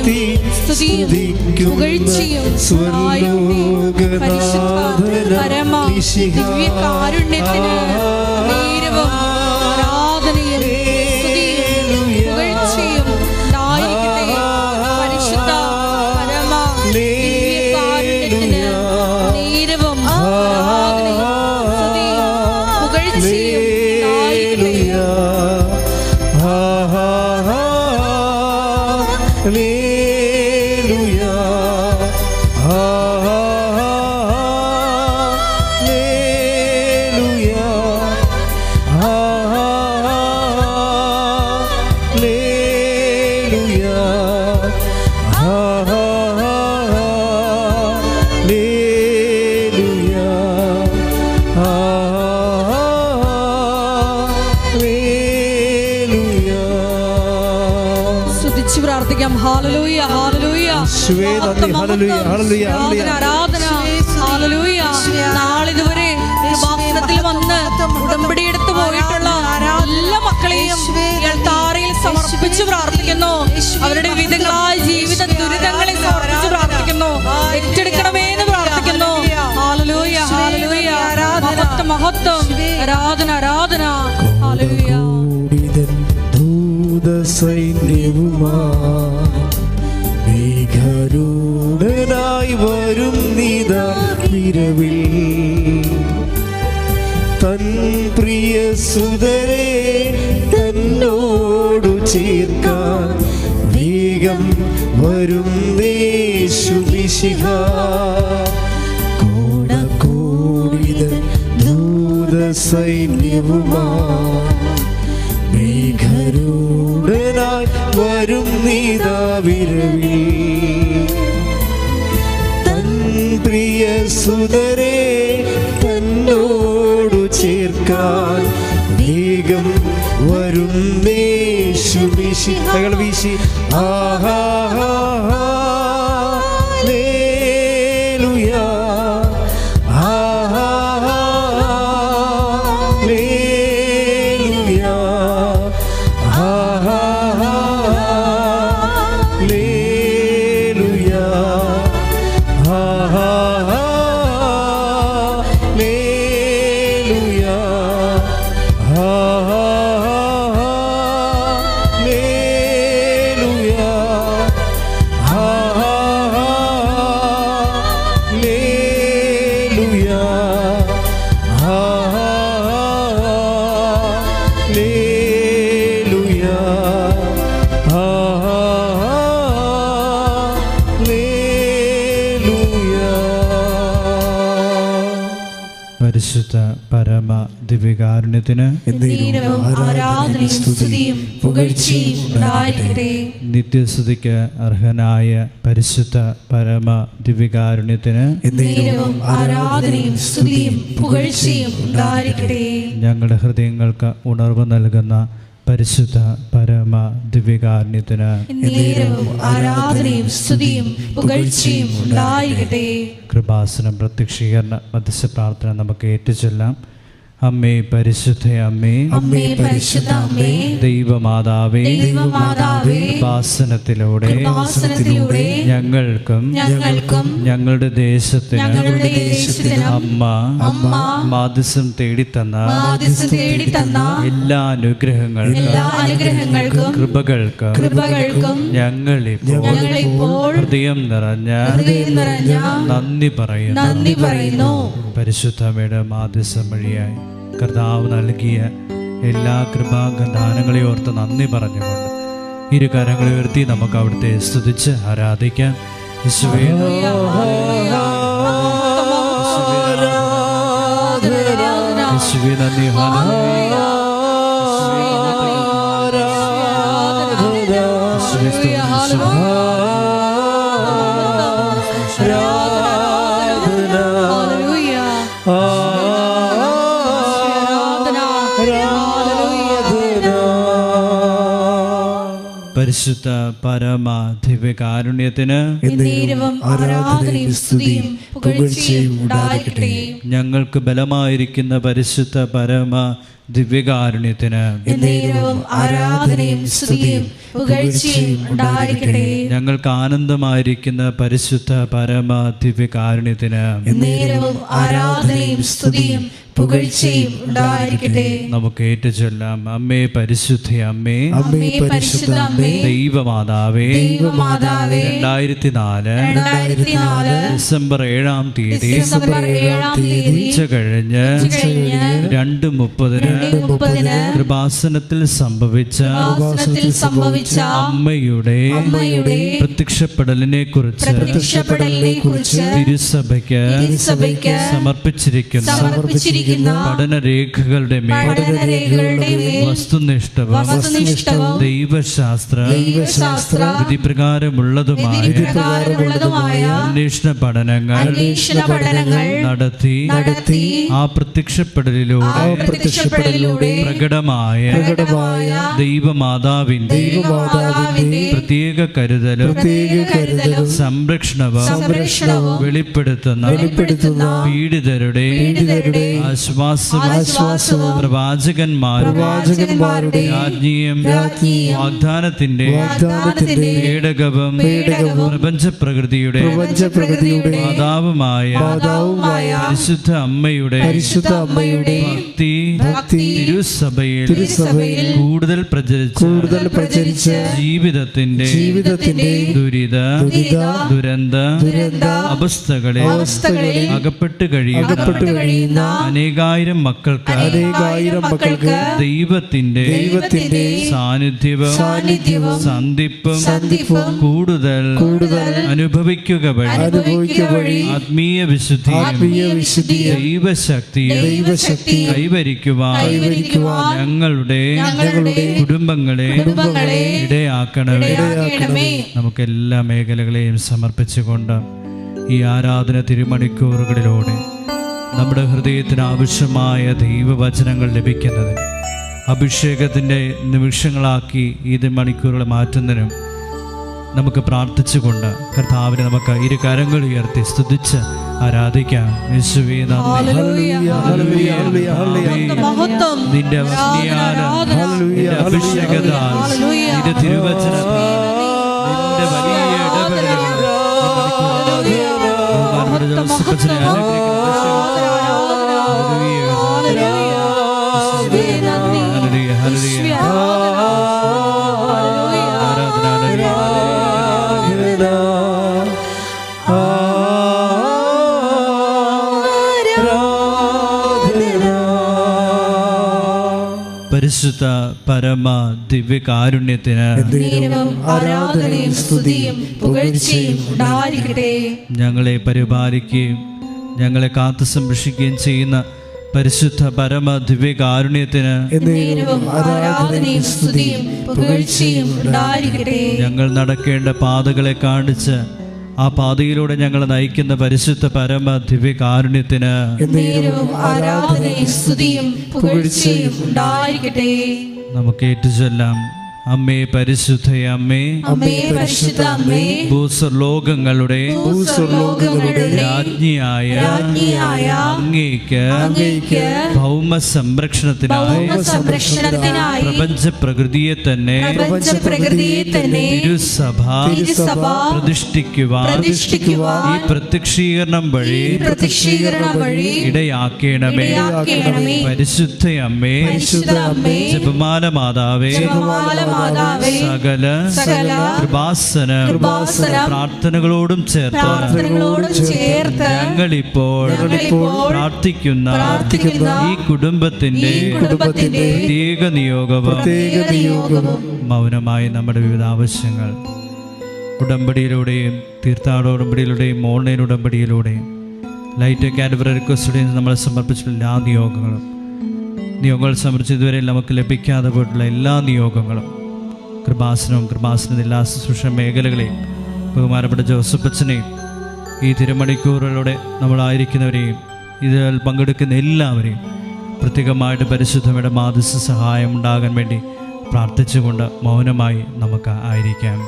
സ്തുതിയും പുകഴ്ചയും ദിവ്യകാരുണ്യത്തിന് നേരവും ആരാധനയും സ്തുതിയും പുകഴ്ചയും ഉണ്ടായിരിക്കട്ടെ. പരിശുദ്ധ പരമ ദിവ്യകാരുണ്യത്തിന് നേരവും ആരാധനയും സ്തുതിയും പുകഴ്ചയും പ്രാർത്ഥിക്കാം. ഹല്ലേലൂയ ഹല്ലേലൂയ ആരാധന ഹല്ലേലൂയ. നാളിതുവരെ കൃപാസനത്തിൽ വന്ന് ഉടമ്പടി എടുത്തു പോയിട്ടുള്ള എല്ലാ മക്കളെയും താരയിൽ സമർപ്പിച്ച് പ്രാർത്ഥിക്കുന്നു. അവരുടെ വിവിധങ്ങളായ ജീവിത ദുരിതങ്ങളെ സമർപ്പിച്ച് പ്രാർത്ഥിക്കുന്നു. ഏറ്റെടുക്കണമേ എന്ന് പ്രാർത്ഥിക്കുന്നു. Hallelujah hallelujah. മഹത്വം മഹത്വം. ആരാധന ആരാധന. ഹല്ലേലൂയ. മേഘരൂഢനായി വരും നീതാ വിരവിൽ തൻ പ്രിയ സുതരെ തന്നോടു ചേർക്കാൻ വേഗം വരും യേശുമിശിഹ. കോടാകോടിതൻ ദൂതസൈന്യവുമായി മേഘരൂഢനായി വരും നീതാ വിരവിൽ തൻ പ്രിയ സുതരെ തന്നോടു ചേർക്കാൻ വേഗം വരും യേശുമിശിഹ. കൈകൾ വീശി ആഹാ ഹല്ലേലൂയ ആഹാ ഹല്ലേലൂയ ആഹാ ഹല്ലേലൂയ ആഹാ ഹല്ലേലൂയ ആഹാ ഹല്ലേലൂയ ആഹാ ഹല്ലേലൂയ ആഹാ ഹല്ലേലൂയ പരിശുദ്ധ പരമ ദിവ്യകാരുണ്യത്തിന് നിത്യസ്തുതിക്ക് അർഹനായ പരിശുദ്ധ പരമ ദിവ്യകാരുണ്യത്തിന് ഞങ്ങളുടെ ഹൃദയങ്ങൾക്ക് ഉണർവ് നൽകുന്ന പരിശുദ്ധ പരമ ദിവ്യകാരുണ്യത്തിന് കൃപാസനം പ്രത്യക്ഷീകരണ മധ്യസ്ഥ പ്രാർത്ഥന നമുക്ക് ഏറ്റുചൊല്ലാം. അമ്മേ പരിശുദ്ധ അമ്മേ, അമ്മേ പരിശുദ്ധ അമ്മേ, ദൈവമാതാവേ, കൃപാസനത്തിലൂടെ ഞങ്ങൾക്കും ഞങ്ങളുടെ ദേശത്തിന് അമ്മ മാധ്യസ്ഥം തേടിത്തന്ന എല്ലാ അനുഗ്രഹങ്ങൾക്കും കൃപകൾക്കും ഞങ്ങളിപ്പോൾ ഹൃദയം നിറഞ്ഞ നന്ദി പറയുന്നു. പരിശുദ്ധമ്മയുടെ മാധ്യസ്ഥം വഴിയായി കർത്താവ് നൽകിയ എല്ലാ കൃപാദാനങ്ങളെ ഓർത്ത് നന്ദി പറഞ്ഞുകൊണ്ട് ഇരു കരങ്ങളെ ഉയർത്തി നമുക്ക് അവിടുത്തെ സ്തുതിച്ച് ആരാധിക്കാം. യേശുവേ നന്ദി. പരിശുദ്ധ പരമ ദിവ്യകാരുണ്യത്തിന് ഞങ്ങൾക്ക് ബലമായിരിക്കുന്ന പരിശുദ്ധ പരമ ദിവ്യകാരുണ്യത്തിന് എന്നേരവും ആരാധനയും സ്തുതിയും പുകഴ്ചയും ഉണ്ടായിരിക്കട്ടെ. ഞങ്ങൾക്ക് ആനന്ദമായിരിക്കുന്ന പരിശുദ്ധ പരമ ദിവ്യകാരുണ്യത്തിന് എന്നേരവും ആരാധനയും സ്തുതിയും പുകഴ്ചയും ഉണ്ടായിരിക്കട്ടെ. നമുക്ക് ഏറ്റുചൊല്ലാം. അമ്മേ പരിശുദ്ധ അമ്മേ, അമ്മേ പരിശുദ്ധ അമ്മേ, ദൈവമാതാവേ, ദൈവമാതാവേ, 2004 ഡിസംബർ 7-ാം തീയതി ഉച്ച കഴിഞ്ഞ് 2:30 കൃപാസനത്തിൽ സംഭവിച്ച അമ്മയുടെ പ്രത്യക്ഷപ്പെടലിനെ കുറിച്ച് തിരുസഭയ്ക്ക് സമർപ്പിച്ചിരിക്കുന്ന പഠനരേഖകളുടെ മേൽ വസ്തുനിഷ്ഠവും ദൈവശാസ്ത്ര വിധിപ്രകാരമുള്ളതുമായ അന്വേഷണ പഠനങ്ങൾ നടത്തി ആ പ്രത്യക്ഷപ്പെടലിലൂടെ പ്രകടമായ ദൈവമാതാവിന്റെ പ്രത്യേക കരുതലും സംരക്ഷണവും വെളിപ്പെടുത്തുന്ന പീഡിതരുടെ ആശ്വാസവും പ്രവാചകന്മാരുടെ രാജ്ഞിയും വാഗ്ദാനത്തിന്റെ പേടകവും പ്രപഞ്ചപ്രകൃതിയുടെ മാതാവുമായ പരിശുദ്ധ അമ്മയുടെ ഭക്തി തിരുസഭയിൽ കൂടുതൽ പ്രചരിച്ച് ജീവിതത്തിന്റെ ദുരിത ദുരന്ത അവസ്ഥകളെ അകപ്പെട്ട് കഴിയുന്ന അനേകായിരം മക്കൾക്ക് ദൈവത്തിന്റെ സാന്നിധ്യവും സന്ധിപ്പും കൂടുതൽ അനുഭവിക്കുക വഴി ആത്മീയ വിശുദ്ധി ദൈവശക്തി കൈവരിക്കുവാൻ ഞങ്ങളുടെ കുടുംബങ്ങളെ ഇടയാക്കണമേ. നമുക്ക് എല്ലാ മേഖലകളെയും സമർപ്പിച്ചുകൊണ്ട് ഈ ആരാധന തിരുമണിക്കൂറുകളിലൂടെ നമ്മുടെ ഹൃദയത്തിന് ആവശ്യമായ ദൈവവചനങ്ങൾ ലഭിക്കുന്നതിന് അഭിഷേകത്തിൻ്റെ നിമിഷങ്ങളാക്കി ഈ മണിക്കൂറുകൾ മാറ്റുന്നതിനും നമുക്ക് പ്രാർത്ഥിച്ചുകൊണ്ട് കർത്താവിനെ നമുക്ക് ഇരു കരങ്ങൾ ഉയർത്തി സ്തുതിച്ച് ആരാധിക്കാം. യേശുവേ നന്ദി, നിന്റെ അഭിഷേകത്താൽ നിന്റെ തിരുവചനത്താൽ നിന്റെ വലിയ പരിശുദ്ധ പരമ ദിവ്യകാരുണ്യത്തിന് ആരാധനയും സ്തുതിയും പുകഴ്ചയും ഉണ്ടായിരിക്കട്ടെ. ഞങ്ങളെ പരിപാലിക്കുകയും ഞങ്ങളെ കാത്തു സംരക്ഷിക്കുകയും ചെയ്യുന്ന പരിശുദ്ധ പരമ ദിവ്യകാരുണ്യത്തിന് ആരാധനയും സ്തുതിയും പുകഴ്ചയും ഉണ്ടായിരിക്കട്ടെ. ഞങ്ങൾ നടക്കേണ്ട പാതകളെ കാണിച്ച് ആ പാതയിലൂടെ ഞങ്ങൾ നയിക്കുന്ന പരിശുദ്ധ പരമ ദിവ്യകാരുണ്യത്തിന് ആരാധനയും സ്തുതിയും പുകഴ്ചയും ഉണ്ടായിരിക്കട്ടെ. നമുക്ക് ഏറ്റുചൊല്ലാം. അമ്മേ പരിശുദ്ധ അമ്മേ, ഭൂസ്വർലോകങ്ങളുടെ രാജ്ഞിയായ അങ്ങേക്ക് ഭൗമ സംരക്ഷണത്തിനായി പ്രപഞ്ച പ്രകൃതിയെ തന്നെ തിരുസഭ പ്രതിഷ്ഠിക്കുവാൻ ഈ പ്രത്യക്ഷീകരണം വഴി ഇടയാക്കണമേ. പരിശുദ്ധ അമ്മേ, ജപമാല മാതാവേ, സകല കൃപാസന പ്രാർത്ഥനകളോടും ചേർത്ത് ഞങ്ങളിപ്പോൾ പ്രാർത്ഥിക്കുന്ന ഈ കുടുംബത്തിന്റെ പ്രത്യേക നിയോഗവും മൗനമായി നമ്മുടെ വിവിധ ആവശ്യങ്ങൾ ഉടമ്പടിയിലൂടെയും തീർത്ഥാടന ഉടമ്പടിയിലൂടെയും ഓൺലൈൻ ഉടമ്പടിയിലൂടെയും ലൈറ്റ് കാഡബറി റിക്വസ്റ്റുടെയും നമ്മൾ സമർപ്പിച്ചിട്ടുള്ള എല്ലാ നിയോഗങ്ങൾ സമർപ്പിച്ച് ഇതുവരെ നമുക്ക് ലഭിക്കാതെ പോയിട്ടുള്ള എല്ലാ നിയോഗങ്ങളും കൃപാസനത്തിന്റെ എല്ലാ ശുശ്രൂഷ മേഖലകളെയും ബഹുമാനപ്പെട്ട ജോസഫ് അച്ഛനെയും ഈ തിരുമണിക്കൂറുകളിലൂടെ നമ്മളായിരിക്കുന്നവരെയും ഇതിൽ പങ്കെടുക്കുന്ന എല്ലാവരെയും പ്രത്യേകമായിട്ട് പരിശുദ്ധയുടെ മാധ്യസ്ഥ സഹായം ഉണ്ടാകാൻ വേണ്ടി പ്രാർത്ഥിച്ചുകൊണ്ട് മൗനമായി നമുക്ക് ആയിരിക്കാം.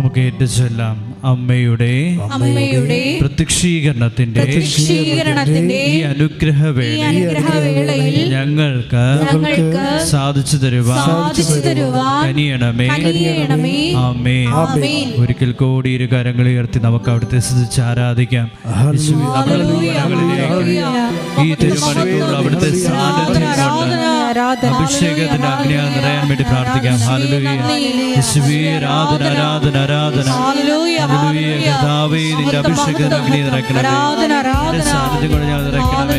നമുക്ക് ഏറ്റുചൊല്ലാം. അമ്മയുടെ പ്രത്യക്ഷീകരണത്തിന്റെ ഈ അനുഗ്രഹവേളയിൽ ഞങ്ങൾക്ക് സാധിച്ചു തരുവാൻ കനിയണമേ. ആമേൻ. ഒരിക്കൽ കൂടി ഇരു കരങ്ങൾ ഉയർത്തി നമുക്ക് അവിടുത്തെ സ്തുതിച്ച് ആരാധിക്കാം. ഈ തിരുമണിക്കൂറിൽ അവിടുത്തെ സാന്നിധ്യം കൊണ്ട് അഭിഷേകത്തിന്റെ അഗ്നിയാൽ നിറയാൻ വേണ്ടി പ്രാർത്ഥിക്കാം. ഹല്ലേലൂയ. യേശുവേ, ആരാധന ആരാധന ആരാധന. ഹല്ലേലൂയ. കർത്താവേ, നിന്റെ അഭിഷേകത്തിന്റെ അഗ്നി നിറയ്ക്കണമേ. നിന്റെ സാന്നിധ്യം കൊണ്ട് ഞങ്ങൾ നിറയ്ക്കണമേ.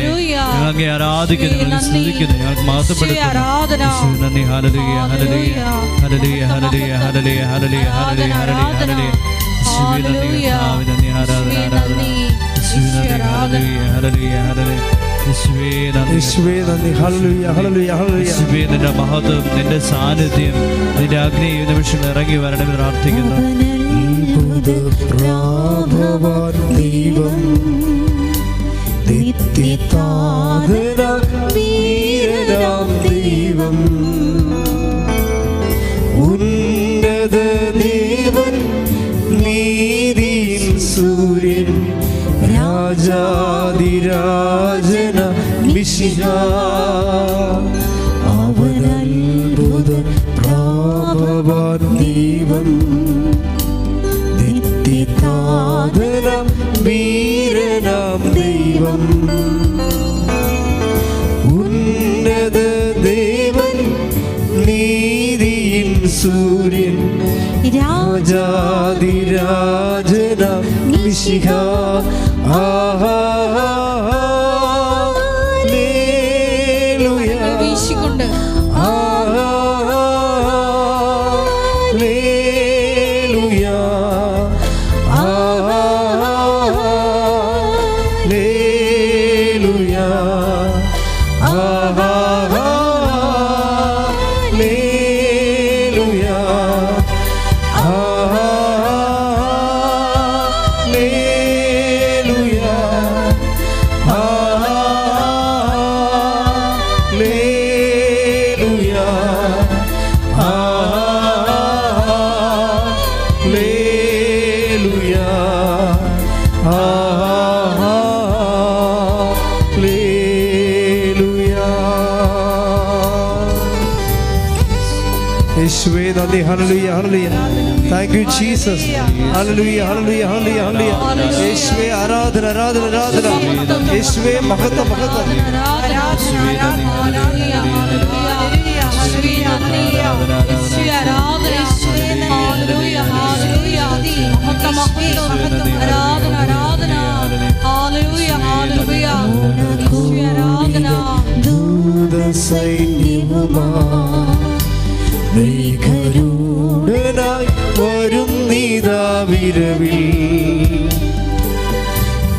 ഞങ്ങൾ അങ്ങേ ആരാധിക്കുന്നു, ഞങ്ങൾ സ്തുതിക്കുന്നു, ഞങ്ങൾക്ക് മഹത്വപ്പെടുത്തുന്നു. യേശുവേ നന്ദി. ഹല്ലേലൂയ ഹല്ലേലൂയ ഹല്ലേലൂയ ഹല്ലേലൂയ ഹല്ലേലൂയ ഹല്ലേലൂയ ഹല്ലേലൂയ ഹല്ലേലൂയ. യേശുവേ നന്ദി. കർത്താവേ നന്ദി. ആരാധന ആരാധന. യേശുവേ നന്ദി. ഹല്ലേലൂയ ഹല്ലേലൂയ ഹല്ലേലൂയ. യേശുവേ നന്ദി. യേശുവേ നന്ദി. ഹല്ലേലൂയ ഹല്ലേലൂയ ഹല്ലേലൂയ. യേശുവേ, നിന്റെ മഹത്വം, നിന്റെ സാന്നിധ്യം, നിന്റെ അഗ്നി ഈ നിമിഷം ഇറങ്ങി വരണമെന്ന് പ്രാർത്ഥിക്കുന്നു. ദൈവം ദൈവം ഉന്നത ദേവൻ നീതിയിൽ സൂര്യൻ രാജാതിരാജന മിശിഹ അവനത്ഭുത പ്രാഭവാൻ ദൈവം നിത്യതാതനം വീരനാം ദൈവം ഉന്നത ദേവൻ നീതിയിൽ സൂര്യൻ രാജാതിരാജന മിശിഹ ഹല്ലേലൂയ. വീശിക്കൊണ്ട് ഹല്ലേലൂയ ഹല്ലേലൂയ ഹല്ലേലൂയ യേശുവേ നന്ദി. ഹല്ലേലൂയ hallelujah. Thank you Jesus. Hallelujah ഹല്ലേലൂയ ഹല്ലേലൂയ ഹല്ലേലൂയ. യേശുവേ ആരാധന ആരാധന ആരാധന. യേശുവേ മഹത്വം മഹത്വം. യേശുവേ നന്ദി. ഹല്ലേലൂയ മേഘരൂഢനായി വരുന്നിതാ വിരവിൽ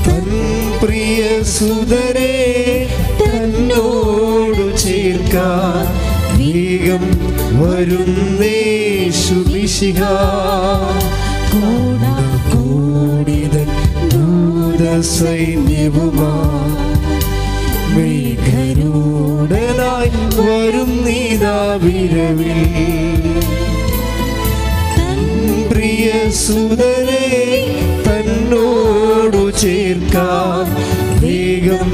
തൻ പ്രിയ സുതരെ തന്നോടു ചേർക്കാൻ വേഗം വരുന്നേശു മിശിഹ കോടിതൻ ദൂത സൈന്യവുമാ മേഘരൂഢനായി വരുന്നിതാ വിരവിൽ തൻ പ്രിയ സുതരെ തന്നോടു ചേർക്കാൻ വേഗം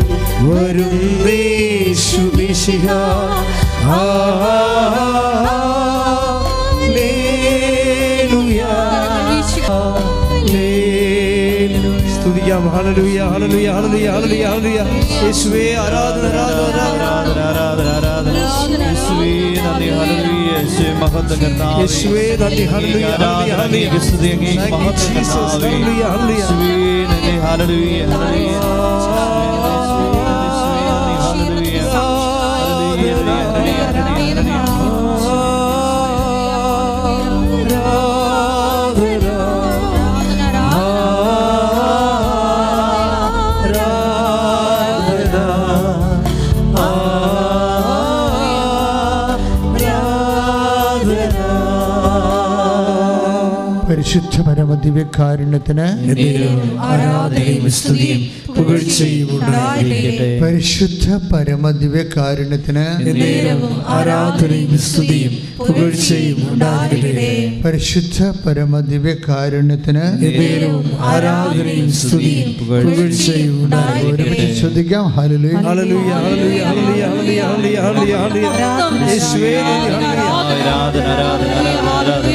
വരുന്നേശു മിശിഹ ഹല്ലേലൂയ ഹല്ലേലൂയ. സ്തുതിക്കാം. ഹല്ലേലൂയ ഹല്ലേലൂയ ഹല്ലേലൂയ ഹല്ലേലൂയ ഹല്ലേലൂയ. യേശുവേ ആരാധന ആരാധന ആരാധന ആരാധന ആരാധന. യേശുവേ നന്ദി. ഹല്ലേലൂയ. യേശുവേ മഹത്വം കർത്താവേ. യേശുവേ നന്ദി. ഹല്ലേലൂയ ഹല്ലേലൂയ ഹല്ലേലൂയ. സ്തുതി അങ്ങേ മഹത്വം കർത്താവേ. ഹല്ലേലൂയ ഹല്ലേലൂയ. യേശുവേ നന്ദി. ഹല്ലേലൂയ ഹല്ലേലൂയ. പരിശുദ്ധ പരമ പരമദിവ്യകാരുണ്യത്തിന് ആരാധനയും സ്തുതിയും പുകഴ്ചയും ഉണ്ടായിരിക്കട്ടെ. പരിശുദ്ധ പരമദിവ്യകാരുണ്യത്തിന് ആരാധനയും സ്തുതിയും പുകഴ്ചയും ഉണ്ടായിരിക്കട്ടെ. പരിശുദ്ധ പരമദിവ്യകാരുണ്യത്തിന് ആരാധനയും സ്തുതിയും പുകഴ്ചയും ഉണ്ടായിരിക്കട്ടെ. ശ്രദ്ധിക്കാം. ഹല്ലേലൂയ. ഹല്ലേലൂയ ഹല്ലേലൂയ ഹല്ലേലൂയ ഹല്ലേലൂയ ഹല്ലേലൂയ ഹല്ലേലൂയ യേശുവേ നന്ദി. ആരാധന ആരാധന ആരാധന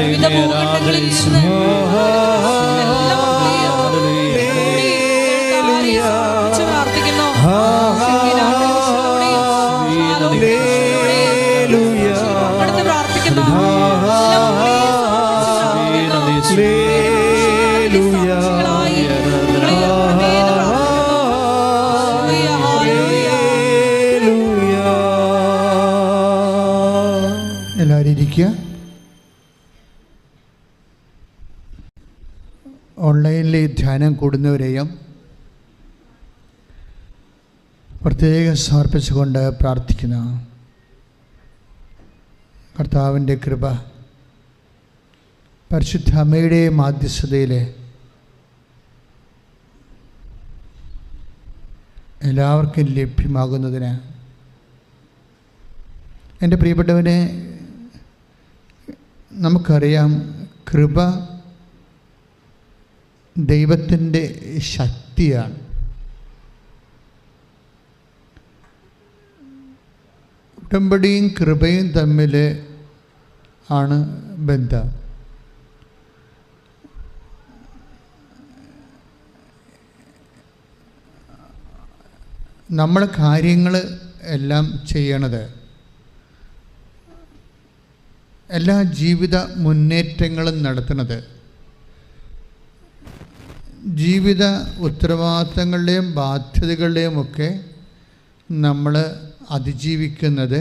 വിവിധ ഭൂഖണ്ഡങ്ങളിൽ നിന്ന് പ്രാർത്ഥിക്കുന്നു. അടുത്ത് പ്രാർത്ഥിക്കുന്നു. എല്ലാവരും ഇരിക്കുക. ഓൺലൈനിൽ ഈ ധ്യാനം കൂടുന്നവരെയും പ്രത്യേകം സമർപ്പിച്ചുകൊണ്ട് പ്രാർത്ഥിക്കുന്ന കർത്താവിൻ്റെ കൃപ പരിശുദ്ധ അമ്മയുടെ മാധ്യസ്ഥതയിൽ എല്ലാവർക്കും ലഭ്യമാകുന്നതിന് എൻ്റെ പ്രിയപ്പെട്ടവനെ, നമുക്കറിയാം കൃപ ദൈവത്തിൻ്റെ ശക്തിയാണ്. ഉടമ്പടിയും കൃപയും തമ്മിൽ ആണ് ബന്ധം. നമ്മൾ കാര്യങ്ങൾ എല്ലാം ചെയ്യണത്, എല്ലാ ജീവിത മുന്നേറ്റങ്ങളും നടത്തുന്നത്, ജീവിത ഉത്തരവാദിത്തങ്ങളുടെയും ബാധ്യതകളുടെയും ഒക്കെ നമ്മൾ അതിജീവിക്കുന്നത്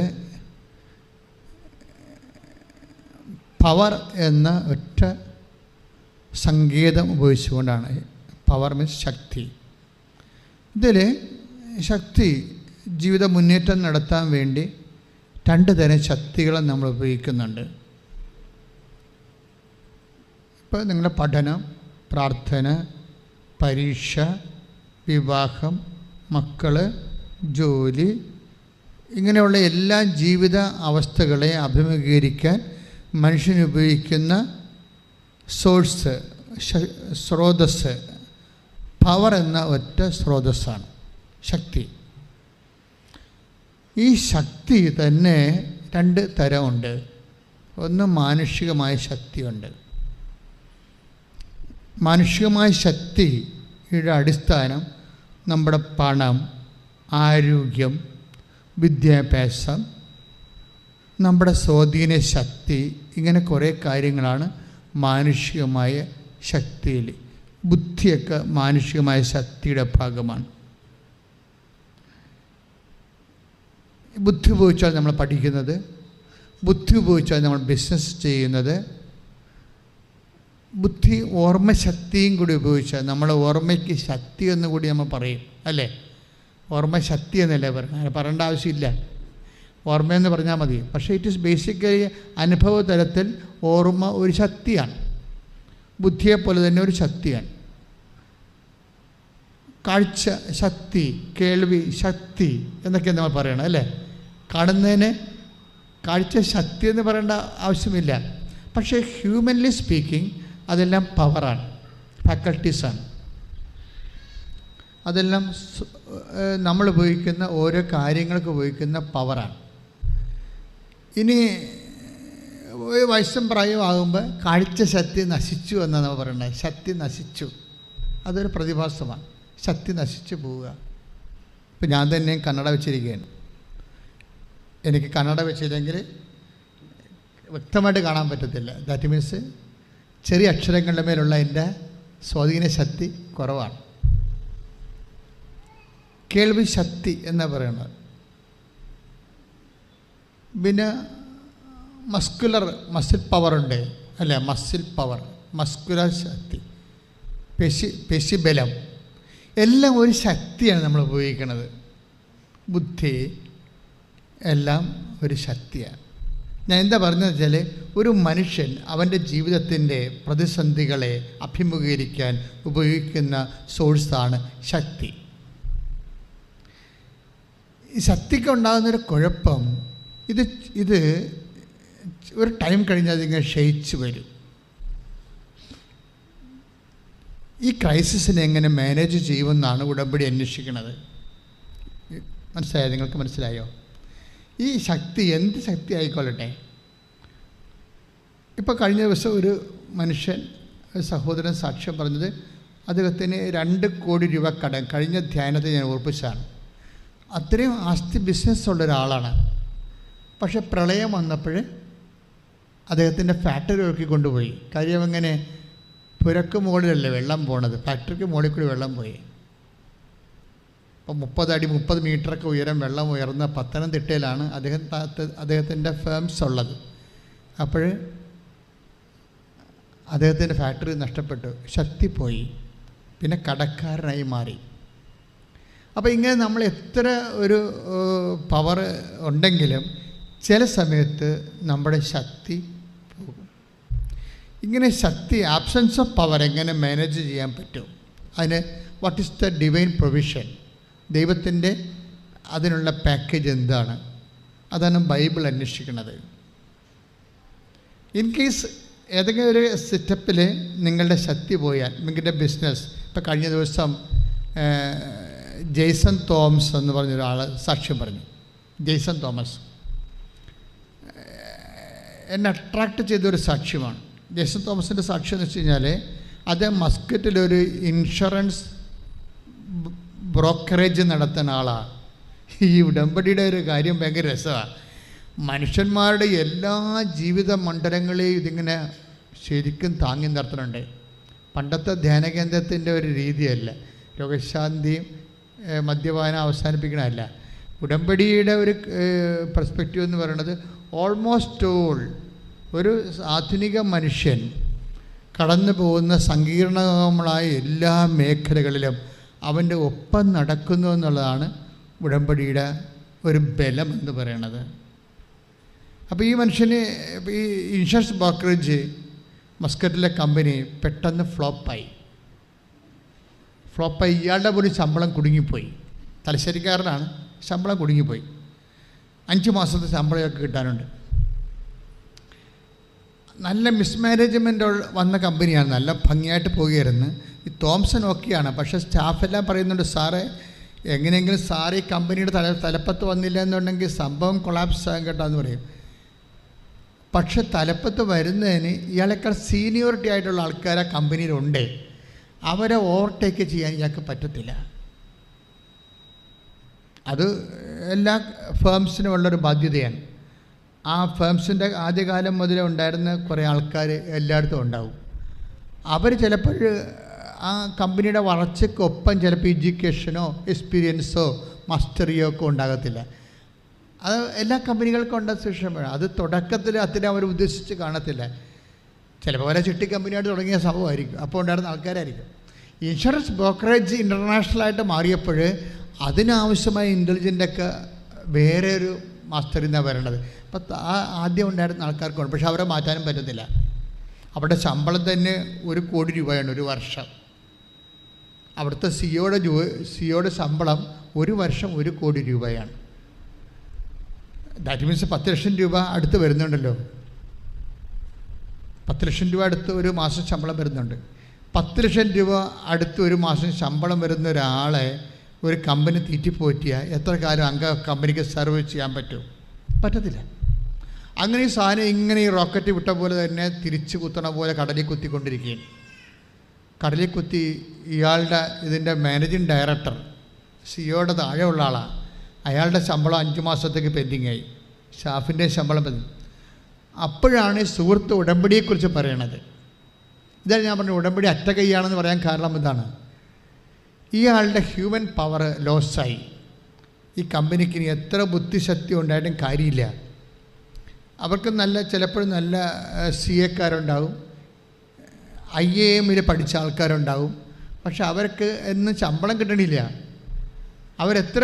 പവർ എന്ന ഒറ്റ സങ്കേതം ഉപയോഗിച്ചുകൊണ്ടാണ്. പവർ മീൻസ് ശക്തി. ഇതിൽ ശക്തി ജീവിത മുന്നേറ്റം നടത്താൻ വേണ്ടി രണ്ട് തരം ശക്തികളെ നമ്മൾ ഉപയോഗിക്കുന്നുണ്ട്. ഇപ്പോൾ നിങ്ങളുടെ പഠനം, പ്രാർത്ഥന, പരീക്ഷ, വിവാഹം, മക്കൾ, ജോലി, ഇങ്ങനെയുള്ള എല്ലാ ജീവിത അവസ്ഥകളെ അഭിമുഖീകരിക്കാൻ മനുഷ്യൻ ഉപയോഗിക്കുന്ന സോഴ്സ്, സ്രോതസ്സ്, പവർ എന്ന ഒറ്റ സ്രോതസ്സാണ് ശക്തി. ഈ ശക്തി തന്നെ രണ്ട് തരമുണ്ട്. ഒന്ന് മാനുഷികമായ ശക്തിയുണ്ട്. മാനുഷികമായ ശക്തിയുടെ അടിസ്ഥാനം നമ്മുടെ പണം, ആരോഗ്യം, വിദ്യാഭ്യാസം, നമ്മുടെ സ്വാധീന ശക്തി, ഇങ്ങനെ കുറേ കാര്യങ്ങളാണ് മാനുഷികമായ ശക്തിയിൽ. ബുദ്ധിയൊക്കെ മാനുഷികമായ ശക്തിയുടെ ഭാഗമാണ്. ബുദ്ധി ഉപയോഗിച്ചാൽ നമ്മൾ പഠിക്കുന്നത്, ബുദ്ധി ഉപയോഗിച്ചാൽ നമ്മൾ ബിസിനസ് ചെയ്യുന്നത്, ബുദ്ധി ഓർമ്മശക്തിയും കൂടി ഉപയോഗിച്ചാൽ നമ്മളെ ഓർമ്മയ്ക്ക് ശക്തി എന്ന് കൂടി നമ്മൾ പറയും, അല്ലേ? ഓർമ്മശക്തി എന്നല്ലേ പറയുന്നത്, പറയേണ്ട ആവശ്യമില്ല, ഓർമ്മയെന്ന് പറഞ്ഞാൽ മതി. പക്ഷേ ഇറ്റ് ഈസ് ബേസിക്കലി അനുഭവ തലത്തിൽ ഓർമ്മ ഒരു ശക്തിയാണ്, ബുദ്ധിയെപ്പോലെ തന്നെ ഒരു ശക്തിയാണ്. കാഴ്ച ശക്തി, കേൾവി ശക്തി എന്നൊക്കെ നമ്മൾ പറയണം, അല്ലേ? കാണുന്നതിന് കാഴ്ച ശക്തി എന്ന് പറയേണ്ട ആവശ്യമില്ല. പക്ഷേ ഹ്യൂമൻലി സ്പീക്കിംഗ് അതെല്ലാം പവറാണ്, ഫാക്കൽറ്റീസാണ്. അതെല്ലാം നമ്മൾ ഉപയോഗിക്കുന്ന ഓരോ കാര്യങ്ങൾക്ക് ഉപയോഗിക്കുന്ന പവറാണ്. ഇനി വയസ്സും പ്രായമാകുമ്പോൾ കാഴ്ച ശക്തി നശിച്ചു എന്നാണ് നമ്മൾ പറയുന്നത്. ശക്തി നശിച്ചു, അതൊരു പ്രതിഭാസമാണ്. ശക്തി നശിച്ചു പോവുക. ഇപ്പം ഞാൻ തന്നെ കണ്ണട വെച്ചിരിക്കുകയാണ്. എനിക്ക് കണ്ണട വെച്ചില്ലെങ്കിൽ വ്യക്തമായിട്ട് കാണാൻ പറ്റത്തില്ല. ദാറ്റ് മീൻസ് ചെറിയ അക്ഷരങ്ങളുടെ മേലുള്ള എൻ്റെ സ്വാധീന ശക്തി കുറവാണ്. കേൾവി ശക്തി എന്ന് പറയുന്നത്. പിന്നെ മസിൽ പവറുണ്ട്, അല്ലേ? മസിൽ പവർ, മസ്കുലർ ശക്തി, പേശിബലം, എല്ലാം ഒരു ശക്തിയാണ് നമ്മൾ ഉപയോഗിക്കുന്നത്. ബുദ്ധി എല്ലാം ഒരു ശക്തിയാണ്. ഞാൻ എന്താ പറഞ്ഞതെന്ന് വെച്ചാൽ, ഒരു മനുഷ്യൻ അവൻ്റെ ജീവിതത്തിൻ്റെ പ്രതിസന്ധികളെ അഭിമുഖീകരിക്കാൻ ഉപയോഗിക്കുന്ന സോഴ്സാണ് ശക്തി. ഈ ശക്തിക്ക് ഉണ്ടാകുന്നൊരു കുഴപ്പം, ഇത് ഒരു ടൈം കഴിഞ്ഞാൽ അതിങ്ങനെ ക്ഷയിച്ചു വരും. ഈ ക്രൈസിസിനെ എങ്ങനെ മാനേജ് ചെയ്യുമെന്നാണ് ഉടമ്പടി അന്വേഷിക്കുന്നത്. മനസ്സിലായോ? നിങ്ങൾക്ക് മനസ്സിലായോ? ഈ ശക്തി എന്ത് ശക്തി ആയിക്കൊള്ളട്ടെ. ഇപ്പോൾ കഴിഞ്ഞ ദിവസം ഒരു മനുഷ്യൻ, ഒരു സഹോദരൻ സാക്ഷ്യം പറഞ്ഞത്, അദ്ദേഹത്തിന് 2 കോടി രൂപ കടം. കഴിഞ്ഞ ധ്യാനത്തെ ഞാൻ ഓർപ്പിച്ചാണ്. അത്രയും ആസ്തി ബിസിനസ്സുള്ള ഒരാളാണ്. പക്ഷെ പ്രളയം വന്നപ്പോൾ അദ്ദേഹത്തിൻ്റെ ഫാക്ടറി ഒരുക്കി കൊണ്ടുപോയി. കാര്യം എങ്ങനെ, പുരക്ക് മുകളിലല്ലേ വെള്ളം പോണത്, ഫാക്ടറിക്ക് മുകളിൽ കൂടി വെള്ളം പോയി. അപ്പോൾ 30 അടി 30 മീറ്ററൊക്കെ ഉയരം വെള്ളം ഉയർന്ന പത്തനംതിട്ടയിലാണ് അദ്ദേഹത്തിൻ്റെ ഫേംസ് ഉള്ളത്. അപ്പോൾ അദ്ദേഹത്തിൻ്റെ ഫാക്ടറി നഷ്ടപ്പെട്ടു, ശക്തി പോയി, പിന്നെ കടക്കാരനായി മാറി. അപ്പോൾ ഇങ്ങനെ നമ്മൾ എത്ര ഒരു പവർ ഉണ്ടെങ്കിലും ചില സമയത്ത് നമ്മുടെ ശക്തി പോകും. ഇങ്ങനെ ശക്തി, ആബ്സെൻസ് ഓഫ് പവർ എങ്ങനെ മാനേജ് ചെയ്യാൻ പറ്റും? അതിന് what is the divine provision? ദൈവത്തിൻ്റെ അതിനുള്ള പാക്കേജ് എന്താണ്? അതാണ് ബൈബിൾ അന്വേഷിക്കുന്നത്. ഇൻ കേസ് ഏതെങ്കിലും ഒരു സെറ്റപ്പിൽ നിങ്ങളുടെ ശക്തി പോയാൽ, നിങ്ങളുടെ ബിസിനസ്, ഇപ്പോൾ കഴിഞ്ഞ ദിവസം ജെയ്സൺ തോമസ് എന്ന് പറഞ്ഞൊരാൾ സാക്ഷ്യം പറഞ്ഞു. ജെയ്സൺ തോമസ് എന്നെ അട്രാക്റ്റ് ചെയ്തൊരു സാക്ഷ്യമാണ്. ജെയ്സൺ തോമസിൻ്റെ സാക്ഷ്യം എന്ന് വെച്ച് കഴിഞ്ഞാൽ, അദ്ദേഹം മസ്കറ്റിലൊരു ഇൻഷുറൻസ് ബ്രോക്കറേജ് നടത്തുന്ന ആളാണ്. ഈ ഉടമ്പടിയുടെ ഒരു കാര്യം ഭയങ്കര രസമാണ്. മനുഷ്യന്മാരുടെ എല്ലാ ജീവിത മണ്ഡലങ്ങളെയും ഇതിങ്ങനെ ശരിക്കും താങ്ങി നിർത്തുന്നുണ്ട്. പണ്ടത്തെ ധ്യാന കേന്ദ്രത്തിൻ്റെ ഒരു രീതിയല്ല, രോഗശാന്തിയും മദ്യപാനം അവസാനിപ്പിക്കണമല്ല. ഉടമ്പടിയുടെ ഒരു പെർസ്പെക്റ്റീവ് എന്ന് പറയുന്നത്, ഓൾമോസ്റ്റ് ഓൾ ഒരു ആധുനിക മനുഷ്യൻ കടന്നു പോകുന്ന സങ്കീർണമായ എല്ലാ മേഖലകളിലും അവൻ്റെ ഒപ്പം നടക്കുന്നു എന്നുള്ളതാണ് ഉടമ്പടിയുടെ ഒരു ബലം എന്ന് പറയുന്നത്. അപ്പോൾ ഈ മനുഷ്യന്, ഈ ഇൻഷുറൻസ് ബ്രോക്കറേജ് മസ്കറ്റിലെ കമ്പനി പെട്ടെന്ന് ഫ്ലോപ്പായി. ഇയാളുടെ പോലും ശമ്പളം കുടുങ്ങിപ്പോയി. തലശ്ശേരിക്കാരനാണ്, ശമ്പളം കുടുങ്ങിപ്പോയി. 5 മാസത്തെ ശമ്പളമൊക്കെ കിട്ടാനുണ്ട്. നല്ല മിസ്മാനേജ്മെൻ്റ് വന്ന കമ്പനിയാണ്, നല്ല ഭംഗിയായിട്ട് പോകുകയായിരുന്നു. ഈ തോംസൺ ഓക്കെയാണ്, പക്ഷേ സ്റ്റാഫെല്ലാം പറയുന്നുണ്ട്, സാറേ എങ്ങനെയെങ്കിലും സാറ് ഈ കമ്പനിയുടെ തലപ്പത്ത് വന്നില്ല എന്നുണ്ടെങ്കിൽ സംഭവം കൊളാപ്സ് ആകും കേട്ടോ എന്ന് പറയും. പക്ഷെ തലപ്പത്ത് വരുന്നതിന് ഇയാളെക്കാൾ സീനിയോറിറ്റി ആയിട്ടുള്ള ആൾക്കാർ ആ കമ്പനിയിലുണ്ട്. അവരെ ഓവർടേക്ക് ചെയ്യാൻ ഇയാൾക്ക് പറ്റത്തില്ല. അത് എല്ലാ ഫേംസിനും ഉള്ളൊരു ബാധ്യതയാണ്. ആ ഫേംസിൻ്റെ ആദ്യകാലം മുതലേ ഉണ്ടായിരുന്ന കുറേ ആൾക്കാർ എല്ലായിടത്തും ഉണ്ടാവും. അവർ ചിലപ്പോൾ ആ കമ്പനിയുടെ വളർച്ചയ്ക്കൊപ്പം ചിലപ്പോൾ എഡ്യൂക്കേഷനോ എക്സ്പീരിയൻസോ മാസ്റ്ററിയോ ഒക്കെ ഉണ്ടാകത്തില്ല. അത് എല്ലാ കമ്പനികൾക്കും ഉണ്ട ശേഷമാണ്. അത് തുടക്കത്തിൽ അത്ര അവർ ഉദ്ദേശിച്ച് കാണത്തില്ല. ചിലപ്പോൾ വരെ ചിട്ടി കമ്പനിയായിട്ട് തുടങ്ങിയ സംഭവമായിരിക്കും, അപ്പോൾ ഉണ്ടായിരുന്ന ആൾക്കാരായിരിക്കും. ഇൻഷുറൻസ് ബ്രോക്കറേജ് ഇൻ്റർനാഷണലായിട്ട് മാറിയപ്പോൾ അതിനാവശ്യമായ ഇൻ്റലിജൻ്റൊക്കെ വേറെ ഒരു മാസ്റ്ററിൽ നിന്നാണ് വരേണ്ടത്. അപ്പം ആദ്യം ഉണ്ടായിരുന്ന ആൾക്കാർക്കുണ്ട്, പക്ഷെ അവരെ മാറ്റാനും പറ്റത്തില്ല. അവിടെ ശമ്പളം തന്നെ 1 കോടി രൂപയാണ് ഒരു വർഷം. അവിടുത്തെ സിഒയുടെ ശമ്പളം ഒരു വർഷം 1 കോടി രൂപയാണ്. ദാറ്റ് മീൻസ് 10 ലക്ഷം രൂപ അടുത്ത് വരുന്നുണ്ടല്ലോ. 10 ലക്ഷം രൂപ അടുത്ത് ഒരു മാസം ശമ്പളം വരുന്നുണ്ട്. 10 ലക്ഷം രൂപ അടുത്ത് ഒരു മാസം ശമ്പളം വരുന്ന ഒരാളെ ഒരു കമ്പനി തീറ്റിപ്പോറ്റിയാൽ എത്ര കാലം കമ്പനിക്ക് സർവ് ചെയ്യാൻ പറ്റും? പറ്റത്തില്ല. അങ്ങനെ ഈ സാധനം ഇങ്ങനെ ഈ റോക്കറ്റ് വിട്ട പോലെ തന്നെ തിരിച്ചു കുത്തണ പോലെ കടലിൽ കുത്തിക്കൊണ്ടിരിക്കുകയാണ്. കടലിൽ കുത്തി ഇയാളുടെ ഇതിൻ്റെ മാനേജിങ് ഡയറക്ടർ സിഒയുടെ താഴെയുള്ള ആളാണ്. അയാളുടെ ശമ്പളം 5 മാസത്തേക്ക് പെൻഡിങ്ങായി, സ്റ്റാഫിൻ്റെ ശമ്പളം പെൻഡിങ്. അപ്പോഴാണ് ഈ സുഹൃത്ത് ഉടമ്പടിയെക്കുറിച്ച് പറയണത്. ഇതാണ് ഞാൻ പറഞ്ഞത്, ഉടമ്പടി അറ്റ കൈയാണെന്ന് പറയാൻ കാരണം ഇതാണ്. ഇയാളുടെ ഹ്യൂമൻ പവർ ലോസായി. ഈ കമ്പനിക്ക് ഇനി എത്ര ബുദ്ധിശക്തി ഉണ്ടായിട്ടും കാര്യമില്ല. അവർക്ക് ചിലപ്പോഴും നല്ല CA IAM പഠിച്ച ആൾക്കാരുണ്ടാവും. പക്ഷെ അവർക്ക് എന്നും ശമ്പളം കിട്ടണില്ല. അവരെത്ര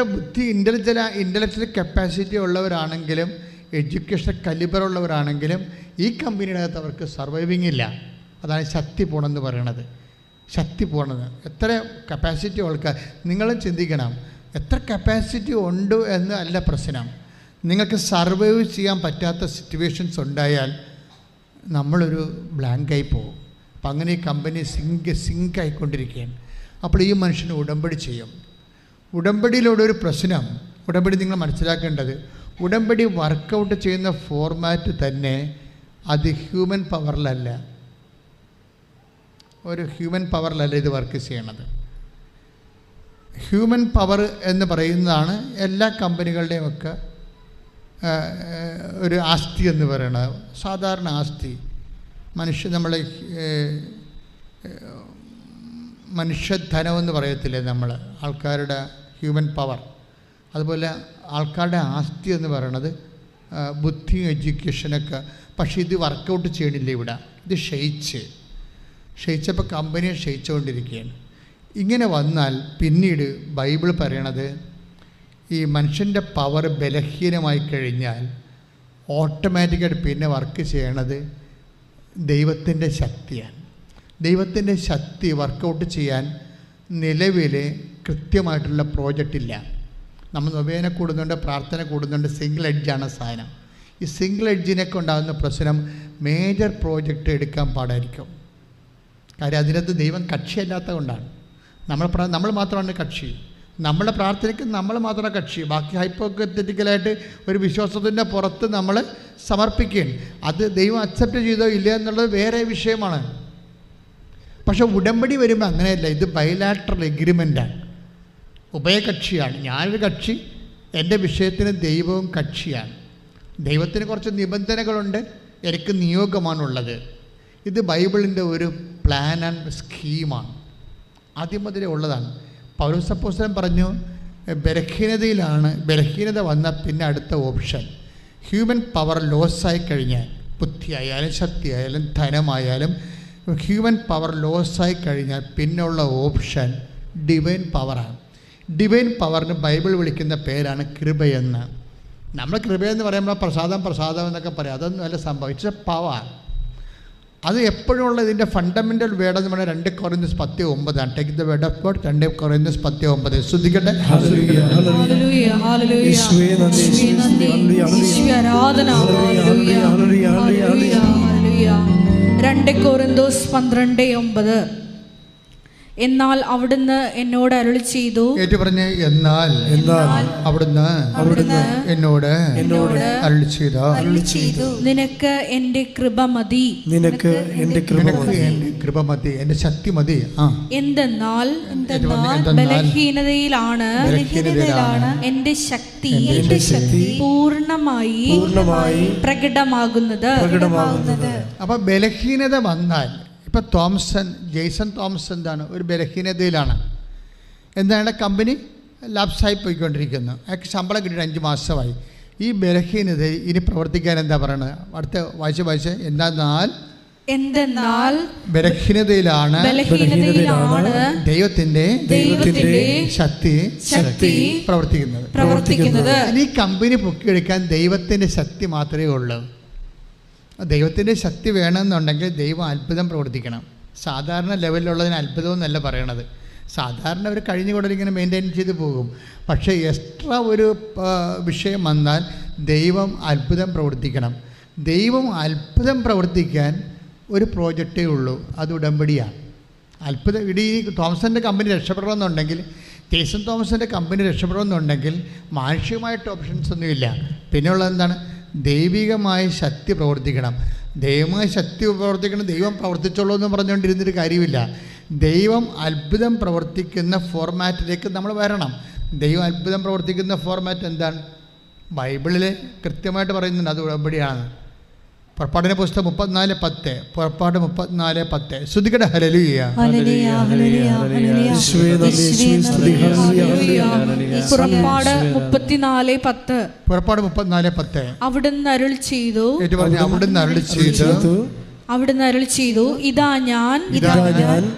ഇൻ്റലക്ച്വൽ കപ്പാസിറ്റി ഉള്ളവരാണെങ്കിലും എഡ്യൂക്കേഷൻ കലിബറുള്ളവരാണെങ്കിലും ഈ കമ്പനിയുടെ അകത്ത് അവർക്ക് സർവൈവിങ് ഇല്ല. അതാണ് ശക്തി പോണെന്ന് പറയണത്. ശക്തി പോണത് എത്ര കപ്പാസിറ്റി ആൾക്കാർ, നിങ്ങൾ ചിന്തിക്കണം, എത്ര കപ്പാസിറ്റി ഉണ്ട് എന്ന് അല്ല പ്രശ്നം. നിങ്ങൾക്ക് സർവൈവ് ചെയ്യാൻ പറ്റാത്ത സിറ്റുവേഷൻസ് ഉണ്ടായാൽ നമ്മളൊരു ബ്ലാങ്കായി പോകും. അപ്പം അങ്ങനെ ഈ കമ്പനി സിങ്ക് ആയിക്കൊണ്ടിരിക്കുകയാണ്. അപ്പോൾ ഈ മനുഷ്യന് ഉടമ്പടി ചെയ്യും. ഉടമ്പടിയിലൂടെ ഒരു പ്രശ്നം, ഉടമ്പടി നിങ്ങൾ മനസ്സിലാക്കേണ്ടത്, ഉടമ്പടി വർക്കൗട്ട് ചെയ്യുന്ന ഫോർമാറ്റ് തന്നെ അത് ഹ്യൂമൻ പവറിലല്ല, ഒരു ഹ്യൂമൻ പവറിലല്ല ഇത് വർക്ക് ചെയ്യണത്. ഹ്യൂമൻ പവർ എന്ന് പറയുന്നതാണ് എല്ലാ കമ്പനികളുടെയും ഒക്കെ ഒരു ആസ്തി എന്ന് പറയുന്നത്. സാധാരണ ആസ്തി നമ്മളെ മനുഷ്യധനമെന്ന് പറയത്തില്ലേ നമ്മൾ, ആൾക്കാരുടെ ഹ്യൂമൻ പവർ. അതുപോലെ ആൾക്കാരുടെ ആസ്തി എന്ന് പറയണത് ബുദ്ധിയും എഡ്യൂക്കേഷനൊക്കെ. പക്ഷേ ഇത് വർക്കൗട്ട് ചെയ്യണില്ല ഇവിടെ. ഇത് ക്ഷയിച്ചപ്പോൾ കമ്പനിയെ ക്ഷയിച്ചുകൊണ്ടിരിക്കുകയാണ്. ഇങ്ങനെ വന്നാൽ പിന്നീട് ബൈബിൾ പറയണത് ഈ മനുഷ്യൻ്റെ പവർ ബലഹീനമായി കഴിഞ്ഞാൽ ഓട്ടോമാറ്റിക്കായിട്ട് പിന്നെ വർക്ക് ചെയ്യണത് ദൈവത്തിൻ്റെ ശക്തിയാണ്. ദൈവത്തിൻ്റെ ശക്തി വർക്കൗട്ട് ചെയ്യാൻ നിലവിൽ കൃത്യമായിട്ടുള്ള പ്രോജക്റ്റ് ഇല്ല. നമ്മൾ നൊവേന കൂടുന്നുണ്ട്, പ്രാർത്ഥന കൂടുന്നുണ്ട്, സിംഗിൾ എഡ്ജാണ് സാധനം. ഈ സിംഗിൾ എഡ്ജിനൊക്കെ ഉണ്ടാകുന്ന പ്രശ്നം മേജർ പ്രോജക്റ്റ് എടുക്കാൻ പാടായിരിക്കും. കാര്യം അതിനകത്ത് ദൈവം കക്ഷിയല്ലാത്തത് കൊണ്ടാണ്. നമ്മൾ മാത്രമാണ് കക്ഷി. നമ്മുടെ പ്രാർത്ഥനയ്ക്ക് നമ്മൾ മാത്രമാണ് കക്ഷി. ബാക്കി ഹൈപ്പോത്തറ്റിക്കലായിട്ട് ഒരു വിശ്വാസത്തിൻ്റെ പുറത്ത് നമ്മൾ സമർപ്പിക്കുകയാണ്. അത് ദൈവം അക്സെപ്റ്റ് ചെയ്തോ ഇല്ല എന്നുള്ളത് വേറെ വിഷയമാണ്. പക്ഷെ ഉടമ്പടി വരുമ്പോൾ അങ്ങനെയല്ല. ഇത് ബൈലാറ്ററൽ എഗ്രിമെൻ്റാണ്, ഉഭയകക്ഷിയാണ്. ഞാനൊരു കക്ഷി, എൻ്റെ വിഷയത്തിന് ദൈവവും കക്ഷിയാണ്. ദൈവത്തിന് കുറച്ച് നിബന്ധനകളുണ്ട്, എനിക്ക് നിയോഗമാണുള്ളത്. ഇത് ബൈബിളിൻ്റെ ഒരു പ്ലാൻ ആൻഡ് സ്കീമാണ്, ആദ്യം മുതലേ ഉള്ളതാണ്. പൗലോസ് അപ്പോസ്തലൻ പറഞ്ഞു, ബലഹീനത വന്ന പിന്നെ അടുത്ത ഓപ്ഷൻ ഹ്യൂമൻ പവർ ലോസായി കഴിഞ്ഞാൽ, ബുദ്ധിയായാലും ശക്തിയായാലും ധനമായാലും ഹ്യൂമൻ പവർ ലോസായി കഴിഞ്ഞാൽ പിന്നെയുള്ള ഓപ്ഷൻ ഡിവൈൻ പവറാണ്. ഡിവൈൻ പവറിന് ബൈബിൾ വിളിക്കുന്ന പേരാണ് കൃപയെന്ന്. നമ്മൾ കൃപയെന്ന് പറയുമ്പോൾ പ്രസാദം എന്നൊക്കെ പറയാം. അതൊന്നും അല്ല സംഭവം. It's A power. അത് എപ്പോഴുള്ള ഇതിൻ്റെ ഫണ്ടമെൻ്റൽ വേർഡ് എന്ന് പറഞ്ഞാൽ 2 കൊറിന്ത്യസ് 10:9. Take the word of God. 2 കൊറിന്ത്യസ് 10:9 ശ്രദ്ധിക്കട്ടെ. 2 കൊരിന്തോസ് 12:9. എന്നാൽ അവിടുന്ന് എന്നോട് അരുളി ചെയ്തു. ഏറ്റു പറഞ്ഞ്, എന്നാൽ അവിടുന്ന് എന്നോട് അരുളി ചെയ്തു, നിനക്ക് എൻ്റെ കൃപ മതി, എൻ്റെ ശക്തി മതി. എന്തെന്നാൽ ബലഹീനതയിലാണ് എൻ്റെ ശക്തി പൂർണ്ണമായി പ്രകടമാകുന്നത്. അപ്പൊ ബലഹീനത വന്നാൽ, ഇപ്പം ജെയ്സൺ തോമസ് എന്താണ്, ഒരു ബലഹീനതയിലാണ്. എന്താണ്, കമ്പനി ലാപ്സായി പോയിക്കൊണ്ടിരിക്കുന്നു. അയാൾക്ക് ശമ്പളം കിട്ടിയിട്ട് 5 മാസമായി. ഈ ബലഹീനത ഇനി പ്രവർത്തിക്കാൻ എന്താ പറയണത്? അടുത്ത വായിച്ച് എന്തെന്നാൽ ബലഹീനതയിലാണ് ദൈവത്തിന്റെ ശക്തി പ്രവർത്തിക്കുന്നത്. ഇനി കമ്പനി പൊക്കിയെടുക്കാൻ ദൈവത്തിന്റെ ശക്തി മാത്രമേ ഉള്ളൂ. ദൈവത്തിൻ്റെ ശക്തി വേണമെന്നുണ്ടെങ്കിൽ ദൈവം അത്ഭുതം പ്രവർത്തിക്കണം. സാധാരണ ലെവലിലുള്ളതിന് അത്ഭുതം എന്നല്ല പറയണത്. സാധാരണ അവർ കഴിഞ്ഞ കൂടെ ഇങ്ങനെ മെയിൻറ്റെയിൻ ചെയ്ത് പോകും. പക്ഷേ എക്സ്ട്രാ ഒരു വിഷയം വന്നാൽ ദൈവം അത്ഭുതം പ്രവർത്തിക്കണം. ദൈവം അത്ഭുതം പ്രവർത്തിക്കാൻ ഒരു പ്രോജക്റ്റേ ഉള്ളൂ, അത് ഉടമ്പടിയാണ്. അത്ഭുതം ഈ തോമസിൻ്റെ കമ്പനി രക്ഷപ്പെടണമെന്നുണ്ടെങ്കിൽ, ജെയ്സൺ തോമസിൻ്റെ കമ്പനി രക്ഷപ്പെടണമെന്നുണ്ടെങ്കിൽ മാനുഷികമായിട്ട് ഓപ്ഷൻസ് ഒന്നുമില്ല. പിന്നെയുള്ളത് എന്താണ്? ദൈവികമായ ശക്തി പ്രവർത്തിക്കണം. ദൈവമായ ശക്തി പ്രവർത്തിക്കണം. ദൈവം പ്രവർത്തിച്ചോളൂ എന്ന് പറഞ്ഞുകൊണ്ടിരുന്നൊരു കാര്യമില്ല. ദൈവം അത്ഭുതം പ്രവർത്തിക്കുന്ന ഫോർമാറ്റിലേക്ക് നമ്മൾ വരണം. ദൈവം അത്ഭുതം പ്രവർത്തിക്കുന്ന ഫോർമാറ്റ് എന്താണ്? ബൈബിളിൽ കൃത്യമായിട്ട് പറയുന്നുണ്ട്, അത് ഉടമ്പടിയാണ്. പുറപ്പാടിൻ്റെ പുസ്തകം 34:10. പുറപ്പാട് 34:10. ശ്രദ്ധിക്കട്ടെ. ഹല്ലേലൂയ. പുറപ്പാട് 34:10. പുറപ്പാട് 34:10. അവിടുന്ന് അരുളി ചെയ്തു. അവിടുന്ന് അരുളി ചെയ്തു, അവിടുന്ന് അരുളി ചെയ്തു, ഇതാ ഞാൻ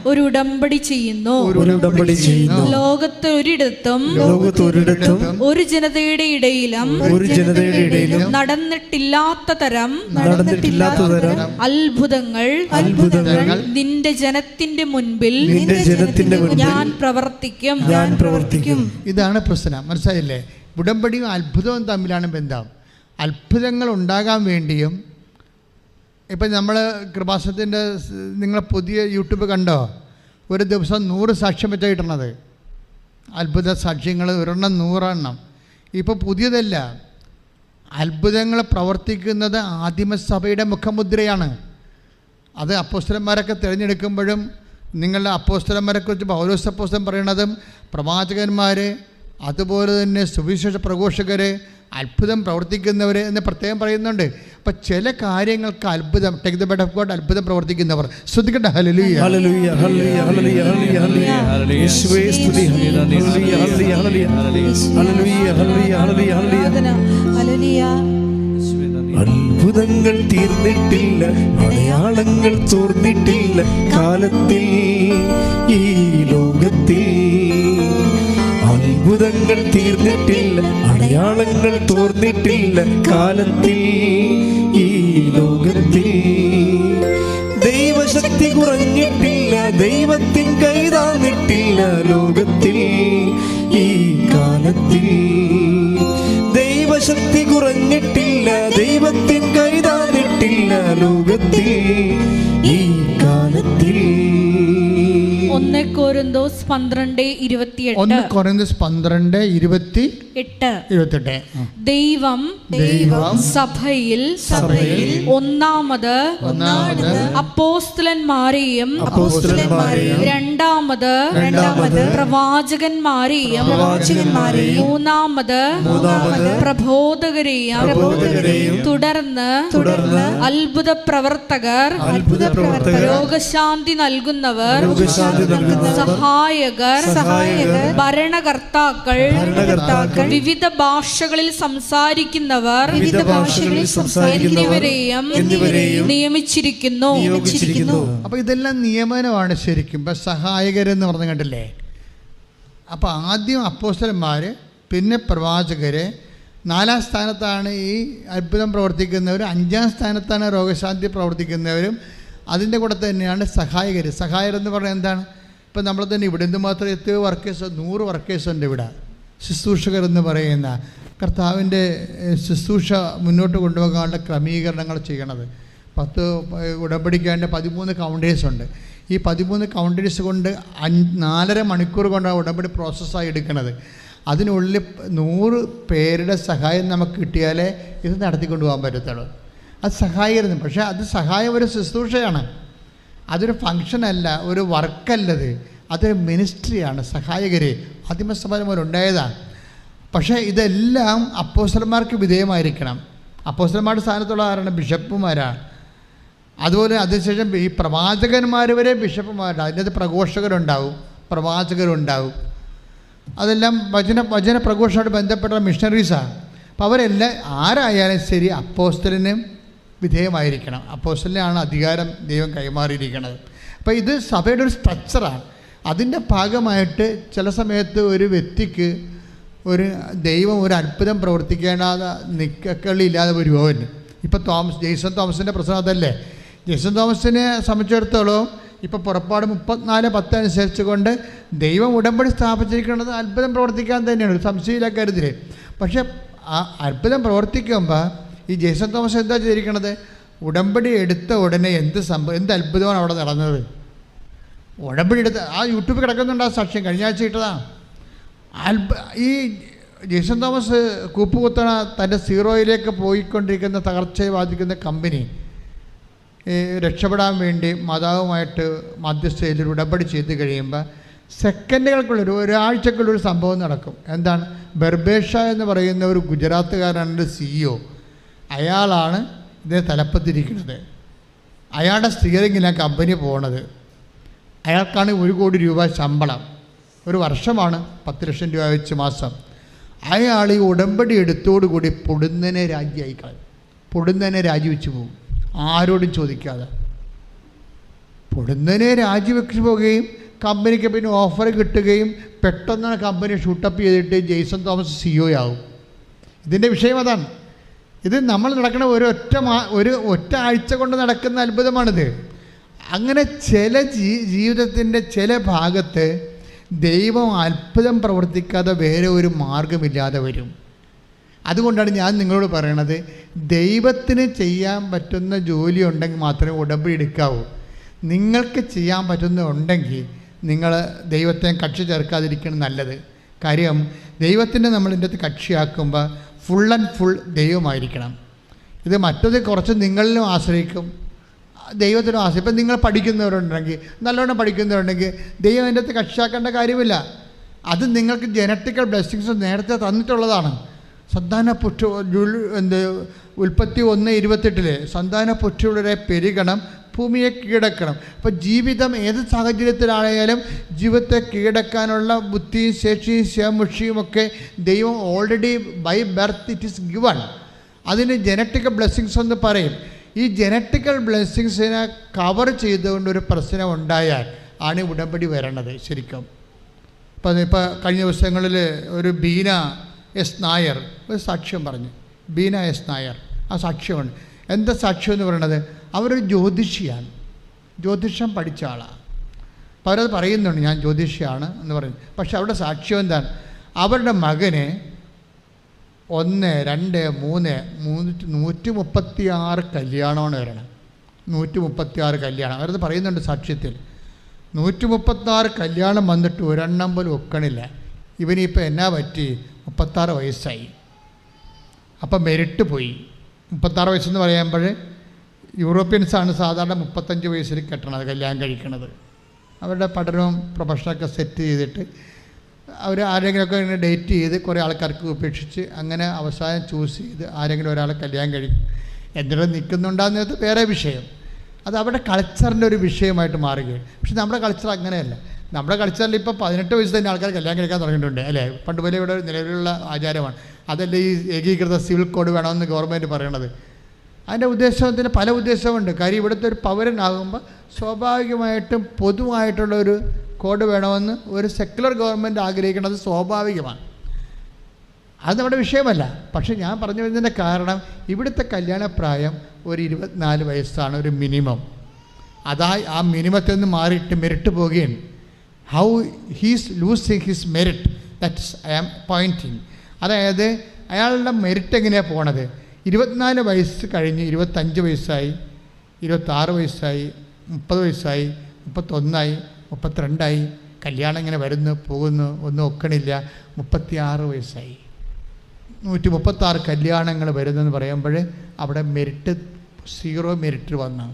ഒരു ഉടമ്പടി ചെയ്യുന്നു. ലോകത്ത് ഒരിടത്തും ഒരു ജനതയുടെ ഇടയിലും നടന്നിട്ടില്ലാത്ത തരം അത്ഭുതങ്ങൾ നിന്റെ ജനത്തിന്റെ മുൻപിൽ ഞാൻ പ്രവർത്തിക്കും. ഇതാണ് പ്രശ്നം. മനസ്സിലായില്ലേ? ഉടമ്പടിയും അത്ഭുതവും തമ്മിലാണ് ബന്ധം. അത്ഭുതങ്ങൾ ഉണ്ടാകാൻ വേണ്ടിയും, ഇപ്പം നമ്മൾ കൃപാസനത്തിൻ്റെ നിങ്ങൾ പുതിയ യൂട്യൂബ് കണ്ടോ? ഒരു ദിവസം 100 സാക്ഷ്യം വെച്ചാൽ കിട്ടണത്. അത്ഭുത സാക്ഷ്യങ്ങൾ ഒരെണ്ണം 100 എണ്ണം. ഇപ്പോൾ പുതിയതല്ല, അത്ഭുതങ്ങൾ പ്രവർത്തിക്കുന്നത് ആദിമസഭയുടെ മുഖമുദ്രയാണ്. അത് അപ്പോസ്തലന്മാരൊക്കെ തിരഞ്ഞെടുക്കുമ്പോഴും നിങ്ങളുടെ അപ്പോസ്തലന്മാരെക്കുറിച്ച് പൗലോസ് അപ്പോസ്തലൻ പറയണതും പ്രവാചകന്മാർ, അതുപോലെ തന്നെ സുവിശേഷ പ്രഘോഷകർ, അത്ഭുതം പ്രവർത്തിക്കുന്നവർ എന്ന് പ്രത്യേകം പറയുന്നുണ്ട്. അപ്പം ചില കാര്യങ്ങൾക്ക് അത്ഭുതം, take the bed of God, അത്ഭുതം പ്രവർത്തിക്കുന്നവർ. ശ്രദ്ധിക്കട്ടെ. ഹല്ലേലൂയ, ഹല്ലേലൂയ, ഹല്ലേലൂയ, ഹല്ലേലൂയ, ഹല്ലേലൂയ, ഹല്ലേലൂയ, യേശുവേ സ്തുതി, ഹല്ലേലൂയ, ഹല്ലേലൂയ, ഹല്ലേലൂയ, ഹല്ലേലൂയ, ഹല്ലേലൂയ, ഹല്ലേലൂയ. അത്ഭുതങ്ങൾ തീർന്നിട്ടില്ല, അടയാളങ്ങൾ തോർന്നിട്ടില്ല കാലത്തിൽ, ഈ ലോകത്തിൽ. അത്ഭുതങ്ങൾ തീർന്നിട്ടില്ല, അടയാളങ്ങൾ തോർന്നിട്ടില്ല കാലത്തിൽ, ഈ ലോകത്തിൽ. ദൈവശക്തി കുറഞ്ഞിട്ടില്ല, ദൈവത്തിൻ കൈ താഴ്ന്നിട്ടില്ല ലോകത്തിൽ, ഈ കാലത്തിൽ. ദൈവശക്തി കുറഞ്ഞിട്ടില്ല, ദൈവത്തിൻ കൈ താഴ്ന്നിട്ടില്ല ലോകത്തിൽ, ഈ കാലത്തിൽ. 1 കൊരിന്തോസ് 12:28. 1 കൊരിന്തോസ് 12:28. ദൈവം സഭയിൽ ഒന്നാമത് അപ്പോസ്തലന്മാരെയും രണ്ടാമത് പ്രവാചകന്മാരെയും മൂന്നാമത് പ്രബോധകരെയും തുടർന്ന് അത്ഭുത പ്രവർത്തകർ, രോഗശാന്തി നൽകുന്നവർ, സഹായകർ, ഭരണകർത്താക്കൾ, വിവിധ ഭാഷകളിൽ സംസാരിക്കുന്നവർ എന്നിവരെയും നിയമിച്ചിരിക്കുന്നു. അപ്പൊ ഇതെല്ലാം നിയമനമാണ് ശരിക്കും. ഇപ്പൊ സഹായകരെന്ന് പറഞ്ഞു കണ്ടില്ലേ? അപ്പൊ ആദ്യം അപ്പോസ്തലന്മാർ, പിന്നെ പ്രവാചകര്, 4ാം സ്ഥാനത്താണ് ഈ അത്ഭുതം പ്രവർത്തിക്കുന്നവർ, 5ാം സ്ഥാനത്താണ് രോഗശാന്തി പ്രവർത്തിക്കുന്നവരും, അതിൻ്റെ കൂടെ തന്നെയാണ് സഹായകർ. സഹായകരെന്ന് പറഞ്ഞാൽ എന്താണ്? ഇപ്പം നമ്മൾ തന്നെ ഇവിടെ എന്തുമാത്രം എത്രയോ വർക്കേഴ്സ്, 100 വർക്കേഴ്സ് ഉണ്ട് ഇവിടെ. ശുശ്രൂഷകർ എന്ന് പറയുന്ന കർത്താവിൻ്റെ ശുശ്രൂഷ മുന്നോട്ട് കൊണ്ടുപോകാനുള്ള ക്രമീകരണങ്ങൾ ചെയ്യണത്. 10 ഉടമ്പടിക്കേണ്ട 13 കൗണ്ടേഴ്സ് ഉണ്ട്. ഈ 13 കൗണ്ടേഴ്സ് കൊണ്ട് 4.5 മണിക്കൂർ കൊണ്ടാണ് ഉടമ്പടി പ്രോസസ്സായി എടുക്കുന്നത്. അതിനുള്ളിൽ 100 പേരുടെ സഹായം നമുക്ക് കിട്ടിയാലേ ഇത് നടത്തിക്കൊണ്ടു പോകാൻ പറ്റത്തുള്ളൂ. അത് സഹായകരുന്നു. പക്ഷേ അത് സഹായം ഒരു ശുശ്രൂഷയാണ്, അതൊരു ഫങ്ഷനല്ല, ഒരു വർക്കല്ലത്, അതൊരു മിനിസ്ട്രിയാണ്. സഹായകരെ ആദിമസഭ ഉണ്ടായതാണ്. പക്ഷേ ഇതെല്ലാം അപ്പോസ്തലന്മാർക്ക് വിധേയമായിരിക്കണം. അപ്പോസ്തലന്മാരുടെ സ്ഥാനത്തുള്ള ആരാണ്? ബിഷപ്പുമാരാണ്. അതുപോലെ അതിനുശേഷം ഈ പ്രവാചകന്മാർ വരെ ബിഷപ്പുമാരാണ്. അതിനകത്ത് പ്രഘോഷകരുണ്ടാവും, പ്രവാചകരുണ്ടാവും. അതെല്ലാം വചന പ്രഘോഷമായിട്ട് ബന്ധപ്പെട്ട മിഷണറീസാണ്. അപ്പോൾ അവരെല്ലാം ആരായാലും ശരി അപ്പോസ്തലനും വിധേയമായിരിക്കണം. അപ്പോസ്തലനാണ് അധികാരം ദൈവം കൈമാറിയിരിക്കുന്നത്. അപ്പോൾ ഇത് സഭയുടെ ഒരു സ്ട്രക്ചറാണ്. അതിൻ്റെ ഭാഗമായിട്ട് ചില സമയത്ത് ഒരു വ്യക്തിക്ക് ഒരു ദൈവം ഒരു അത്ഭുതം പ്രവർത്തിക്കേണ്ടാതെ നിക്കക്കളില്ലാതെ വരുമോ? ഇപ്പോൾ ജെയ്സൺ തോമസിൻ്റെ പ്രശ്നം അതല്ലേ? ജെയ്സൺ തോമസിനെ സംബന്ധിച്ചിടത്തോളം ഇപ്പോൾ പുറപ്പാട് 34:10 അനുസരിച്ച് കൊണ്ട് ദൈവം ഉടമ്പടി സ്ഥാപിച്ചിരിക്കുന്നത് അത്ഭുതം പ്രവർത്തിക്കാൻ തന്നെയാണ്, ഒരു സംശയമില്ല കരുതിൽ. പക്ഷേ ആ അത്ഭുതം പ്രവർത്തിക്കുമ്പോൾ ഈ ജെയ്സൺ തോമസ് എന്താ ചെയ്തിരിക്കണത്? ഉടമ്പടി എടുത്ത ഉടനെ എന്ത് അത്ഭുതമാണ് അവിടെ നടന്നത്? ഉടമ്പടി എടുത്ത് ആ യൂട്യൂബിൽ കിടക്കുന്നുണ്ട് ആ സാക്ഷ്യം, കഴിഞ്ഞ ആഴ്ച ഇട്ടതാണ്. ഈ ജെയ്സൺ തോമസ് കൂപ്പുകുത്തണ തൻ്റെ സീറോയിലേക്ക് പോയിക്കൊണ്ടിരിക്കുന്ന തകർച്ചയെ ബാധിക്കുന്ന കമ്പനി രക്ഷപ്പെടാൻ വേണ്ടി മാതാവുമായിട്ട് മധ്യസ്ഥയിൽ ഉടമ്പടി ചെയ്ത് കഴിയുമ്പോൾ സെക്കൻഡുകൾക്കുള്ളിൽ ഒരാഴ്ചക്കുള്ളൊരു സംഭവം നടക്കും. എന്താണ്? ബർബേഷ എന്ന് പറയുന്ന ഒരു ഗുജറാത്തുകാരനാണ് CEO. അയാളാണ് ഇതിനെ തലപ്പത്തിരിക്കുന്നത്. അയാളുടെ സ്റ്റിയറിങ്ങിലാണ് കമ്പനി പോണത്. അയാൾക്കാണ് 1 കോടി രൂപ ശമ്പളം, ഒരു വർഷമാണ് 10 ലക്ഷം രൂപ വെച്ച് മാസം. അയാൾ ഈ ഉടമ്പടി എടുത്തോടുകൂടി പൊടുന്നനെ രാജിയായി കളയും. പൊടുന്നനെ രാജിവെച്ച് പോകും, ആരോടും ചോദിക്കാതെ. പൊടുന്നതിനെ രാജിവെച്ച് പോവുകയും കമ്പനിക്ക് പിന്നെ ഓഫർ കിട്ടുകയും പെട്ടെന്ന് കമ്പനി ഷൂട്ടപ്പ് ചെയ്തിട്ട് ജെയ്സൺ തോമസ് CEO ആവും. ഇതിൻ്റെ വിഷയം അതാണ്. ഇത് നമ്മൾ നടക്കുന്ന ഒറ്റ ആഴ്ച കൊണ്ട് നടക്കുന്ന അത്ഭുതമാണിത്. അങ്ങനെ ചില ജീവിതത്തിൻ്റെ ചില ഭാഗത്ത് ദൈവം അത്ഭുതം പ്രവർത്തിക്കാതെ വേറെ ഒരു മാർഗമില്ലാതെ വരും. അതുകൊണ്ടാണ് ഞാൻ നിങ്ങളോട് പറയണത്, ദൈവത്തിന് ചെയ്യാൻ പറ്റുന്ന ജോലി ഉണ്ടെങ്കിൽ മാത്രമേ ഉടമ്പടി എടുക്കാവൂ. നിങ്ങൾക്ക് ചെയ്യാൻ പറ്റുന്നുണ്ടെങ്കിൽ നിങ്ങൾ ദൈവത്തെ കക്ഷി ചേർക്കാതിരിക്കണം നല്ലത്. കാര്യം ദൈവത്തിൻ്റെ നമ്മളിൻ്റെ അടുത്ത് കക്ഷിയാക്കുമ്പോൾ ഫുൾ ആൻഡ് ഫുൾ ദൈവമായിരിക്കണം. ഇത് മറ്റത് കുറച്ച് നിങ്ങളിലും ആശ്രയിക്കും, ദൈവത്തിനും ആശ്രയിക്കും. ഇപ്പം നിങ്ങൾ പഠിക്കുന്നവരുണ്ടെങ്കിൽ, നല്ലോണം പഠിക്കുന്നവരുണ്ടെങ്കിൽ ദൈവം അതിൻ്റെ അടുത്ത് കക്ഷിയാക്കേണ്ട കാര്യമില്ല. അത് നിങ്ങൾക്ക് ജനറ്റിക്കൽ ബ്ലെസ്സിങ്സ് നേരത്തെ തന്നിട്ടുള്ളതാണ്. ഉൽപ്പത്തി 1:28 സന്താന പുഷ്ടിയുടെ പെരുകണം, ഭൂമിയെ കീഴടക്കണം. അപ്പോൾ ജീവിതം ഏത് സാഹചര്യത്തിലായാലും ജീവിതത്തെ കീഴടക്കാനുള്ള ബുദ്ധിയും ശേഷിയും ശേമുഷിയും ഒക്കെ ദൈവം already by birth it is given. അതിന് ജനറ്റിക്കൽ ബ്ലെസ്സിങ്സ് എന്ന് പറയും. ഈ ജനറ്റിക്കൽ ബ്ലെസ്സിങ്സിനെ കവർ ചെയ്തുകൊണ്ട് ഒരു പ്രശ്നം ഉണ്ടായാൽ ആണ് ഉടമ്പടി വരണത് ശരിക്കും. ഇപ്പോൾ കഴിഞ്ഞ ദിവസങ്ങളിൽ ഒരു ബീന എസ് നായർ ഒരു സാക്ഷ്യം പറഞ്ഞു. ബീന എസ് നായർ ആ സാക്ഷ്യമാണ്. എന്താ സാക്ഷ്യം എന്ന് പറയുന്നത്? അവരൊരു ജ്യോതിഷിയാണ്, ജ്യോതിഷം പഠിച്ച ആളാണ്. അപ്പോൾ അവരത് പറയുന്നുണ്ട്, ഞാൻ ജ്യോതിഷിയാണ് എന്ന് പറയുന്നു. പക്ഷെ അവരുടെ സാക്ഷ്യം എന്താണ്? അവരുടെ മകന് 1, 2, 3, 136 കല്യാണമാണ് വരണം. 136 കല്യാണം അവരത് പറയുന്നുണ്ട് സാക്ഷ്യത്തിൽ. 136 കല്യാണം വന്നിട്ട് ഒരെണ്ണം പോലും ഒക്കണില്ല. ഇവനിപ്പോൾ എന്നാ പറ്റി? 36 വയസ്സായി. അപ്പം മെരിട്ട് പോയി. 36 വയസ്സെന്ന് പറയുമ്പോൾ യൂറോപ്യൻസാണ് സാധാരണ 35 വയസ്സിൽ കെട്ടണത്, കല്യാണം കഴിക്കണത്. അവരുടെ പഠനവും പ്രൊഫഷനൊക്കെ സെറ്റ് ചെയ്തിട്ട് അവർ ആരെങ്കിലുമൊക്കെ ഇങ്ങനെ ഡേറ്റ് ചെയ്ത് കുറേ ആൾക്കാർക്ക് ഉപേക്ഷിച്ച് അങ്ങനെ അവസാനം ചൂസ് ചെയ്ത് ആരെങ്കിലും ഒരാളെ കല്യാണം കഴിക്കും. എന്നിട്ട് നിൽക്കുന്നുണ്ടാകുന്നത് വേറെ വിഷയം. അത് അവരുടെ കൾച്ചറിൻ്റെ ഒരു വിഷയമായിട്ട് മാറുകയാണ്. പക്ഷെ നമ്മുടെ കൾച്ചർ അങ്ങനെയല്ല. നമ്മുടെ കൾച്ചറിൽ ഇപ്പോൾ 18 വയസ്സ് തന്നെ ആൾക്കാർ കല്യാണം കഴിക്കാൻ തുടങ്ങിയിട്ടുണ്ട് അല്ലേ? പണ്ട് പോലെ ഇവിടെ നിലവിലുള്ള ആചാരമാണ്. അതല്ലേ ഈ ഏകീകൃത സിവിൽ കോഡ് വേണമെന്ന് ഗവൺമെൻറ് പറയണത്. അതിൻ്റെ ഉദ്ദേശത്തിന് പല ഉദ്ദേശമുണ്ട്. കാര്യം ഇവിടുത്തെ ഒരു പൗരനാകുമ്പോൾ സ്വാഭാവികമായിട്ടും പൊതുവായിട്ടുള്ള ഒരു കോഡ് വേണമെന്ന് ഒരു സെക്യുലർ ഗവൺമെൻറ് ആഗ്രഹിക്കുന്നത് സ്വാഭാവികമാണ്. അത് നമ്മുടെ വിഷയമല്ല. പക്ഷേ ഞാൻ പറഞ്ഞു വരുന്നതിൻ്റെ കാരണം ഇവിടുത്തെ കല്യാണപ്രായം ഒരു 24 വയസ്സാണ് ഒരു മിനിമം. അതായി ആ മിനിമത്തിൽ നിന്ന് മാറിയിട്ട് മെറിറ്റ് പോവുകയാണ്. How he's losing his merit, that's I am pointing. അതായത് അയാളുടെ മെറിറ്റ് എങ്ങനെയാണ് പോണത്? 24 വയസ്സ് കഴിഞ്ഞ് 25 വയസ്സായി, 26 വയസ്സായി, 30 വയസ്സായി, 31ആയി, 32ആയി, കല്യാണം ഇങ്ങനെ വരുന്നു പോകുന്നു, ഒന്നും ഒക്കണില്ല. 36 വയസ്സായി, 136 കല്യാണങ്ങൾ വരുന്നെന്ന് പറയുമ്പോൾ അവിടെ മെറിറ്റ് 0 മെറിറ്റ് വന്നു.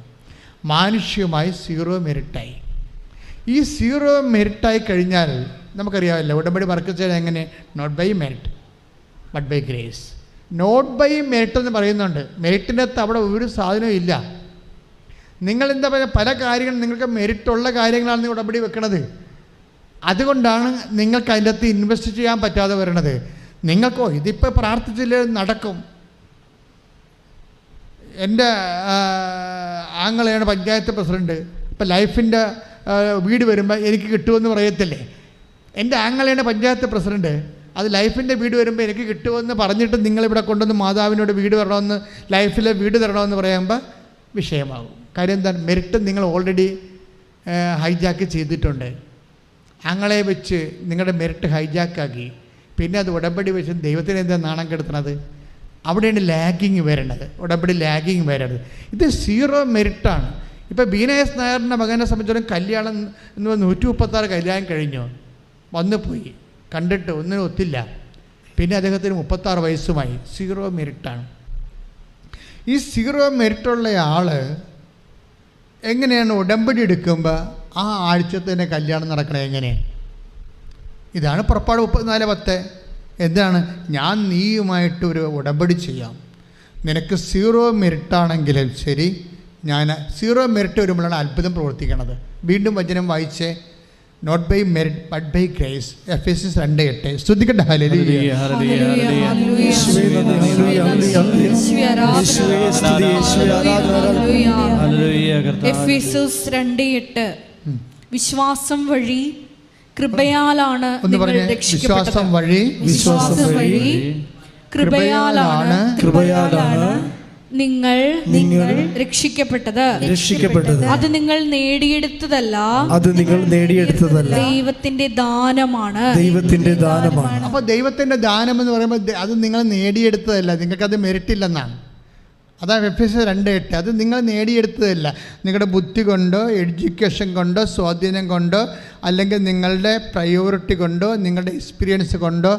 മാനുഷ്യമായി 0 മെറിറ്റായി. ഈ 0 മെറിറ്റായി കഴിഞ്ഞാൽ നമുക്കറിയാമല്ലോ ഉടമ്പടി വർക്ക് ചെയ്താൽ എങ്ങനെ? Not by merit but by grace. Not by merit എന്ന് പറയുന്നുണ്ട്. മെറിറ്റിൻ്റെ അകത്ത് അവിടെ ഒരു സാധനവും ഇല്ല. നിങ്ങളെന്താ പറയുക, പല കാര്യങ്ങളും നിങ്ങൾക്ക് മെറിറ്റുള്ള കാര്യങ്ങളാണ് ഉടമ്പടി വെക്കണത്. അതുകൊണ്ടാണ് നിങ്ങൾക്ക് അതിൻ്റെ അകത്ത് ഇൻവെസ്റ്റ് ചെയ്യാൻ പറ്റാതെ വരണത്. നിങ്ങൾക്കോ ഇതിപ്പോൾ പ്രാർത്ഥിച്ചില്ല നടക്കും. എൻ്റെ ആങ്ങളെയാണ് പഞ്ചായത്ത് പ്രസിഡൻറ്റ്. ഇപ്പം ലൈഫിൻ്റെ വീട് വരുമ്പോൾ എനിക്ക് കിട്ടുമെന്ന് പറയത്തില്ലേ? എൻ്റെ ആങ്ങളെയാണ് പഞ്ചായത്ത് പ്രസിഡൻറ്റ്, അത് ലൈഫിൻ്റെ വീട് വരുമ്പോൾ എനിക്ക് കിട്ടുമെന്ന് പറഞ്ഞിട്ട് നിങ്ങളിവിടെ കൊണ്ടുവന്ന് മാതാവിനോട് വീട് തരണമെന്ന്, ലൈഫിലെ വീട് തരണമെന്ന് പറയുമ്പോൾ വിഷയമാകും. കാര്യം എന്താണ്? മെറിറ്റ് നിങ്ങൾ ഓൾറെഡി ഹൈജാക്ക് ചെയ്തിട്ടുണ്ട്. ആങ്ങളെ വെച്ച് നിങ്ങളുടെ മെറിറ്റ് ഹൈജാക്കാക്കി. പിന്നെ അത് ഉടമ്പടി വെച്ച് ദൈവത്തിന് എന്താ നാണം കെടുത്തണത്? അവിടെയാണ് ലാഗിങ് വരേണ്ടത്. ഉടമ്പടി ലാഗിങ് വരരുത്. ഇത് 0 മെറിറ്റാണ്. ഇപ്പോൾ ബീന എസ് നായറിൻ്റെ മകനെ സംബന്ധിച്ചിടത്തോളം കല്യാണം എന്ന് 136 കല്യാണം കഴിഞ്ഞു, വന്നു പോയി, കണ്ടിട്ട് ഒന്നിനും ഒത്തില്ല. പിന്നെ അദ്ദേഹത്തിന് 36 വയസ്സുമായി. 0 മെറിറ്റാണ്. ഈ 0 മെറിറ്റുള്ള ആൾ എങ്ങനെയാണ് ഉടമ്പടി എടുക്കുമ്പോൾ ആ ആഴ്ചത്തെ തന്നെ കല്യാണം നടക്കണത് എങ്ങനെയാണ്? ഇതാണ് പുറപ്പാട് 34:10. എന്താണ്? ഞാൻ നീയുമായിട്ടൊരു ഉടമ്പടി ചെയ്യാം. നിനക്ക് 0 മെറിറ്റാണെങ്കിലും ശരി, ഞാൻ 0 മെറിറ്റ് വരുമ്പോഴാണ് അത്ഭുതം പ്രവർത്തിക്കണത്. വീണ്ടും വചനം വായിച്ചേ. Not by merit but by grace. Ephesians 2:8. ശ്രദ്ധിക്കട്ടെ. ഹല്ലേലൂയ. യേശുവേ നന്ദി. ഹല്ലേലൂയ, ഹല്ലേലൂയ, ഹല്ലേലൂയ. യേശുവേ ആരാധന. യേശുവേ സ്തുതി, യേശുവേ ആരാധന, ആരാധന. ഹല്ലേലൂയ കർത്താവേ. എഫേസ്യസ് 2:8 വിശ്വാസം വഴി കൃപയാലാണ് ഒന്ന് നിങ്ങൾ പറഞ്ഞേ, രക്ഷിക്കപ്പെട്ടത്. വിശ്വാസം വഴി വിശ്വാസം വഴി കൃപയാലാണ് കൃപയാലാണ് നിങ്ങൾ രക്ഷിക്കപ്പെട്ടത്. അത് നിങ്ങൾ നേടിയെടുത്തതല്ല, അത് നിങ്ങൾ നേടിയെടുത്തതല്ല, ദൈവത്തിന്റെ ദാനമാണ്. ദൈവത്തിന്റെ ദാനമാണ്. അപ്പോൾ ദൈവത്തിൻ്റെ ദാനം എന്ന് പറയുമ്പോൾ അത് നിങ്ങൾ നേടിയെടുത്തതല്ല, നിങ്ങൾക്കത് മെറിറ്റില്ലെന്നാണ്. അതാണ് എഫേസ്യർ 2:8. അത് നിങ്ങൾ നേടിയെടുത്തതല്ല, നിങ്ങളുടെ ബുദ്ധി കൊണ്ടോ എഡ്യൂക്കേഷൻ കൊണ്ടോ സ്വാധീനം കൊണ്ടോ അല്ലെങ്കിൽ നിങ്ങളുടെ പ്രയോറിറ്റി കൊണ്ടോ നിങ്ങളുടെ എക്സ്പീരിയൻസ് കൊണ്ടോ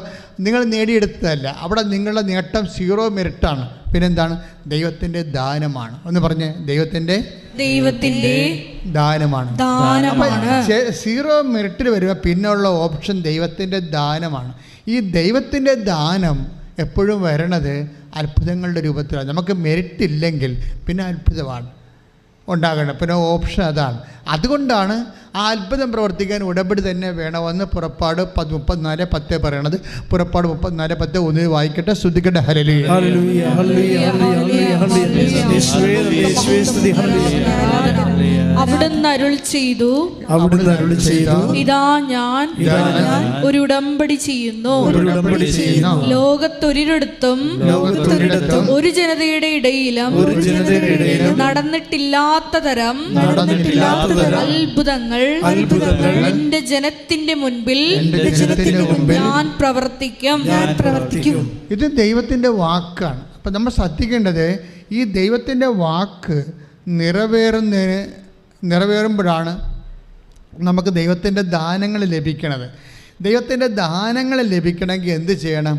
നിങ്ങൾ നേടിയെടുത്തതല്ല. അവിടെ നിങ്ങളുടെ നേട്ടം 0 മെറിറ്റാണ്. പിന്നെന്താണ്? ദൈവത്തിൻ്റെ ദാനമാണ്. ഒന്ന് പറഞ്ഞേ, ദൈവത്തിൻ്റെ ദാനമാണ്. 0 മെറിറ്റിൽ വരുമ്പോൾ പിന്നെയുള്ള ഓപ്ഷൻ ദൈവത്തിൻ്റെ ദാനമാണ്. ഈ ദൈവത്തിൻ്റെ ദാനം എപ്പോഴും വരണത് അത്ഭുതങ്ങളുടെ രൂപത്തിലാണ്. നമുക്ക് മെറിറ്റ് ഇല്ലെങ്കിൽ പിന്നെ അത്ഭുതമാണ് ഉണ്ടാകണം. പിന്നെ ഓപ്ഷൻ അതാണ്. അതുകൊണ്ടാണ് ആ അത്ഭുതം പ്രവർത്തിക്കാൻ ഉടമ്പടി തന്നെ വേണമെന്ന് പുറപ്പാട് 34:10 പറയണത്. പുറപ്പാട് 34:10 ഒന്ന് വായിക്കട്ടെ, ശ്രദ്ധിക്കട്ടെ. ഹല്ലേലൂയ, ഹല്ലേലൂയ, ഹല്ലേലൂയ, ഹല്ലേലൂയ, ഹല്ലേലൂയ. യേശുവേ നന്ദി, യേശുവേ സ്തുതി. ഹല്ലേലൂയ. അവിടുന്ന് അരുൾ ചെയ്തു, ഇതാ ഞാൻ ഒരു ഉടമ്പടി ചെയ്യുന്നു. ലോകത്തൊരിടത്തും ഒരു ജനതയുടെ ഇടയിലും നടന്നിട്ടില്ലാത്ത തരം അത്ഭുതങ്ങൾ എന്റെ ജനത്തിന്റെ മുൻപിൽ ഞാൻ പ്രവർത്തിക്കും. ഇത് ദൈവത്തിൻ്റെ വാക്കാണ്. അപ്പം നമ്മൾ ശ്രദ്ധിക്കേണ്ടത്, ഈ ദൈവത്തിൻ്റെ വാക്ക് നിറവേറുമ്പോഴാണ് നമുക്ക് ദൈവത്തിൻ്റെ ദാനങ്ങൾ ലഭിക്കണത്. ദൈവത്തിൻ്റെ ദാനങ്ങൾ ലഭിക്കണമെങ്കിൽ എന്ത് ചെയ്യണം?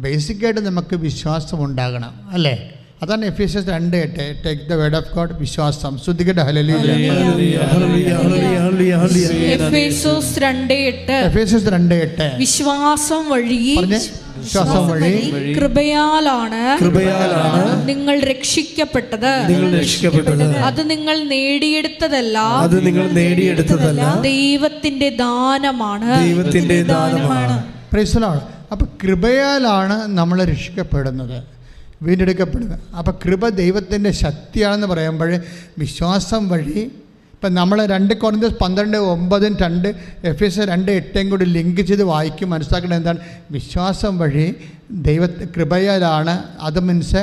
ബേസിക്കായിട്ട് നമുക്ക് വിശ്വാസം ഉണ്ടാകണം, അല്ലേ? അതാണ് എഫേസ്യസ് 2:8. Take the word of God. വിശ്വാസം. ശ്രദ്ധിക്കട്ടെ. ഹല്ലേലൂയ, എഫേസ്യസ് 2:8 വിശ്വാസം വഴി കൃപയാലാണ് നിങ്ങൾ രക്ഷിക്കപ്പെട്ടത്. അത് നിങ്ങൾ നേടിയെടുത്തതല്ല, ദൈവത്തിന്റെ ദാനമാണ്. Praise the Lord. അപ്പോൾ കൃപയാലാണ് നമ്മൾ രക്ഷിക്കപ്പെടുന്നത്, വീണ്ടെടുക്കപ്പെടുന്നത്. അപ്പോൾ കൃപ ദൈവത്തിൻ്റെ ശക്തിയാണെന്ന് പറയുമ്പോൾ വിശ്വാസം വഴി ഇപ്പം നമ്മൾ 2 കൊരിന്ത്യർ 12:9 2 എഫേസ്യർ 2:8 കൂടി ലിങ്ക് ചെയ്ത് വായിക്കും. മനസ്സിലാക്കേണ്ടത് എന്താണ്? വിശ്വാസം വഴി കൃപയാലാണ്. അത് മീൻസ്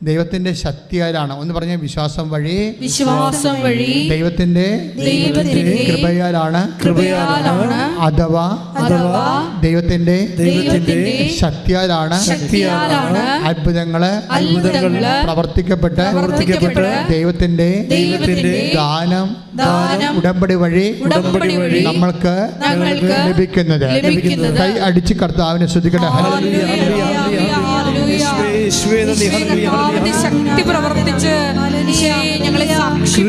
ദൈവത്തിൻ്റെ ശക്തിയാലാണ്. ഒന്ന് പറഞ്ഞ, വിശ്വാസം വഴി ദൈവത്തിൻ്റെ കൃപയാലാണ്, അഥവാ ദൈവത്തിൻ്റെ ശക്തിയാലാണ് അത്ഭുതങ്ങള് പ്രവർത്തിക്കപ്പെട്ട് ദൈവത്തിൻ്റെ ദാനം ഉടമ്പടി വഴി നമ്മൾക്ക് ലഭിക്കുന്നത്. കൈ അടിച്ച് കർത്താവിനെ ശ്രദ്ധിക്കട്ടെ. ശക്തി പ്രവർത്തിച്ച് ഞങ്ങളെ സാക്ഷി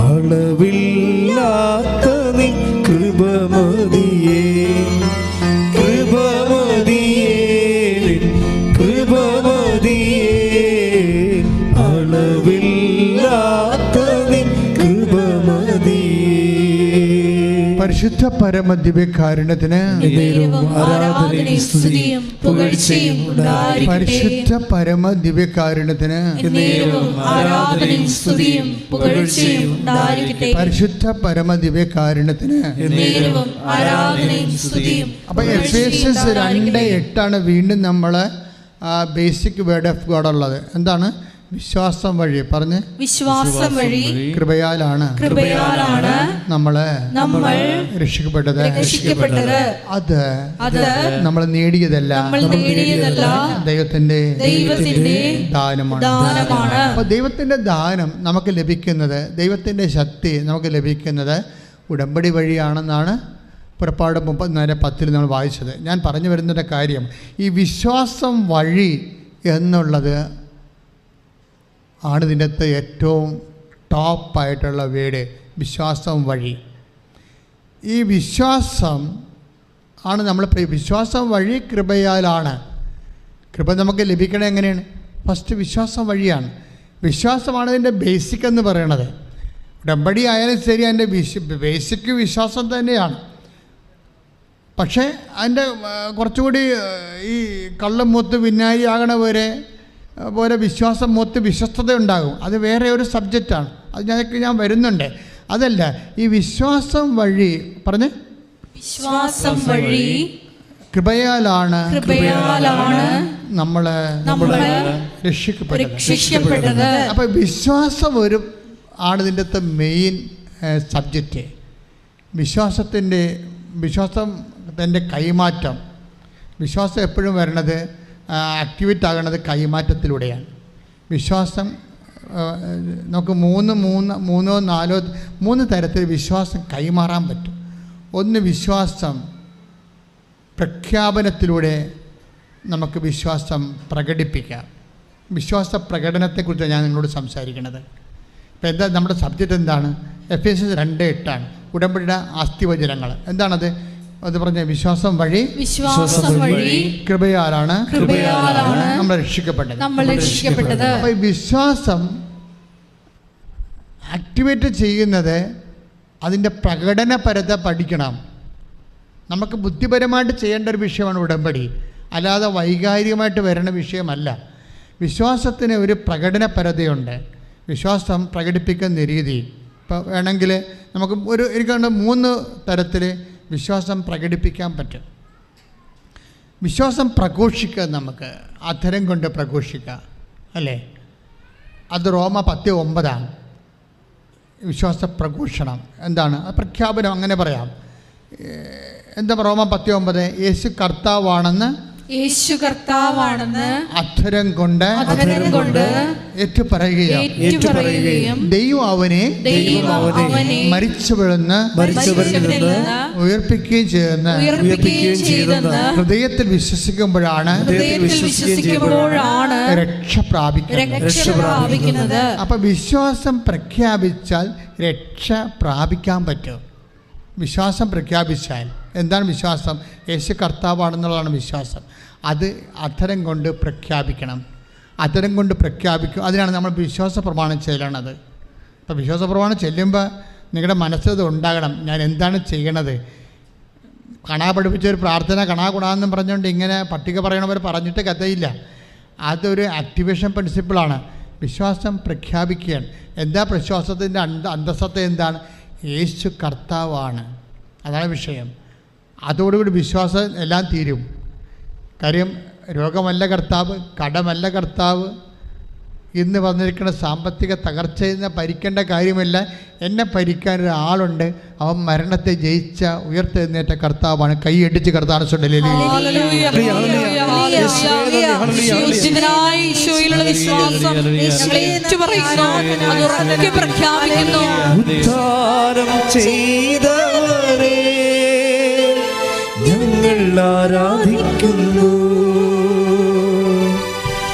അളവില്ലാത്ത നീ കൃപമതിയേ, കൃപമതിയേ, കൃപമതിയേ, അളവില്ലാത്ത നീ കൃപമതിയേ. പരിശുദ്ധ പരമദിവ്യകാരുണ്യത്തിന് ആരാധനയും സ്തുതിയും പുകഴ്ചയും ഉണ്ടായിരിക്കട്ടെ. പരിശുദ്ധ പരമദിവ്യകാരുണ്യത്തിന് ആരാധനയും സ്തുതിയും പുകഴ്ചയും ഉണ്ടായിരിക്കട്ടെ. പരിശുദ്ധ പരമദിവ്യകാരുണ്യത്തിന് ആരാധനയും സ്തുതിയും. അപ്പോൾ എഫേസ്യസ് 2:8 വീണ്ടും നമ്മൾ ബേസിക് വേർഡ് ഓഫ് ഗോഡ് ഉള്ളത്. എന്താണ്? വിശ്വാസം വഴി. പറഞ്ഞ്, വിശ്വാസം വഴി കൃപയാലാണ് നമ്മൾ രക്ഷിക്കപ്പെട്ടത്. അത് നമ്മൾ നേടിയതല്ല, ദൈവത്തിന്റെ ദാനമാണ്. അപ്പോൾ ദൈവത്തിന്റെ ദാനം നമുക്ക് ലഭിക്കുന്നത്, ദൈവത്തിന്റെ ശക്തി നമുക്ക് ലഭിക്കുന്നത് ഉടമ്പടി വഴിയാണെന്നാണ് പുറപ്പാട് 34:10 നമ്മൾ വായിച്ചത്. ഞാൻ പറഞ്ഞു വരുന്നൊരു കാര്യം, ഈ വിശ്വാസം വഴി എന്നുള്ളത് ആണ് ഇതിൻ്റെ ഏറ്റവും ടോപ്പായിട്ടുള്ള വേഡ്. വിശ്വാസം വഴി. ഈ വിശ്വാസം ആണ് നമ്മൾ വിശ്വാസം വഴി കൃപയാലാണ്. കൃപ നമുക്ക് ലഭിക്കണത് എങ്ങനെയാണ്? ഫസ്റ്റ് വിശ്വാസം വഴിയാണ്. വിശ്വാസമാണ് ഇതിൻ്റെ ബേസിക് എന്ന് പറയണത്. ഉടമ്പടി ആയാലും ശരി, അതിൻ്റെ ബേസിക് വിശ്വാസം തന്നെയാണ്. പക്ഷേ അതിൻ്റെ കുറച്ചുകൂടി ഈ കള്ളം മൂത്ത് വിനായി ആകണ പോലെ വിശ്വാസം മൂത്ത് വിശ്വസ്തത ഉണ്ടാകും. അത് വേറെ ഒരു സബ്ജക്റ്റാണ്. അത് ഞാൻ വരുന്നുണ്ട്. അതല്ല, ഈ വിശ്വാസം വഴി പറഞ്ഞ് വിശ്വാസം വഴി കൃപയാലാണ് നമ്മള് രക്ഷിക്കപ്പെട്ടത്. അപ്പൊ വിശ്വാസം ആണ് ഇതിൻ്റെ അകത്ത് മെയിൻ സബ്ജക്റ്റ്. വിശ്വാസത്തിൻ്റെ കൈമാറ്റം. വിശ്വാസം എപ്പോഴും വരണത് ആക്ടിവേറ്റ് ആകുന്നത് കൈമാറ്റത്തിലൂടെയാണ്. വിശ്വാസം നമുക്ക് മൂന്നോ നാലോ തരത്തിൽ വിശ്വാസം കൈമാറാൻ പറ്റും. ഒന്ന്, വിശ്വാസം പ്രഖ്യാപനത്തിലൂടെ നമുക്ക് വിശ്വാസം പ്രകടിപ്പിക്കാം. വിശ്വാസ പ്രകടനത്തെക്കുറിച്ചാണ് ഞാൻ നിങ്ങളോട് സംസാരിക്കുന്നത്. ഇപ്പം എന്താ നമ്മുടെ സബ്ജക്റ്റ് എന്താണ്? എഫേസ്യർ 2:8 ഉടമ്പടിയുടെ ആസ്തിവചനങ്ങൾ. എന്താണത്? അത് പറഞ്ഞ വിശ്വാസം വഴി കൃപയാലാണ് നമ്മൾ രക്ഷിക്കപ്പെട്ടത്. അപ്പോൾ ഈ വിശ്വാസം ആക്ടിവേറ്റ് ചെയ്യുന്നത് അതിൻ്റെ പ്രകടനപരത പഠിക്കണം. നമുക്ക് ബുദ്ധിപരമായിട്ട് ചെയ്യേണ്ട ഒരു വിഷയമാണ് ഉടമ്പടി, അല്ലാതെ വൈകാരികമായിട്ട് വരുന്ന വിഷയമല്ല. വിശ്വാസത്തിന് ഒരു പ്രകടനപരതയുണ്ട്. വിശ്വാസം പ്രകടിപ്പിക്കുന്ന രീതി. ഇപ്പോൾ വേണമെങ്കിൽ നമുക്ക് എനിക്കുണ്ട് 3 തരത്തിൽ വിശ്വാസം പ്രകടിപ്പിക്കാൻ പറ്റും. വിശ്വാസം പ്രഘോഷിക്കുക, നമുക്ക് അധരം കൊണ്ട് പ്രഘോഷിക്കുക, അല്ലേ? അത് റോമ 10:9 വിശ്വാസ പ്രഘോഷണം. എന്താണ് പ്രഖ്യാപനം? അങ്ങനെ പറയാം. എന്താ റോമ 10:9? യേശു കർത്താവാണെന്ന് അധരം കൊണ്ട് ഏറ്റുപറയുകയും ദൈവം അവനെ മരിച്ചവരെന്ന് ഉയർപ്പിക്കുകയും ചെയ്യുന്ന ഹൃദയത്തിൽ വിശ്വസിക്കുമ്പോഴാണ് രക്ഷ പ്രാപിക്കുന്നത്. അപ്പൊ വിശ്വാസം പ്രഖ്യാപിച്ചാൽ രക്ഷ പ്രാപിക്കാൻ പറ്റും. വിശ്വാസം പ്രഖ്യാപിച്ചാൽ എന്താണ് വിശ്വാസം? യേശു കർത്താവാണെന്നുള്ളതാണ് വിശ്വാസം. അത് അധരം കൊണ്ട് പ്രഖ്യാപിക്കണം. അധരം കൊണ്ട് പ്രഖ്യാപിക്കും. അതിനാണ് നമ്മൾ വിശ്വാസ പ്രമാണം ചെല്ലണത്. അപ്പോൾ വിശ്വാസ പ്രമാണം ചെല്ലുമ്പോൾ നിങ്ങളുടെ മനസ്സിൽ ഉണ്ടാകണം, ഞാൻ എന്താണ് ചെയ്യണത്. കണാ പഠിപ്പിച്ചൊരു പ്രാർത്ഥന കണാകുണാന്നും പറഞ്ഞുകൊണ്ട് ഇങ്ങനെ പട്ടിക പറയണവർ പറഞ്ഞിട്ട് കഥയില്ല. അതൊരു ആക്ടിവേഷൻ പ്രിൻസിപ്പിളാണ്. വിശ്വാസം പ്രഖ്യാപിക്കുകയാണ്. എന്താ വിശ്വാസത്തിൻ്റെ അന്തസ്സത്ത എന്താണ്? യേശു കർത്താവാണ്. അതാണ് വിഷയം. അതോടുകൂടി വിശ്വാസം എല്ലാം തീരും. കാര്യം രോഗമല്ല കർത്താവ്, കടമല്ല കർത്താവ്, ഇന്ന് വന്നിരിക്കുന്ന സാമ്പത്തിക തകർച്ചയിൽ ഭരിക്കേണ്ട കാര്യമില്ല. എന്നെ ഭരിക്കാൻ ഒരാളുണ്ട്. അവൻ മരണത്തെ ജയിച്ച ഉയർത്തെഴുന്നേറ്റ കർത്താവാണ്. കൈയടിച്ച് കർത്താവ് ആരാധിക്കുന്നു.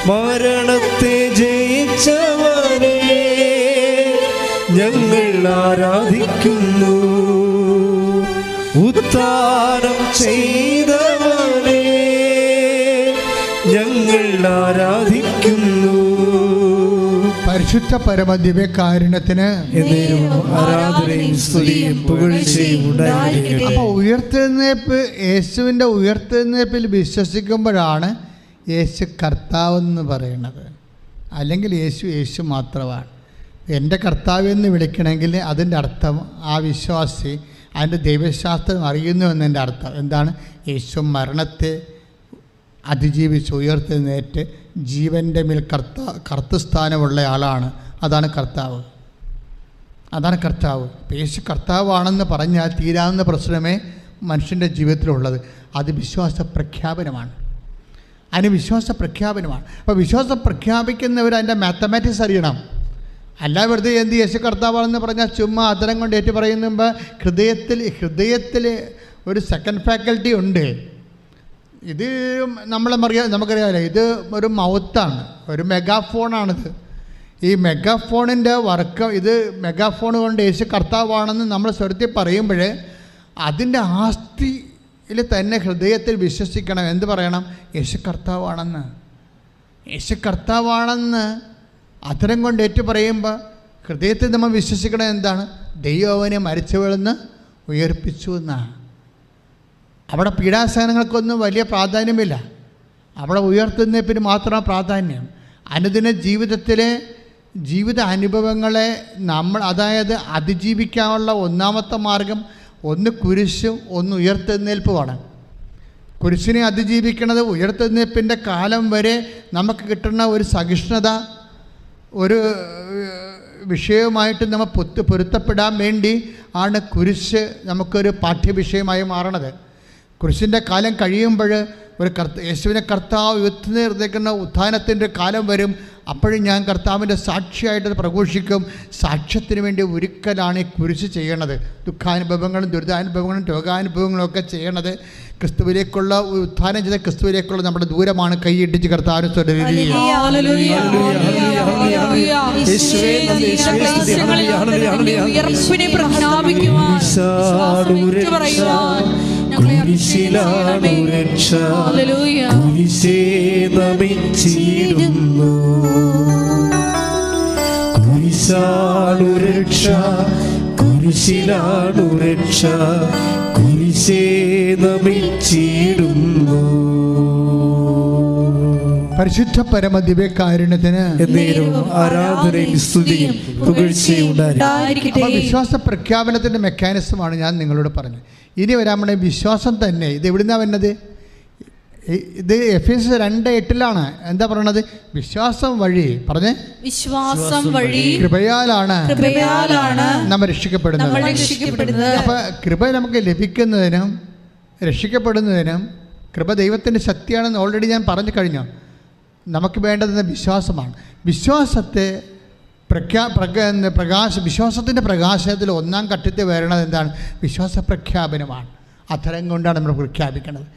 മരണത്തെ ജയിച്ചവനെ ഞങ്ങൾ ആരാധിക്കുന്നു. ഉദ്ധാനം ചെയ്തവനെ ഞങ്ങൾ ആരാധിക്കുന്നു. പരിശുദ്ധ പരമദിവ്യകാരുണ്യത്തിന് ആരാധനയും സ്തുതിയും പുകഴ്ചയും ഉണ്ടായിരിക്കട്ടെ. അപ്പോൾ ഉയർത്തെഴുന്നേൽപ്പ്, യേശുവിൻ്റെ ഉയർത്തെഴുന്നേൽപ്പിൽ വിശ്വസിക്കുമ്പോഴാണ് യേശു കർത്താവെന്ന് പറയുന്നത്. അല്ലെങ്കിൽ യേശു മാത്രമാണ്. എൻ്റെ കർത്താവെന്ന് വിളിക്കണമെങ്കിൽ അതിൻ്റെ അർത്ഥം ആ വിശ്വാസി അതിൻ്റെ ദൈവശാസ്ത്രം അറിയുന്നു എന്നതിൻ്റെ അർത്ഥം എന്താണ്? യേശു മരണത്തെ അതിജീവിച്ച് ഉയർത്തെഴുന്നേറ്റ് ജീവൻ്റെ മേൽ കർത്തൃസ്ഥാനമുള്ള ആളാണ്. അതാണ് കർത്താവ്. യേശു കർത്താവാണെന്ന് പറഞ്ഞാൽ തീരാവുന്ന പ്രശ്നമേ മനുഷ്യൻ്റെ ജീവിതത്തിലുള്ളത്. അത് വിശ്വാസ പ്രഖ്യാപനമാണ്. അപ്പോൾ വിശ്വാസം പ്രഖ്യാപിക്കുന്നവർ അതിൻ്റെ മാത്തമാറ്റിക്സ് അറിയണം. അല്ല വെറുതെ എന്ത് യേശു കർത്താവാണെന്ന് പറഞ്ഞാൽ ചുമ്മാ അധരം കൊണ്ട് ഏറ്റു പറയുമ്പോൾ ഹൃദയത്തിൽ ഒരു സെക്കൻഡ് ഫാക്കൽറ്റി ഉണ്ട്. ഇത് നമുക്കറിയാമല്ലോ, ഇത് ഒരു മൗത്താണ്, ഒരു മെഗാഫോണാണിത്. ഈ മെഗാഫോണിൻ്റെ വർക്ക്, ഇത് മെഗാഫോൺ കൊണ്ട് യേശു കർത്താവാണെന്ന് നമ്മൾ സ്വരത്തിൽ പറയുമ്പോൾ അതിൻ്റെ ആസ്തിയിൽ തന്നെ ഹൃദയത്തിൽ വിശ്വസിക്കണം. എന്ത് പറയണം? യേശു കർത്താവാണെന്ന് അധരം കൊണ്ട് ഏറ്റു പറയുമ്പോൾ ഹൃദയത്തിൽ നമ്മൾ വിശ്വസിക്കണം. എന്താണ്? ദൈവം അവനെ മരിച്ചവളെന്ന് ഉയർപ്പിച്ചു എന്നാണ്. അവിടെ പീഡാസഹനങ്ങൾക്കൊന്നും വലിയ പ്രാധാന്യമില്ല. അവിടെ ഉയർത്തുന്നതിന് മാത്രമാണ് പ്രാധാന്യം. അനുദിന ജീവിതത്തിലെ ജീവിത അനുഭവങ്ങളെ അതായത് അതിജീവിക്കാനുള്ള ഒന്നാമത്തെ മാർഗം ഒന്ന് കുരിശും ഒന്ന് ഉയർത്തെഴുന്നേൽപ്പുമാണ്. കുരിശിനെ അതിജീവിക്കുന്നത് ഉയർത്തെഴുന്നേൽപ്പിൻ്റെ കാലം വരെ നമുക്ക് കിട്ടുന്ന ഒരു സഹിഷ്ണുത, ഒരു വിഷയവുമായിട്ട് നമ്മൾ പൊരുത്തപ്പെടാൻ വേണ്ടി ആണ് കുരിശ് നമുക്കൊരു പാഠ്യവിഷയമായി മാറണത്. കുരിശിൻ്റെ കാലം കഴിയുമ്പോൾ യേശുവിനെ കർത്താവ് ഉയർത്തുന്ന ഉത്ഥാനത്തിൻ്റെ കാലം വരും. അപ്പോഴും ഞാൻ കർത്താവിൻ്റെ സാക്ഷിയായിട്ട് പ്രഘോഷിക്കും. സാക്ഷ്യത്തിന് വേണ്ടി ഒരിക്കലാണ് ഈ കുരിശ് ചെയ്യണത്. ദുഃഖാനുഭവങ്ങളും ദുരിതാനുഭവങ്ങളും രോഗാനുഭവങ്ങളും ഒക്കെ ചെയ്യണത് ക്രിസ്തുവിലേക്കുള്ള ഉത്ഥാനം ചെയ്ത ക്രിസ്തുവിലേക്കുള്ള നമ്മുടെ ദൂരമാണ്. കൈയിട്ടിച്ച് കർത്താവിന് കുരിശിലാണു രക്ഷ, കുരിശേ നമിച്ചിടുന്നു. പരിശുദ്ധ പരമ ദിവ്യകാരുണ്യത്തിന് ആരാധനയും സ്തുതിയും പുകഴ്ചയും ഉണ്ടായിരിക്കട്ടെ. വിശ്വാസ പ്രഖ്യാപനത്തിൻ്റെ മെക്കാനിസമാണ് ഞാൻ നിങ്ങളോട് പറഞ്ഞത്. ഇനി വരാൻ വിശ്വാസം തന്നെ. ഇത് എവിടുന്നാണ് വരുന്നത്? ഇത് എഫേസ്യർ 2:8 എന്താ പറയണത്? വിശ്വാസം വഴി പറഞ്ഞേ, വിശ്വാസം വഴി കൃപയാലാണ് നമ്മൾ രക്ഷിക്കപ്പെടുന്നത്. അപ്പൊ കൃപ നമുക്ക് ലഭിക്കുന്നതിനും രക്ഷിക്കപ്പെടുന്നതിനും കൃപ ദൈവത്തിൻ്റെ ശക്തിയാണെന്ന് ഓൾറെഡി ഞാൻ പറഞ്ഞു കഴിഞ്ഞു. നമുക്ക് വേണ്ടത് വിശ്വാസമാണ്. വിശ്വാസത്തെ വിശ്വാസത്തിൻ്റെ പ്രകാശനത്തിൽ ഒന്നാം ഘട്ടത്തിൽ വരണത് എന്താണ്? വിശ്വാസ പ്രഖ്യാപനമാണ്. അധരം കൊണ്ടാണ് നമ്മൾ പ്രഖ്യാപിക്കുന്നത്.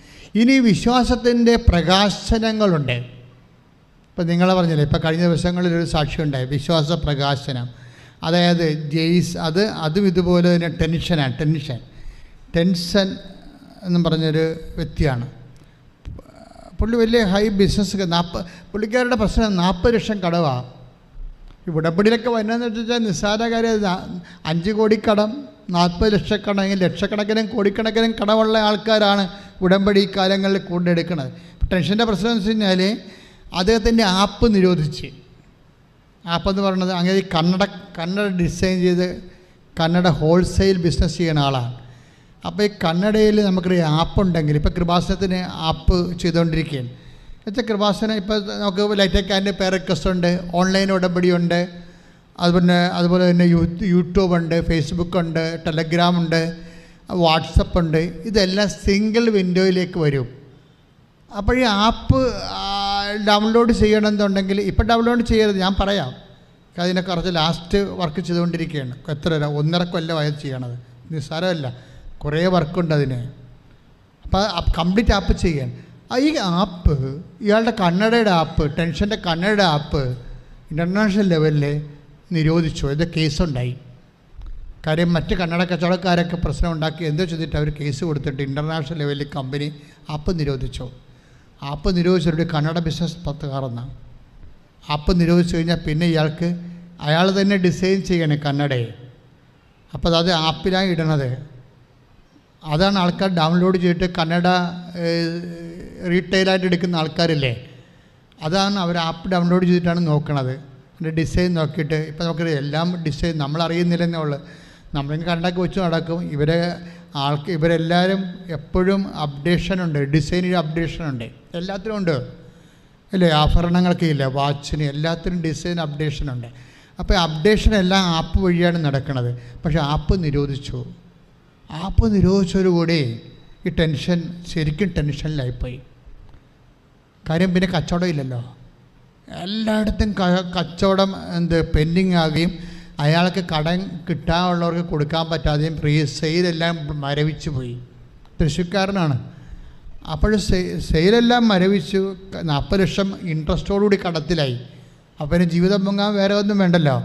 ഇനി വിശ്വാസത്തിൻ്റെ പ്രകാശനങ്ങളുണ്ട്. ഇപ്പം നിങ്ങൾ പറഞ്ഞില്ലേ, ഇപ്പം കഴിഞ്ഞ ദിവസങ്ങളിലൊരു സാക്ഷി ഉണ്ടായി, വിശ്വാസ പ്രകാശനം. അതായത് അതും ഇതുപോലെ തന്നെ ടെൻഷൻ എന്നും പറഞ്ഞൊരു വ്യക്തിയാണ്. പുള്ളി വലിയ ഹൈ ബിസിനസ്, പുള്ളിക്കാരുടെ പ്രശ്നം 40 ലക്ഷം കടവാണ്. ഈ ഉടമ്പടിയിലൊക്കെ വരുന്നതെന്ന് വെച്ചാൽ നിസ്സാര കാര്യം. 5 കോടി കടം, 40 ലക്ഷക്കണക്കിന് ലക്ഷക്കണക്കിനും കോടിക്കണക്കിനും കടമുള്ള ആൾക്കാരാണ് ഉടമ്പടി കാലങ്ങളിൽ കൊണ്ടെടുക്കുന്നത്. ടെൻഷൻ്റെ പ്രശ്നം എന്ന് വെച്ച് കഴിഞ്ഞാൽ അദ്ദേഹത്തിൻ്റെ ആപ്പ് നിരോധിച്ച്. ആപ്പെന്ന് പറയുന്നത് അങ്ങനെ കന്നഡ ഡിസൈൻ ചെയ്ത് കന്നഡ ഹോൾസെയിൽ ബിസിനസ് ചെയ്യുന്ന ആളാണ്. അപ്പോൾ ഈ കന്നഡയിൽ നമുക്കൊരു ആപ്പുണ്ടെങ്കിൽ, ഇപ്പോൾ കൃപാസനത്തിന് ആപ്പ് ചെയ്തുകൊണ്ടിരിക്കുകയാണ്. എന്നുവെച്ചാൽ കൃപാസനം ഇപ്പോൾ നമുക്ക് ലൈറ്റക്കാൻ്റെ പേ റിക്വസ്റ്റ് ഉണ്ട്, ഓൺലൈൻ ഉടമ്പടിയുണ്ട്, അതുപോലെ തന്നെ യൂട്യൂബുണ്ട്, ഫേസ്ബുക്കുണ്ട്, ടെലഗ്രാമുണ്ട്, വാട്സപ്പുണ്ട്. ഇതെല്ലാം സിംഗിൾ വിൻഡോയിലേക്ക് വരും. അപ്പോൾ ഈ ആപ്പ് ഡൗൺലോഡ് ചെയ്യണമെന്നുണ്ടെങ്കിൽ ഇപ്പം ഡൗൺലോഡ് ചെയ്യരുത്, ഞാൻ പറയാം. അതിനെ കുറച്ച് ലാസ്റ്റ് വർക്ക് ചെയ്തുകൊണ്ടിരിക്കുകയാണ്. എത്ര 1.5 കൊല്ലമായി ചെയ്യണത്. നിസ്സാരമല്ല, കുറേ വർക്കുണ്ട് അതിന്. അപ്പോൾ കംപ്ലീറ്റ് ആപ്പ് ചെയ്യാൻ ഈ ആപ്പ്, ഇയാളുടെ കന്നഡയുടെ ആപ്പ്, ടെൻഷൻ്റെ കന്നഡയുടെ ആപ്പ് ഇൻ്റർനാഷണൽ ലെവലിൽ നിരോധിച്ചു. ഇത് കേസുണ്ടായി. കാര്യം മറ്റ് കന്നഡ കച്ചവടക്കാരൊക്കെ പ്രശ്നം ഉണ്ടാക്കി എന്തോ ചെയ്തിട്ട് അവർ കേസ് കൊടുത്തിട്ട് ഇൻ്റർനാഷണൽ ലെവലിൽ കമ്പനി ആപ്പ് നിരോധിച്ചു. ആപ്പ് നിരോധിച്ചവരുടെ കന്നഡ ബിസിനസ് തകർന്നാണ്. ആപ്പ് നിരോധിച്ചു കഴിഞ്ഞാൽ പിന്നെ അയാൾ തന്നെ ഡിസൈൻ ചെയ്യണേ കന്നഡയെ. അപ്പോൾ അത് ആപ്പിലാണ് ഇടണത്. അതാണ് ആൾക്കാർ ഡൗൺലോഡ് ചെയ്തിട്ട് കന്നഡ റീറ്റെയിലായിട്ട് എടുക്കുന്ന ആൾക്കാരില്ലേ, അതാണ് അവർ ആപ്പ് ഡൗൺലോഡ് ചെയ്തിട്ടാണ് നോക്കണത്. അതിൻ്റെ ഡിസൈൻ നോക്കിയിട്ട് ഇപ്പം നമുക്ക് എല്ലാം ഡിസൈൻ നമ്മളറിയുന്നില്ലെന്നേ ഉള്ളൂ. നമ്മളെങ്കിൽ കണ്ടൊക്കെ വെച്ച് നടക്കും. ഇവരെല്ലാവരും എപ്പോഴും അപ്ഡേഷനുണ്ട്, ഡിസൈനിൽ അപ്ഡേഷനുണ്ട്, എല്ലാത്തിനും ഉണ്ട് അല്ലേ? ആഭരണങ്ങൾക്ക് ഇല്ല, വാച്ചിന്, എല്ലാത്തിനും ഡിസൈൻ അപ്ഡേഷനുണ്ട്. അപ്പോൾ അപ്ഡേഷനെല്ലാം ആപ്പ് വഴിയാണ് നടക്കുന്നത്. പക്ഷേ ആപ്പ് നിരോധിച്ചു. ആപ്പ് നിരോധിച്ചതോടുകൂടി ഈ ടെൻഷൻ ശരിക്കും ടെൻഷനിലായിപ്പോയി. കാര്യം പിന്നെ കച്ചവടം ഇല്ലല്ലോ. എല്ലായിടത്തും കച്ചവടം പെൻഡിങ് ആകുകയും അയാൾക്ക് കടം കിട്ടാനുള്ളവർക്ക് കൊടുക്കാൻ പറ്റാതെയും സെയിലെല്ലാം മരവിച്ചു പോയി. തൃശ്ശൂർക്കാരനാണ്. അപ്പോൾ സെയിലെല്ലാം മരവിച്ചു. 40 ലക്ഷം ഇൻട്രസ്റ്റോടുകൂടി കടത്തിലായി. അപ്പം ജീവിതം പൊങ്ങാൻ വേറെ ഒന്നും വേണ്ടല്ലോ.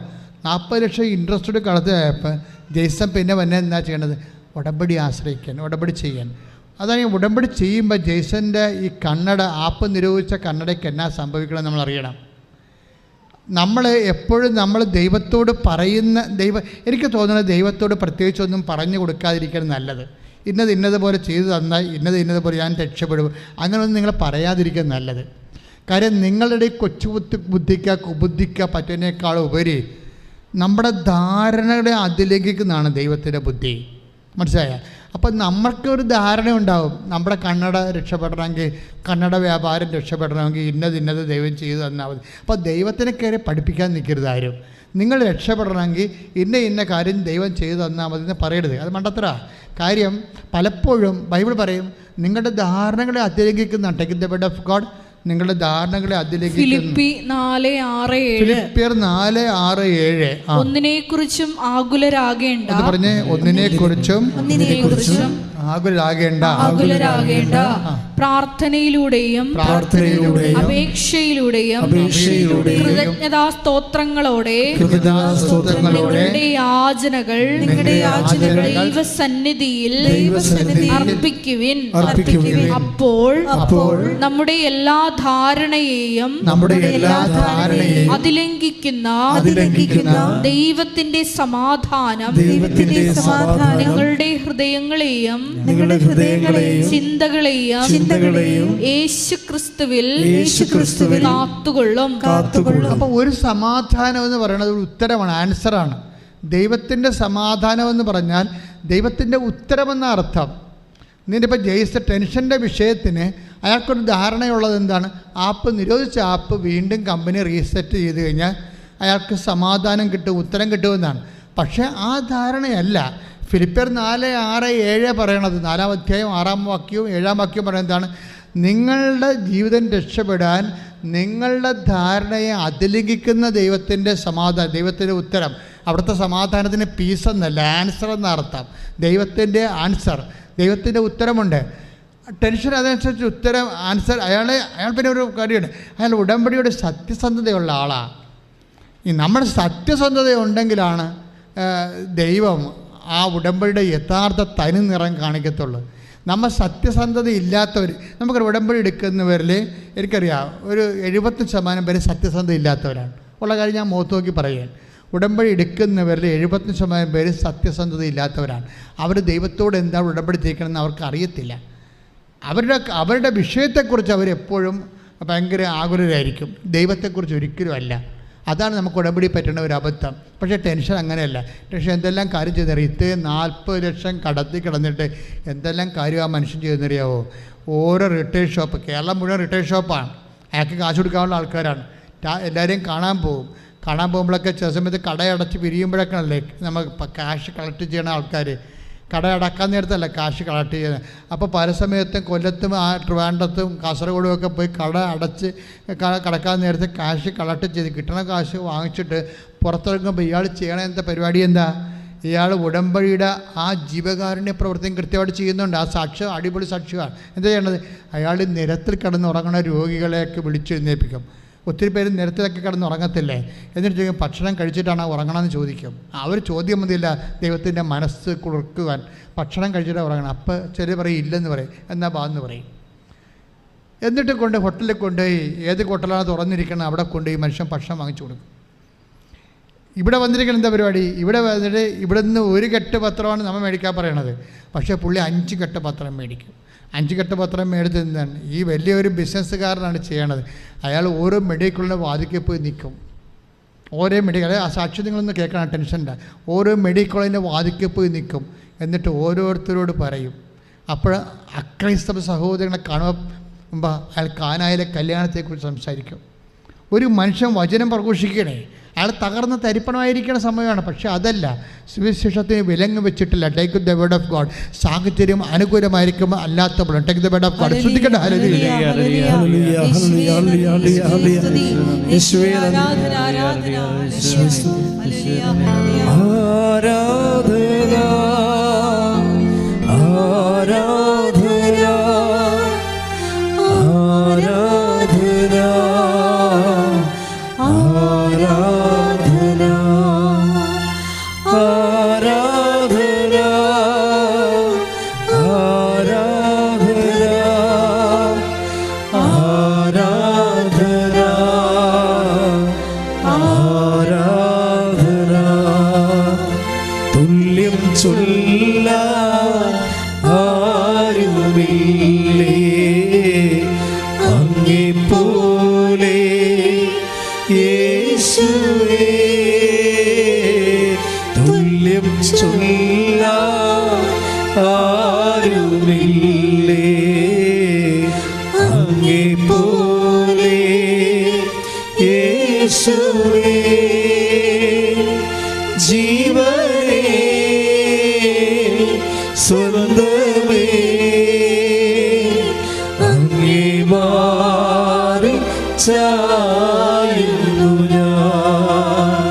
40 ലക്ഷം ഇൻട്രസ്റ്റോട് കടത്തിലായപ്പോൾ ജെയ്സൺ പിന്നെ എന്നാ ചെയ്യേണ്ടത്? ഉടമ്പടി ആശ്രയിക്കാൻ, ഉടമ്പടി ചെയ്യാൻ. അതാണ് ഈ ഉടമ്പടി ചെയ്യുമ്പോൾ ജെയ്സൻ്റെ ഈ കന്നഡ ആപ്പ് നിരോധിച്ച കന്നഡയ്ക്ക് എന്നാ സംഭവിക്കണം നമ്മൾ അറിയണം. നമ്മൾ എപ്പോഴും ദൈവത്തോട് പറയുന്ന എനിക്ക് തോന്നുന്നത് ദൈവത്തോട് പ്രത്യേകിച്ചൊന്നും പറഞ്ഞു കൊടുക്കാതിരിക്കാൻ നല്ലത്. ഇന്നതുപോലെ ചെയ്തു തന്നാൽ ഇന്നതുപോലെ ഞാൻ രക്ഷപ്പെടും. അങ്ങനെയൊന്നും നിങ്ങൾ പറയാതിരിക്കുക നല്ലത്. കാര്യം നിങ്ങളുടെ കൊച്ചു ബുദ്ധിക്ക കുബുദ്ധിക്ക പറ്റുന്നതിനേക്കാൾ ഉപരി നമ്മുടെ ധാരണയുടെ അതിലേക്കാണ് ദൈവത്തിൻ്റെ ബുദ്ധി. മനസ്സിലായ? അപ്പം നമ്മൾക്കൊരു ധാരണ ഉണ്ടാവും, നമ്മുടെ കന്നഡ രക്ഷപ്പെടണമെങ്കിൽ, കന്നഡ വ്യാപാരം രക്ഷപ്പെടണമെങ്കിൽ ഇന്നത് ദൈവം ചെയ്തു തന്നാൽ മതി. അപ്പോൾ ദൈവത്തിനെ കയറി പഠിപ്പിക്കാൻ നിൽക്കരുത് ആരും. നിങ്ങൾ രക്ഷപ്പെടണമെങ്കിൽ ഇന്ന കാര്യം ദൈവം ചെയ്തു തന്നാൽ മതി എന്ന് പറയരുത്. അത് മണ്ടത്തര കാര്യം. പലപ്പോഴും ബൈബിൾ പറയും നിങ്ങളുടെ ധാരണകളെ അതിലേക്കാണ്. Take the word of God. നിങ്ങളുടെ ധാരണകളെ അതിലേക്ക്. ഫിലിപ്പിയർ 4:6-7 ഒന്നിനെക്കുറിച്ചും ആകുലരാകേണ്ട. അത് പറഞ്ഞേ, ഒന്നിനെക്കുറിച്ചും ആകുലരാകേണ്ട. പ്രാർത്ഥനയിലൂടെയും അപേക്ഷയിലൂടെയും കൃതജ്ഞതാ സ്തോത്രങ്ങളോടെ നിങ്ങളുടെ യാചനകൾ ദൈവസന്നിധിയിൽ അർപ്പിക്കുവിൻ. അപ്പോൾ നമ്മുടെ എല്ലാ ധാരണയെയും അതിലംഘിക്കുന്ന ദൈവത്തിന്റെ സമാധാനം നിങ്ങളുടെ ഹൃദയങ്ങളെയും ചിന്തകളെയും യേശുക്രിസ്തുവിൽ കാത്തുകൊള്ളും. അപ്പോൾ ഒരു സമാധാനം എന്ന് പറയുന്നത് ഒരു ഉത്തരമാണ്, ആൻസറാണ്. ദൈവത്തിൻ്റെ സമാധാനം എന്ന് പറഞ്ഞാൽ ദൈവത്തിൻ്റെ ഉത്തരമെന്ന അർത്ഥം. നിന്നിപ്പോൾ ജയിച്ച ടെൻഷൻ്റെ വിഷയത്തിന് അയാൾക്കൊരു ധാരണയുള്ളത് എന്താണ്? നിരോധിച്ച ആപ്പ് വീണ്ടും കമ്പനി റീസെറ്റ് ചെയ്ത് കഴിഞ്ഞാൽ അയാൾക്ക് സമാധാനം കിട്ടും, ഉത്തരം കിട്ടുമെന്നാണ്. പക്ഷേ ആ ധാരണയല്ല ഫിലിപ്പിയർ 4:6-7 പറയണത്. 4-ാം അധ്യായം 6-ാം വാക്യവും 7-ാം വാക്യവും പറയുന്നതാണ്, നിങ്ങളുടെ ജീവിതം രക്ഷപ്പെടാൻ നിങ്ങളുടെ ധാരണയെ അതിലംഘിക്കുന്ന ദൈവത്തിൻ്റെ സമാധാനം, ദൈവത്തിൻ്റെ ഉത്തരം. അവിടുത്തെ സമാധാനത്തിന് പീസ് എന്നല്ല, ആൻസർ എന്ന അർത്ഥം. ദൈവത്തിൻ്റെ ആൻസർ, ദൈവത്തിൻ്റെ ഉത്തരമുണ്ട്. ടെൻഷൻ അതനുസരിച്ച് ഉത്തരം, ആൻസർ. അയാൾ പിന്നെ ഒരു കാര്യമുണ്ട്, അയാൾ ഉടമ്പടിയുടെ സത്യസന്ധതയുള്ള ആളാണ്. നമ്മുടെ സത്യസന്ധത ഉണ്ടെങ്കിലാണ് ദൈവം ആ ഉടമ്പടിയുടെ യഥാർത്ഥ തനി നിറം കാണിക്കത്തുള്ളൂ. നമ്മൾ സത്യസന്ധത ഇല്ലാത്തവർ, നമുക്കൊരു ഉടമ്പടി എടുക്കുന്നവരിൽ എനിക്കറിയാം ഒരു 70% പേര് സത്യസന്ധത ഇല്ലാത്തവരാണ്. ഉള്ള കാര്യം ഞാൻ മുഖത്ത് നോക്കി പറയുകയാണ്. ഉടമ്പടി എടുക്കുന്നവരിൽ 70% പേര് സത്യസന്ധത ഇല്ലാത്തവരാണ്. അവർ ദൈവത്തോട് എന്താണ് ഉടമ്പടി ചെയ്യിക്കണമെന്ന് അവർക്ക് അറിയത്തില്ല. അവരുടെ വിഷയത്തെക്കുറിച്ച് അവരെപ്പോഴും ഭയങ്കര ആകുലരായിരിക്കും, ദൈവത്തെക്കുറിച്ച് ഒരിക്കലും അല്ല. അതാണ് നമുക്ക് ഉടമ്പടി പറ്റുന്ന ഒരു അബദ്ധം. പക്ഷേ ടെൻഷൻ അങ്ങനെയല്ല. ടെൻഷൻ എന്തെല്ലാം കാര്യം ചെയ്തറിയാം. 40 ലക്ഷം കടത്തി കിടന്നിട്ട് എന്തെല്ലാം കാര്യം ആ മനുഷ്യൻ ചെയ്തെന്നറിയാവോ? ഓരോ റിട്ടയർ ഷോപ്പ്, കേരളം മുഴുവൻ റിട്ടയർ ഷോപ്പാണ്. അയാൾക്ക് കാശ് കൊടുക്കാനുള്ള ആൾക്കാരാണ്. എല്ലാവരെയും കാണാൻ പോകുമ്പോഴൊക്കെ ചില സമയത്ത് കടയടച്ച് പിരിയുമ്പോഴൊക്കെയാണല്ലേ നമ്മൾ കാശ് കളക്ട് ചെയ്യണ ആൾക്കാർ. കട അടക്കാൻ നേരത്തല്ല കാശ് കളക്ട് ചെയ്യുന്നത്. അപ്പോൾ പല സമയത്തും കൊല്ലത്തും ട്രിവാൻഡ്രത്തും കാസർഗോഡും ഒക്കെ പോയി കട അടച്ച് കടക്കാൻ നേരത്തെ കാശ് കളക്ട് ചെയ്ത് കിട്ടണ കാശ് വാങ്ങിച്ചിട്ട് പുറത്തിറങ്ങുമ്പോൾ ഇയാൾ ചെയ്യണ എന്താ പരിപാടി? എന്താ? ഇയാൾ ഉടമ്പടിയുടെ ആ ജീവകാരുണ്യ പ്രവർത്തനം കൃത്യമായിട്ട് ചെയ്യുന്നുണ്ട്. ആ സാക്ഷ്യം അടിപൊളി സാക്ഷ്യമാണ്. എന്താ ചെയ്യേണ്ടത്? അയാൾ നിരത്തിൽ കിടന്നുറങ്ങുന്ന രോഗികളെയൊക്കെ വിളിച്ചെഴുന്നേൽപ്പിക്കും. ഒത്തിരി പേര് നിരത്തിലൊക്കെ കിടന്ന് ഉറങ്ങത്തില്ലേ? എന്നിട്ട് ചോദിക്കും ഭക്ഷണം കഴിച്ചിട്ടാണ് ഉറങ്ങണമെന്ന് ചോദിക്കും. അവർ ചോദ്യം മതിയില്ല ദൈവത്തിൻ്റെ മനസ്സ് കുറുക്കുവാൻ. ഭക്ഷണം കഴിച്ചിട്ടാണ് ഉറങ്ങണം. അപ്പോൾ ചിലർ പറയും ഇല്ലെന്ന് പറയും, എന്നാ ബാന്ന് പറയും. എന്നിട്ട് ഹോട്ടലിൽ കൊണ്ടുപോയി, ഏത് ഹോട്ടലാണ് തുറന്നിരിക്കണം അവിടെ കൊണ്ടുപോയി മനുഷ്യൻ ഭക്ഷണം വാങ്ങിച്ചു കൊടുക്കും. ഇവിടെ വന്നിരിക്കണം എന്താ പരിപാടി? ഇവിടെ വന്നിട്ട് ഇവിടെ നിന്ന് 1 കെട്ട് പത്രമാണ് നമ്മൾ മേടിക്കാൻ പറയണത്. പക്ഷേ പുള്ളി 5 കെട്ട് പത്രം മേടിക്കും. 5 കെട്ട് പത്രം മേടിച്ച് എന്താണ് ഈ വലിയൊരു ബിസിനസ്സുകാരനാണ് ചെയ്യണത്. അയാൾ ഓരോ മെഡിക്കലിൻ്റെ വാതിക്കൽ പോയി നിൽക്കും. ഓരോ മെഡിക്കൽ, ആ സാക്ഷി നിങ്ങളൊന്ന് കേൾക്കണം, ടെൻഷൻ്റെ. ഓരോ മെഡിക്കലിൻ്റെ വാതിക്കൽ പോയി നിൽക്കും. എന്നിട്ട് ഓരോരുത്തരോട് പറയും. അപ്പോൾ അക്രൈസ്തവ സഹോദരങ്ങളെ കാണുമ്പോൾ അയാൾ കാനായിലെ കല്യാണത്തെക്കുറിച്ച് സംസാരിക്കും. ഒരു മനുഷ്യൻ വചനം പ്രഘോഷിക്കണേ, അയാൾ തകർന്ന് തരിപ്പണമായിരിക്കുന്ന സമയമാണ്. പക്ഷെ അതല്ല, സുവിശേഷത്തിന് വിലങ്ങ് വെച്ചിട്ടില്ല. Take the word of God. സാഹചര്യം അനുകൂലമായിരിക്കും, അല്ലാത്തപ്പോഴും take the word of God. ശ്രദ്ധിക്കട്ടെ. തുല്യം ചൊല്ലാൻ ആരുമില്ലേ, അങ്ങേ പോലെ യേശുവേ. ജീവനേ സ്വന്തമേ അങ്ങേ മാറി ചായുന്നു ഞാൻ.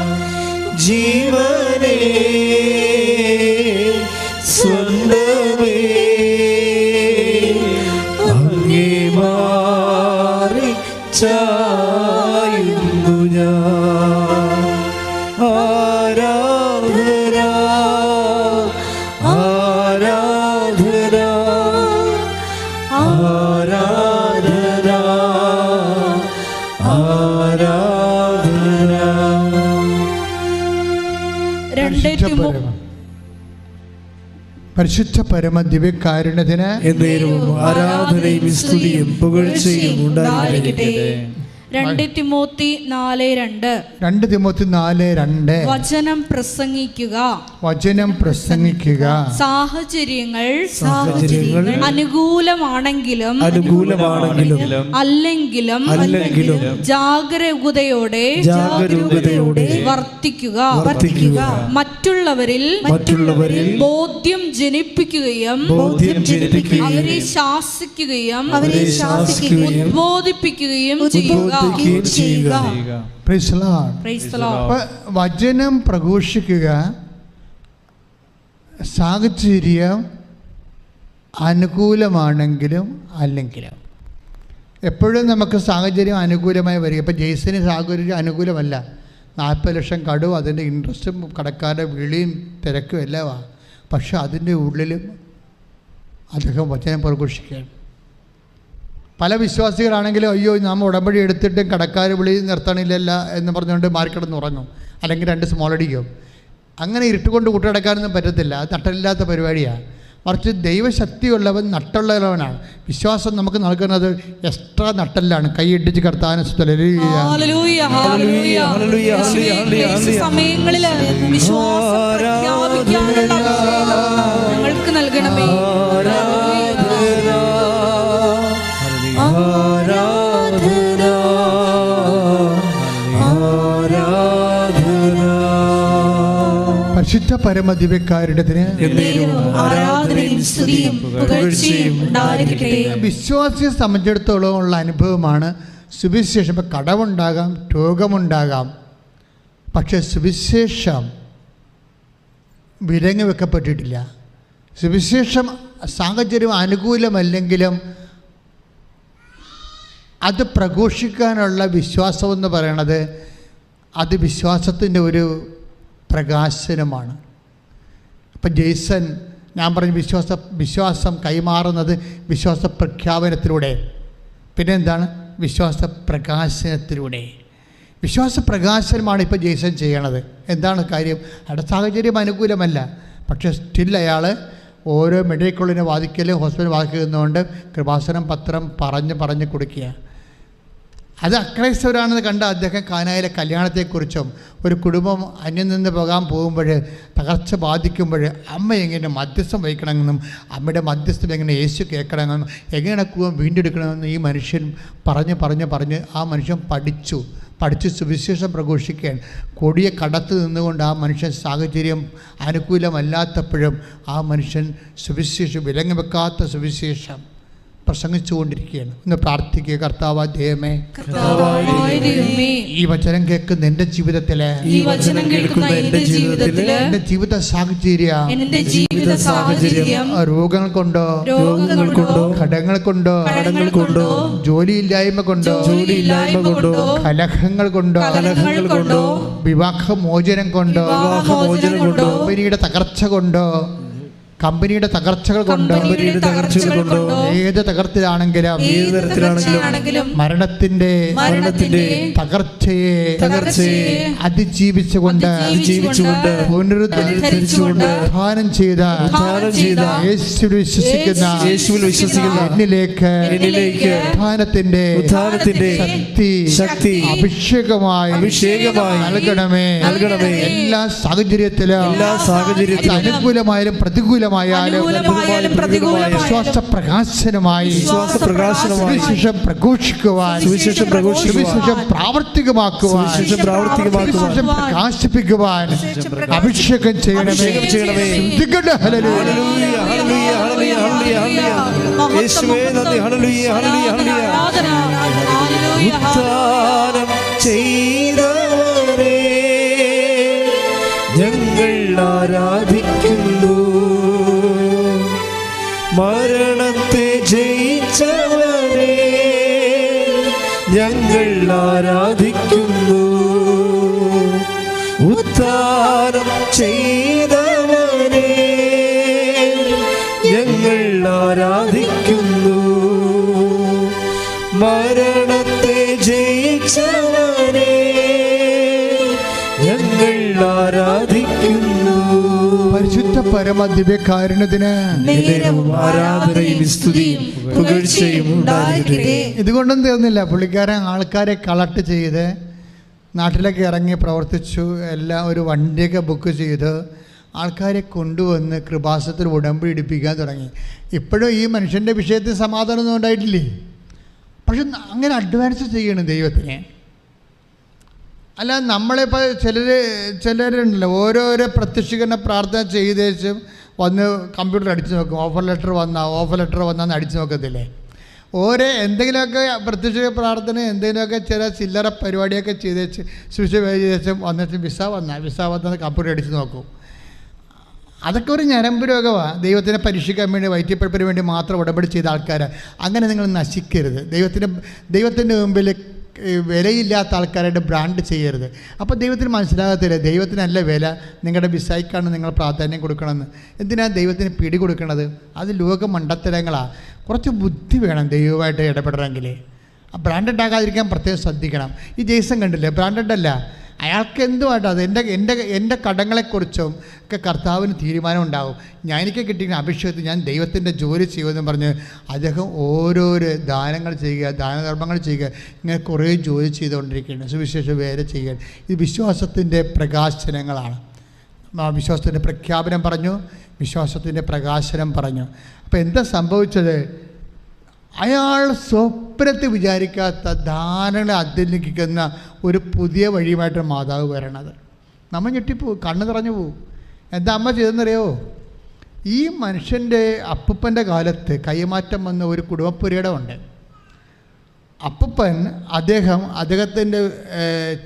ജീവനേ സ്വന്തമേ അങ്ങേ മാറി ചായുന്നു ഞാൻ. ആരാധന ആരാധന ആരാധന ആരാധന. പരിശുദ്ധ പരമ ദിവ്യകാരുണ്യത്തിന് എന്നേരവും ആരാധനയും സ്തുതിയും പുകഴ്ചയും ഉണ്ടായിരിക്കട്ടെ. 2 തിമോത്തി 4:2. 2 തിമോത്തി 4:2. വചനം പ്രസംഗിക്കുക, വചനം പ്രസംഗിക്കുക. സാഹചര്യങ്ങൾ അനുകൂലമാണെങ്കിലും അല്ലെങ്കിലും ജാഗരൂകതയോടെ വർത്തിക്കുക. മറ്റുള്ളവരിൽ ബോധ്യം ജനിപ്പിക്കുകയും അവരെ ശാസിക്കുകയും ഉദ്ബോധിപ്പിക്കുകയും ചെയ്യുക. വചനം പ്രഘോഷിക്കുക, സാഹചര്യം അനുകൂലമാണെങ്കിലും അല്ലെങ്കിലും. എപ്പോഴും നമുക്ക് സാഹചര്യം അനുകൂലമായി വരിക. ഇപ്പം ജെയ്സിന് സാഹചര്യം അനുകൂലമല്ല. 40 ലക്ഷം കടവും അതിൻ്റെ ഇൻട്രസ്റ്റും കടക്കാരുടെ വിളിയും തിരക്കും എല്ലാമാണ്. പക്ഷെ അതിൻ്റെ ഉള്ളിലും അദ്ദേഹം വചനം പ്രഘോഷിക്കുകയാണ്. പല വിശ്വാസികളാണെങ്കിലും അയ്യോ നാം ഉടമ്പടി എടുത്തിട്ടും കടക്കാർ വിളി നിർത്തണില്ലല്ല എന്ന് പറഞ്ഞുകൊണ്ട് മാറിക്കിടന്ന് ഉറങ്ങും, അല്ലെങ്കിൽ 2 സ്മോൾ അടിക്കും. അങ്ങനെ ഇരുട്ടുകൊണ്ട് കൂട്ടിടക്കാനൊന്നും പറ്റത്തില്ല. അത് നട്ടലില്ലാത്ത പരിപാടിയാണ്. മറിച്ച് ദൈവശക്തിയുള്ളവൻ നട്ടുള്ളവനാണ്. വിശ്വാസം നമുക്ക് നൽകുന്നത് എക്സ്ട്രാ നട്ടല്ലാണ്. കൈയിട്ടിച്ച് കർത്താവിനെ സമയങ്ങളിൽ ഞങ്ങൾക്ക് നൽകണമേ. ആരാധന ആരാധന. പരിശുദ്ധ പരമ ദിവ്യകാരുണ്യത്തിന് വിശ്വാസിയെ സംബന്ധിച്ചിടത്തോളം ഉള്ള അനുഭവമാണ് സുവിശേഷം. ഇപ്പം കടമുണ്ടാകാം, രോഗമുണ്ടാകാം, പക്ഷെ സുവിശേഷം വിലങ്ങ് വെക്കപ്പെട്ടിട്ടില്ല. സുവിശേഷം സാഹചര്യം അനുകൂലമല്ലെങ്കിലും അത് പ്രഘോഷിക്കാനുള്ള വിശ്വാസമെന്ന് പറയണത് അത് വിശ്വാസത്തിൻ്റെ ഒരു പ്രകാശനമാണ്. ഇപ്പം ജെയ്സൺ ഞാൻ പറഞ്ഞ വിശ്വാസം കൈമാറുന്നത് വിശ്വാസ പ്രഖ്യാപനത്തിലൂടെ, പിന്നെ എന്താണ് വിശ്വാസ പ്രകാശനത്തിലൂടെ. വിശ്വാസ പ്രകാശനമാണ് ഇപ്പോൾ ജെയ്സൺ ചെയ്യണത്. എന്താണ് കാര്യം? അവിടെ സാഹചര്യം അനുകൂലമല്ല, പക്ഷേ സ്റ്റിൽ അയാൾ ഓരോ മെഡിക്കൽ കോളേജിനെ വാദിക്കലും ഹോസ്പിറ്റൽ വാദിക്കുന്നതുകൊണ്ട് കൃപാസനം പത്രം പറഞ്ഞ് കൊടുക്കുക. അത് അക്രൈസ്തവരാണെന്ന് കണ്ട അദ്ദേഹം കാനായിലെ കല്യാണത്തെക്കുറിച്ചും ഒരു കുടുംബം അന്യം നിന്ന് പോകാൻ പോകുമ്പോൾ തകർച്ച ബാധിക്കുമ്പോൾ അമ്മ എങ്ങനെ മധ്യസ്ഥം വഹിക്കണമെന്നും അമ്മയുടെ മധ്യസ്ഥം എങ്ങനെ യേശു കേൾക്കണമെന്നും എങ്ങനെ വീണ്ടെടുക്കണമെന്നും ഈ മനുഷ്യൻ പറഞ്ഞ് ആ മനുഷ്യൻ പഠിച്ച് സുവിശേഷം പ്രഘോഷിക്കാൻ കൊടിയ കടത്ത് നിന്നുകൊണ്ട് ആ മനുഷ്യൻ സാഹചര്യം അനുകൂലമല്ലാത്തപ്പോഴും ആ മനുഷ്യൻ സുവിശേഷം വിലങ്ങ് വെക്കാത്ത സുവിശേഷം പ്രസംഗിച്ചുകൊണ്ടിരിക്കുകയാണ്. ഇന്ന് പ്രാർത്ഥിക്കുക, കർത്താവായ ദൈവമേ, ഈ വചനം കേൾക്കുന്ന എൻ്റെ ജീവിതത്തില് എൻ്റെ ജീവിത സാഹചര്യം രോഗങ്ങൾ കൊണ്ടോ കടങ്ങൾ കൊണ്ടോ ജോലിയില്ലായ്മ കൊണ്ടോ കലഹങ്ങൾ കൊണ്ടോ വിവാഹമോചനം കൊണ്ടോ കമ്പനിയുടെ തകർച്ച കൊണ്ടോ കമ്പനിയുടെ തകർച്ചകൾ കൊണ്ട്, ഏത് തകർച്ചയാണെങ്കിലും, ഏത് തരത്തിലാണെങ്കിലും മരണത്തിന്റെ തകർച്ചയെ അതിജീവിച്ചുകൊണ്ട് പുനരുദ്ധാനം ചെയ്ത യേശുവിൽ വിശ്വസിക്കുന്ന എന്നിലേക്ക് ഉദ്ധാനത്തിന്റെ ശക്തി അഭിഷേകമായി നൽകണമേ. എല്ലാ സാഹചര്യത്തിലും അനുകൂലമായാലും പ്രതികൂലമായാലും വിശ്വാസ പ്രകാശനമായി സുവിശേഷം പ്രഘോഷിക്കുവാൻ, സുവിശേഷം പ്രാവർത്തികമാക്കുവാൻ, സുവിശേഷം പ്രകാശിപ്പിക്കുവാൻ അഭിഷേകം ചെയ്യണമേ. ഞങ്ങൾ ആരാധിക്കുന്നു, മരണത്തെ ജയിച്ചവരെ ഞങ്ങൾ ആരാധിക്കുന്നു, ഉദ്ധാനം ചെയ്തവരെ ഞങ്ങൾ ആരാധിക്കുന്നു, മരണത്തെ ജയിച്ചവരെ ഞങ്ങൾ ആരാധിക്കുന്നു. പരിശുദ്ധ പരമ ദിവ്യകാരുണ്യത്തിന് ആരാധനയും സ്തുതിയും പുകഴ്ചയും ഉണ്ടായിരിക്കട്ടെ. ഇതുകൊണ്ടൊന്നും തീർന്നില്ല. പുള്ളിക്കാരൻ ആൾക്കാരെ കളക്ട് ചെയ്ത് നാട്ടിലൊക്കെ ഇറങ്ങി പ്രവർത്തിച്ചു. എല്ലാം ഒരു വണ്ടിയൊക്കെ ബുക്ക് ചെയ്ത് ആൾക്കാരെ കൊണ്ടുവന്ന് കൃപാസനത്തിൽ ഉടമ്പടി എടുപ്പിക്കാൻ തുടങ്ങി. ഇപ്പോഴും ഈ മനുഷ്യൻ്റെ വിഷയത്തിൽ സമാധാനമൊന്നും ഉണ്ടായിട്ടില്ലേ? പക്ഷെ അങ്ങനെ അഡ്വാൻസ് ചെയ്യണം ദൈവത്തിനെ. അല്ല, നമ്മളിപ്പോൾ ചിലരുണ്ടല്ലോ ഓരോരോ പ്രത്യക്ഷീകരണ പ്രാർത്ഥന ചെയ്തേച്ചും വന്ന് കമ്പ്യൂട്ടർ അടിച്ചു നോക്കും. ഓഫർ ലെറ്റർ വന്നാന്ന് അടിച്ചു നോക്കത്തില്ലേ? ഓരോ എന്തെങ്കിലുമൊക്കെ പ്രത്യക്ഷ പ്രാർത്ഥന എന്തെങ്കിലുമൊക്കെ ചില ചില്ലറ പരിപാടിയൊക്കെ ചെയ്തേച്ച് ശേഷം വന്നിട്ട് വിസ വന്നത് കമ്പ്യൂട്ടർ അടിച്ച് നോക്കും. അതൊക്കെ ഒരു ഞരമ്പ് രോഗമാണ്. ദൈവത്തിനെ പരീക്ഷിക്കാൻ വേണ്ടി, വയറ്റിപ്പഴുപ്പിന് വേണ്ടി മാത്രം ഉടമ്പടി ചെയ്ത ആൾക്കാർ. അങ്ങനെ നിങ്ങൾ നശിക്കരുത്. ദൈവത്തിൻ്റെ മുമ്പിൽ വിലയില്ലാത്ത ആൾക്കാരായിട്ട് ബ്രാൻഡ് ചെയ്യരുത്. അപ്പോൾ ദൈവത്തിന് മനസ്സിലാകത്തില്ല, ദൈവത്തിനല്ല വില, നിങ്ങളുടെ വിസയ്ക്കാണ് നിങ്ങൾ പ്രാധാന്യം കൊടുക്കണമെന്ന്. എന്തിനാണ് ദൈവത്തിന് പിടി കൊടുക്കണത്? അത് ലോക മണ്ടത്തരങ്ങളാണ്. കുറച്ച് ബുദ്ധി വേണം ദൈവമായിട്ട് ഇടപെടണമെങ്കിൽ. ആ ബ്രാൻഡഡ് ആകാതിരിക്കാൻ പ്രത്യേകം ശ്രദ്ധിക്കണം. ഈ ജെയ്സൺ കണ്ടില്ലേ, ബ്രാൻഡഡ് അല്ല. അയാൾക്ക് എന്തുമായിട്ട് അത് എൻ്റെ കടങ്ങളെക്കുറിച്ചും ഒക്കെ കർത്താവിന് തീരുമാനം ഉണ്ടാവും. എനിക്ക് കിട്ടിയ അഭിഷേകത്തിൽ ഞാൻ ദൈവത്തിൻ്റെ ജോലി ചെയ്യുമെന്ന് പറഞ്ഞ് അദ്ദേഹം ഓരോരോ ദാനങ്ങൾ ചെയ്യുക, ദാനധർമ്മങ്ങൾ ചെയ്യുക, ഇങ്ങനെ കുറേ ജോലി ചെയ്തുകൊണ്ടിരിക്കുകയാണ്. സുവിശേഷ വേല ചെയ്യുക. ഇത് വിശ്വാസത്തിൻ്റെ പ്രകാശനങ്ങളാണ്. വിശ്വാസത്തിൻ്റെ പ്രഖ്യാപനം പറഞ്ഞു, വിശ്വാസത്തിൻ്റെ പ്രകാശനം പറഞ്ഞു. അപ്പോൾ എന്താ സംഭവിച്ചത്? അയാൾ സ്വപ്നത്തിൽ വിചാരിക്കാത്ത ധാരണ അധ്യയനിക്കുന്ന ഒരു പുതിയ വഴിയുമായിട്ട് മാതാവ് വരണത്. നമ്മൾ ഞെട്ടിപ്പോവും, കണ്ണ് നിറഞ്ഞു പോവും. എന്താ അമ്മ ചെയ്തെന്നറിയോ? ഈ മനുഷ്യൻ്റെ അപ്പൂപ്പൻ്റെ കാലത്ത് കൈമാറ്റം വന്ന ഒരു കുടുംബപ്പുരയിടമുണ്ട്. അപ്പൂപ്പൻ അദ്ദേഹത്തിൻ്റെ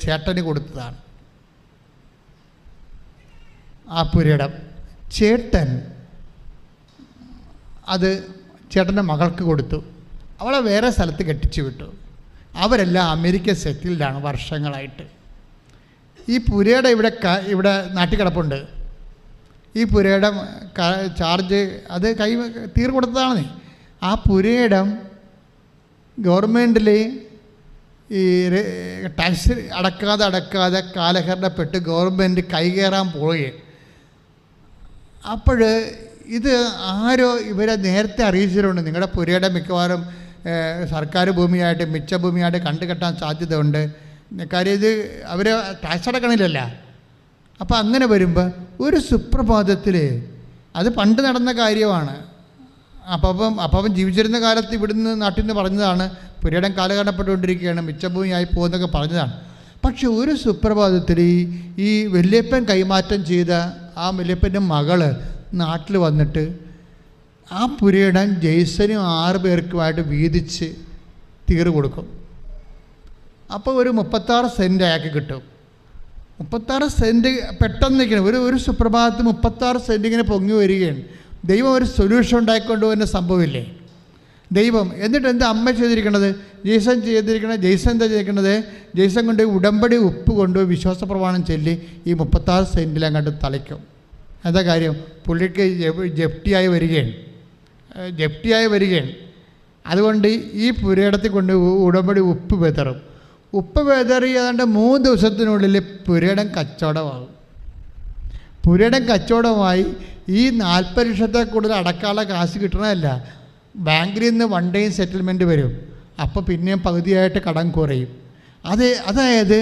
ചേട്ടന് കൊടുത്തതാണ് ആ പുരയിടം. ചേട്ടൻ അത് ചേട്ടൻ്റെ മകൾക്ക് കൊടുത്തു. അവളെ വേറെ സ്ഥലത്ത് കെട്ടിച്ചു വിട്ടു. അവരെല്ലാം അമേരിക്ക സെറ്റിൽഡാണ് വർഷങ്ങളായിട്ട്. ഈ പുരയുടെ ഇവിടെ നാട്ടിൽ കിടപ്പുണ്ട്. ഈ പുരയുടെ ചാർജ് അത് തീർ കൊടുത്തതാണ്. ആ പുരയിടം ഗവൺമെൻറ്റിൽ ഈ ടാക്സ് അടക്കാതെ കാലഹരണപ്പെട്ട് ഗവൺമെൻറ് കൈകയറാൻ പോയി. അപ്പോൾ ഇത് ആരോ ഇവരെ നേരത്തെ അറിയിച്ചിട്ടുണ്ട്, നിങ്ങളുടെ പുരയുടെ മിക്കവാറും സർക്കാർ ഭൂമിയായിട്ട് മിച്ച ഭൂമിയായിട്ട് കണ്ടുകെട്ടാൻ സാധ്യതയുണ്ട്. കാര്യം ഇത് അവർ ടാക്സ് അടക്കണില്ലല്ല. അപ്പോൾ അങ്ങനെ വരുമ്പോൾ ഒരു സുപ്രഭാതത്തിൽ, അത് പണ്ട് നടന്ന കാര്യമാണ്. അപ്പം ജീവിച്ചിരുന്ന കാലത്ത് ഇവിടുന്ന് നാട്ടിൽ നിന്ന് പറഞ്ഞതാണ്, പുരയിടം കാലഹരണപ്പെട്ടുകൊണ്ടിരിക്കുകയാണ്, മിച്ചഭൂമിയായി പോകുന്നതൊക്കെ പറഞ്ഞതാണ്. പക്ഷെ ഒരു സുപ്രഭാതത്തിൽ ഈ വല്യപ്പൻ കൈമാറ്റം ചെയ്ത ആ വല്യപ്പൻ്റെ മകള് നാട്ടിൽ വന്നിട്ട് ആ പുരയിടം ജെയ്സനും 6 പേർക്കുമായിട്ട് വീതിച്ച് തീർ കൊടുക്കും. അപ്പോൾ ഒരു 36 സെൻറ്റ് അയാൾക്ക് കിട്ടും. 36 സെൻറ്റ് പെട്ടെന്ന് നിൽക്കണം. ഒരു സുപ്രഭാതത്തിൽ 36 സെൻറ്റ് ഇങ്ങനെ പൊങ്ങി വരികയാണ്. ദൈവം ഒരു സൊല്യൂഷൻ ഉണ്ടായിക്കൊണ്ട് വരുന്ന സംഭവമില്ലേ ദൈവം. എന്നിട്ട് എന്താ അമ്മ ചെയ്തിരിക്കണത്? ജെയ്സൺ എന്താ ചെയ്തിരിക്കണത്? ജെയ്സൺ കൊണ്ട് ഉടമ്പടി ഉപ്പ് കൊണ്ടുപോയി വിശ്വാസ പ്രമാണം ചൊല്ലി ഈ 36 സെൻറ്റിൽ അങ്ങോട്ട് തളിക്കും. എന്താ കാര്യം? പുള്ളിക്ക് ജപ്തിയായി വരികയാണ്. അതുകൊണ്ട് ഈ പുരയിടത്തിൽ കൊണ്ട് ഉടമ്പടി ഉപ്പ് വിതറും. ഉപ്പ് വിതറി ഏതാണ്ട് 3 ദിവസത്തിനുള്ളിൽ പുരയിടം കച്ചവടമാകും. പുരയിടം കച്ചവടമായി ഈ 40 ലക്ഷത്തെ കൂടുതൽ അടക്കാനുള്ള കാശ് കിട്ടണമല്ല, ബാങ്കിൽ നിന്ന് 1 day സെറ്റിൽമെൻറ്റ് വരും. അപ്പോൾ പിന്നെയും പകുതിയായിട്ട് കടം കുറയും. അതായത്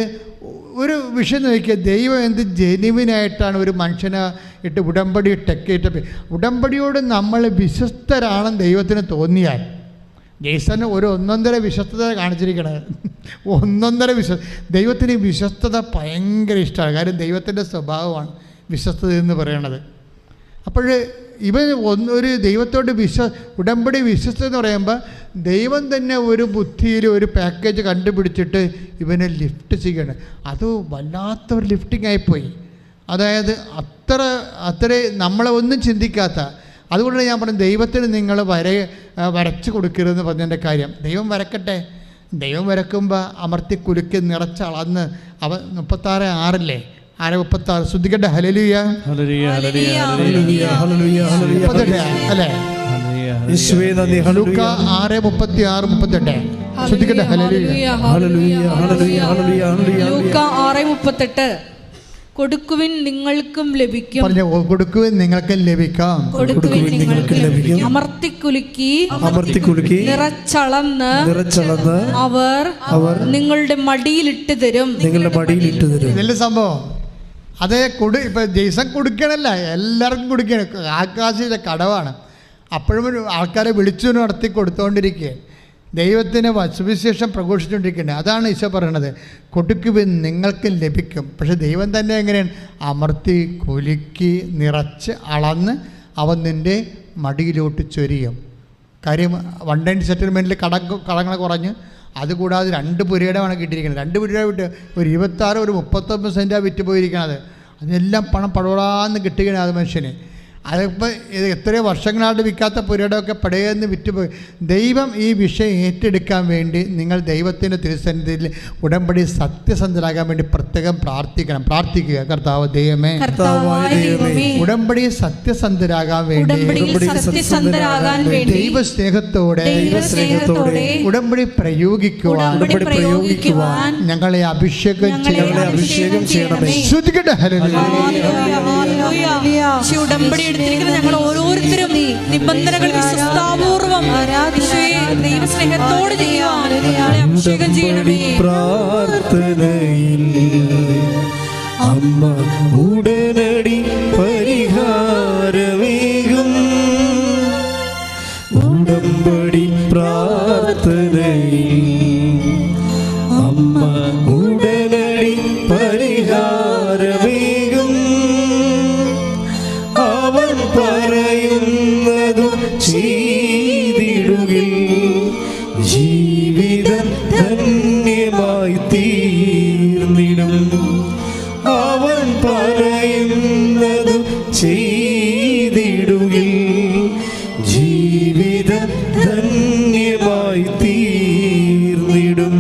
ഒരു വിഷയം നോക്കിയാൽ ദൈവം എന്ത് ജെനുവിനായിട്ടാണ് ഒരു മനുഷ്യനെ ഇട്ട് ഉടമ്പടി ടെക്കേറ്റ്. ഉടമ്പടിയോട് നമ്മൾ വിശ്വസ്തരാണെന്ന് ദൈവത്തിന് തോന്നിയാൽ, ജെയ്സന് ഒരു 1.5 വിശ്വസ്തത കാണിച്ചിരിക്കണത്. 1.5 ദൈവത്തിന് വിശ്വസ്തത ഭയങ്കര ഇഷ്ടമാണ്. കാര്യം ദൈവത്തിൻ്റെ സ്വഭാവമാണ് വിശ്വസ്തത എന്ന് പറയണത്. അപ്പോൾ ഇവൻ ഒരു ദൈവത്തോട് ഉടമ്പടി വിശ്വസ്തത എന്ന് പറയുമ്പോൾ ദൈവം തന്നെ ഒരു ബുദ്ധിയിൽ ഒരു പാക്കേജ് കണ്ടുപിടിച്ചിട്ട് ഇവനെ ലിഫ്റ്റ് ചെയ്യണം. അത് വല്ലാത്തൊരു ലിഫ്റ്റിംഗ് ആയിപ്പോയി. അതായത് അത്ര നമ്മളെ ഒന്നും ചിന്തിക്കാത്ത. അതുകൊണ്ട് ഞാൻ പറഞ്ഞു, ദൈവത്തിന് നിങ്ങൾ വരച്ച് കൊടുക്കരുതെന്ന് പറഞ്ഞതിൻ്റെ കാര്യം. ദൈവം വരക്കട്ടെ. ദൈവം വരക്കുമ്പോൾ അമർത്തി കുലുക്കി നിറച്ചളന്ന് 36:6 6:36 ശ്രദ്ധിക്കട്ടെ. ഹല്ലേലൂയ അല്ലേ? ലൂക്കാ 6:36-38 ശ്രദ്ധിക്കട്ടെ. ലൂക്കാ 6:38 കൊടുക്കുവിൻ നിങ്ങൾക്കും ലഭിക്കും. പറഞ്ഞു, കൊടുക്കുവിൻ നിങ്ങൾക്കും ലഭിക്കാം. അമർത്തിക്കുലുക്കി നിറച്ചളന്ന് അവർ നിങ്ങളുടെ മടിയിലിട്ട് തരും. വലിയ സംഭവം. അതേ ഇപ്പം ജെയ്സൺ കൊടുക്കണല്ല, എല്ലാവർക്കും കൊടുക്കണം. ആകാശിലെ കടവാണ്. അപ്പോഴും ആൾക്കാരെ വിളിച്ചു നടത്തി കൊടുത്തുകൊണ്ടിരിക്കുക. ദൈവത്തിന് സുവിശേഷം പ്രഘോഷിച്ചുകൊണ്ടിരിക്കുന്നത്. അതാണ് ഈശോ പറയണത്, കൊടുക്കുവിൻ നിങ്ങൾക്ക് ലഭിക്കും. പക്ഷെ ദൈവം തന്നെ എങ്ങനെയാണ്? അമർത്തി കുലുക്കി നിറച്ച് അളന്ന് അവൻ നിൻ്റെ മടിയിലോട്ട് ചൊരിയും. കാര്യം 1 day സെറ്റിൽമെൻറ്റിൽ കടങ്ങൾ കുറഞ്ഞ്. അതുകൂടാതെ 2 പുരയിടമാണ് കിട്ടിയിരിക്കുന്നത്. 2 പുരയിടം വിട്ട് ഒരു 26 ഒരു 39 സെൻറ്റാണ് വിറ്റ് പോയിരിക്കുന്നത്. അതെല്ലാം പണം പടവടാന്ന് കിട്ടുകയാണ് അത് മനുഷ്യന്. അതിപ്പോൾ എത്രയോ വർഷങ്ങളായിട്ട് വിൽക്കാത്ത പുരയിടമൊക്കെ പടയെന്ന് വിറ്റുപോയി. ദൈവം ഈ വിഷയം ഏറ്റെടുക്കാൻ വേണ്ടി നിങ്ങൾ ദൈവത്തിൻ്റെ തിരുസന്നിധിയിൽ ഉടമ്പടി സത്യസന്ധരാകാൻ വേണ്ടി പ്രത്യേകം പ്രാർത്ഥിക്കുക. കർത്താവ് ദൈവമേ, ഉടമ്പടി സത്യസന്ധരാകാൻ വേണ്ടി ദൈവസ്നേഹത്തോടെ ഉടമ്പടി പ്രയോഗിക്കുവാൻ ഞങ്ങളെ അഭിഷേകം ചെയ്യണമേ. ശ്രദ്ധിക്കട്ടെ. ഉടമ്പടി എടുത്തിരിക്കുന്ന ഞങ്ങൾ ഓരോരുത്തരും നിബന്ധനകൾ വിശ്വസ്താപൂർവം ദൈവസ്നേഹത്തോട് ചെയ്യുവാൻ അഭിഷേകം ചെയ്യണമേ. പ്രാർത്ഥനയിൽ അമ്മ ഉടനടി പരിഹാരമേകും. ഉടമ്പടി പ്രാർത്ഥനയിൽ അമ്മ ഉടനടി പരിഹാരമേകും. അവൻ പറയുന്നതു ചെയ്തിടുകിൽ ജീവിതം ധന്യമായി തീർന്നിടും. അവൻ പറയുന്നതു ചെയ്തിടുകിൽ ജീവിതം ധന്യമായി തീർന്നിടും.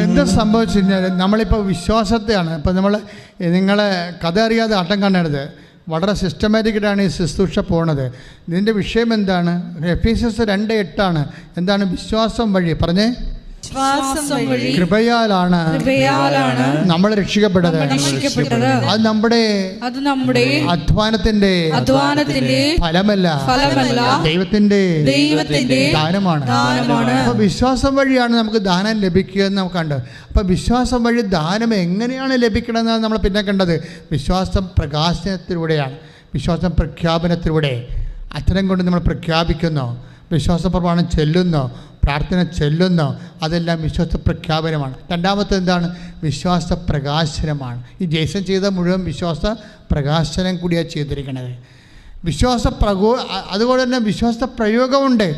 എന്താ സംഭവിച്ചു കഴിഞ്ഞാൽ നമ്മളിപ്പോൾ വിശ്വാസത്തെയാണ്. ഇപ്പം നിങ്ങളെ കഥ അറിയാതെ ആട്ടം കാണരുത്. വളരെ സിസ്റ്റമാറ്റിക്കായിട്ടാണ് ഈ ശുശ്രൂഷ പോണത്. ഇതിൻ്റെ വിഷയം എന്താണ്? എഫേസ്യസ് 2:8 എന്താണ്? വിശ്വാസം വഴി പറഞ്ഞേ, കൃപയാലാണ് നമ്മൾ രക്ഷിക്കപ്പെട്ടത്. അത് നമ്മുടെ അധ്വാനത്തിന്റെ ഫലമല്ല, ദൈവത്തിന്റെ ദാനമാണ്. അപ്പൊ വിശ്വാസം വഴിയാണ് നമുക്ക് ദാനം ലഭിക്കുക എന്ന് നമുക്ക് കണ്ടത്. അപ്പൊ വിശ്വാസം വഴി ദാനം എങ്ങനെയാണ് ലഭിക്കണമെന്നാണ് നമ്മൾ പിന്നെ കണ്ടത്. വിശ്വാസം പ്രകാശനത്തിലൂടെയാണ്, വിശ്വാസം പ്രഖ്യാപനത്തിലൂടെ. അത്തരം കൊണ്ട് നമ്മൾ പ്രഖ്യാപിക്കുന്നു, വിശ്വാസ പ്രമാണം ചെല്ലുന്നു, പ്രാർത്ഥന ചെല്ലുന്നു. അതെല്ലാം വിശ്വാസ പ്രഖ്യാപനമാണ്. രണ്ടാമത്തെ എന്താണ്? വിശ്വാസ പ്രകാശനമാണ്. ഈ ജെയ്സൺ ചെയ്ത മുഴുവൻ വിശ്വാസ പ്രകാശനം കൂടിയാണ് ചെയ്തിരിക്കുന്നത്. അതുപോലെ തന്നെ വിശ്വാസ പ്രയോഗമുണ്ട്.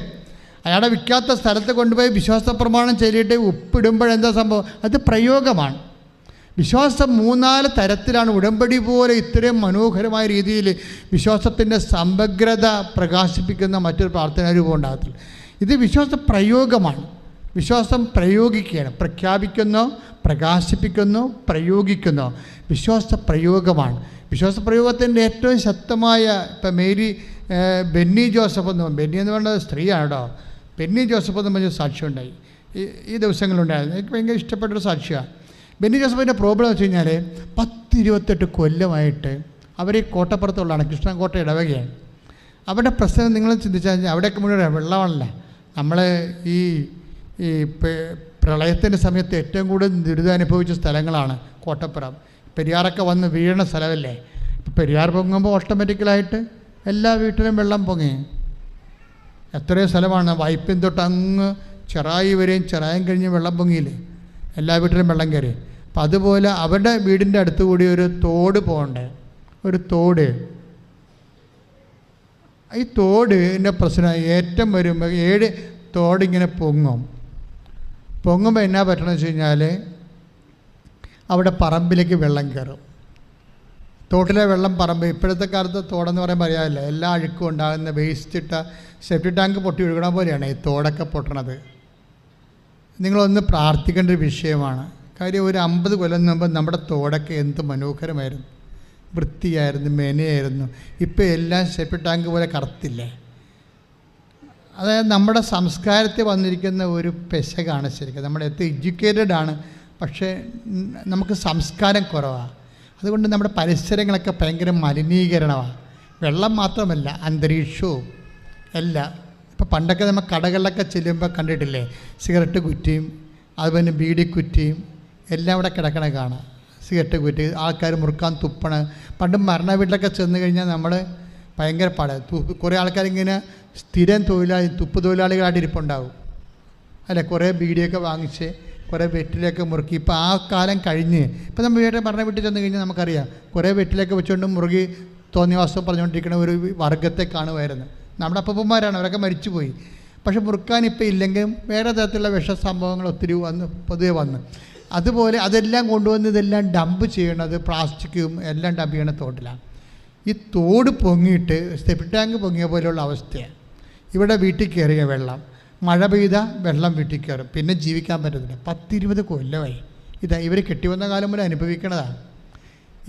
അയാളെ വിൽക്കാത്ത സ്ഥലത്ത് കൊണ്ടുപോയി വിശ്വാസ പ്രമാണം ചൊല്ലിയിട്ട് ഉപ്പിടുമ്പോഴെന്താ സംഭവം? അത് പ്രയോഗമാണ്. വിശ്വാസം 3-4 തരത്തിലാണ്. ഉടമ്പടി പോലെ ഇത്രയും മനോഹരമായ രീതിയിൽ വിശ്വാസത്തിൻ്റെ സമഗ്രത പ്രകാശിപ്പിക്കുന്ന മറ്റൊരു പ്രാർത്ഥനാ രൂപം ഉണ്ടാകത്തില്ല. ഇത് വിശ്വാസ പ്രയോഗമാണ്. വിശ്വാസം പ്രയോഗിക്കുകയാണ്. പ്രഖ്യാപിക്കുന്നു, പ്രകാശിപ്പിക്കുന്നു, പ്രയോഗിക്കുന്നു. വിശ്വാസ പ്രയോഗമാണ്. വിശ്വാസ പ്രയോഗത്തിൻ്റെ ഏറ്റവും ശക്തമായ ഇപ്പം മേരി ബെന്നി ജോസഫ് ബെന്നി എന്ന് പറയുന്നത് സ്ത്രീയാണ് കേട്ടോ. ബെന്നി ജോസഫ് എന്ന് പറഞ്ഞ സാക്ഷ്യമുണ്ടായി ഈ ദിവസങ്ങളുണ്ടായിരുന്നു. എനിക്ക് ഭയങ്കര ഇഷ്ടപ്പെട്ടൊരു സാക്ഷ്യമാണ്. ബെന്നി ജോസഫിൻ്റെ പ്രോബ്ലം വെച്ച് കഴിഞ്ഞാൽ 10-28 കൊല്ലമായിട്ട് അവർ ഈ കോട്ടപ്പുറത്തുള്ളതാണ്, കൃഷ്ണൻകോട്ട ഇടവകയാണ്. അവിടെ പ്രശ്നം നിങ്ങൾ ചിന്തിച്ചാൽ കഴിഞ്ഞാൽ അവിടെയൊക്കെ മുഴുവൻ വെള്ളമല്ല. നമ്മൾ ഈ പ്രളയത്തിൻ്റെ സമയത്ത് ഏറ്റവും കൂടുതൽ ദുരിതം അനുഭവിച്ച സ്ഥലങ്ങളാണ് കോട്ടപ്പുറം. പെരിയാറൊക്കെ വന്ന് വീഴുന്ന സ്ഥലമല്ലേ. ഇപ്പോൾ പെരിയാർ പൊങ്ങുമ്പോൾ ഓട്ടോമാറ്റിക്കലായിട്ട് എല്ലാ വീട്ടിലും വെള്ളം പൊങ്ങി. എത്രയോ സ്ഥലമാണ് വൈപ്പിൻ തൊട്ട് അങ്ങ് ചെറായി വരെയും, ചെറായം കഴിഞ്ഞ് വെള്ളം പൊങ്ങിയില്ലേ, എല്ലാ വീട്ടിലും വെള്ളം കയറി. അപ്പം അതുപോലെ അവരുടെ വീടിൻ്റെ അടുത്ത് കൂടി ഒരു തോട് പോകണ്ടേ, ഒരു തോട്. ഈ തോടിൻ്റെ പ്രശ്നം ഏറ്റവും വരുമ്പോൾ 7 തോടിങ്ങനെ പൊങ്ങുമ്പോൾ എന്നാ പറ്റണമെന്ന് വെച്ച് കഴിഞ്ഞാൽ അവിടെ പറമ്പിലേക്ക് വെള്ളം കയറും. തോട്ടിലെ വെള്ളം പറമ്പ്, ഇപ്പോഴത്തെ കാലത്ത് തോടെന്ന് പറയുമ്പോൾ അറിയാമല്ലോ, എല്ലാ അഴുക്കും ഉണ്ടാകുന്ന വേസ്റ്റ് ഇട്ട സെപ്റ്റി ടാങ്ക് പൊട്ടി ഒഴുകണ പോലെയാണ് ഈ തോടൊക്കെ പൊട്ടണത്. നിങ്ങളൊന്ന് പ്രാർത്ഥിക്കേണ്ട ഒരു വിഷയമാണ്. കാര്യം ഒരു 50 കൊല്ലം മുമ്പ് നമ്മുടെ തോടൊക്കെ എന്ത് മനോഹരമായിരുന്നു, വൃത്തിയായിരുന്നു, മെനയായിരുന്നു. ഇപ്പോൾ എല്ലാം സെപ്റ്റി ടാങ്ക് പോലെ കറുത്തില്ലേ. അതായത് നമ്മുടെ സംസ്കാരത്തിൽ വന്നിരിക്കുന്ന ഒരു പെശകാണ് ശരിക്കും. നമ്മുടെ എഡ്യൂക്കേറ്റഡ് ആണ്, പക്ഷേ നമുക്ക് സംസ്കാരം കുറവാണ്. അതുകൊണ്ട് നമ്മുടെ പരിസരങ്ങളൊക്കെ ഭയങ്കര മലിനീകരണമാണ്. വെള്ളം മാത്രമല്ല, അന്തരീക്ഷവും എല്ലാം. ഇപ്പോൾ പണ്ടൊക്കെ നമ്മൾ കടകളിലൊക്കെ ചെല്ലുമ്പോൾ കണ്ടിട്ടില്ലേ, സിഗരറ്റ് കുറ്റിയും അതുപോലെ ബീഡി കുറ്റിയും എല്ലാം ഇവിടെ കിടക്കണ കാണാം. സിഗരറ്റ് കുറ്റി, ആൾക്കാർ മുറുക്കാൻ തുപ്പണ. പണ്ട് മരണ വീട്ടിലൊക്കെ ചെന്ന് കഴിഞ്ഞാൽ നമ്മൾ ഭയങ്കര കുറേ ആൾക്കാരിങ്ങനെ സ്ഥിരം തുപ്പ് തൊഴിലാളികളായിട്ട് ഇരിപ്പുണ്ടാവും അല്ലേ. കുറേ ബീഡിയൊക്കെ വാങ്ങിച്ച് കുറേ വെറ്റിലൊക്കെ മുറുക്കി. ഇപ്പോൾ ആ കാലം കഴിഞ്ഞ് ഇപ്പോൾ നമ്മൾ വീട്ടിൽ മരണ വീട്ടിൽ ചെന്ന് കഴിഞ്ഞാൽ നമുക്കറിയാം, കുറേ വെറ്റിലൊക്കെ വെച്ചുകൊണ്ട് മുറുകി തോന്നിവാസം പറഞ്ഞുകൊണ്ടിരിക്കുന്ന ഒരു വർഗത്തെ കാണുമായിരുന്നു. നമ്മുടെ അപ്പൂപ്പന്മാരാണ്, അവരൊക്കെ മരിച്ചുപോയി. പക്ഷെ മുറുക്കാൻ ഇപ്പോൾ ഇല്ലെങ്കിലും വേറെ തരത്തിലുള്ള വിഷസംഭവങ്ങൾ ഒത്തിരി പൊതുവെ വന്ന്. അതുപോലെ അതെല്ലാം കൊണ്ടുവന്ന് ഇതെല്ലാം ഡംപ് ചെയ്യണത്, പ്ലാസ്റ്റിക്കും എല്ലാം ഡംപ് ചെയ്യണ തോട്ടിലാണ്. ഈ തോട് പൊങ്ങിയിട്ട് സെപ്റ്റി ടാങ്ക് പൊങ്ങിയ പോലെയുള്ള അവസ്ഥയാണ്. ഇവിടെ വീട്ടിൽ കയറിയ വെള്ളം, മഴ പെയ്ത വെള്ളം വീട്ടിൽ കയറും, പിന്നെ ജീവിക്കാൻ പറ്റത്തില്ല. 10-20 കൊല്ലമായി ഇതാ ഇവർ കെട്ടിവന്ന കാലം മുതൽ അനുഭവിക്കണതാണ്.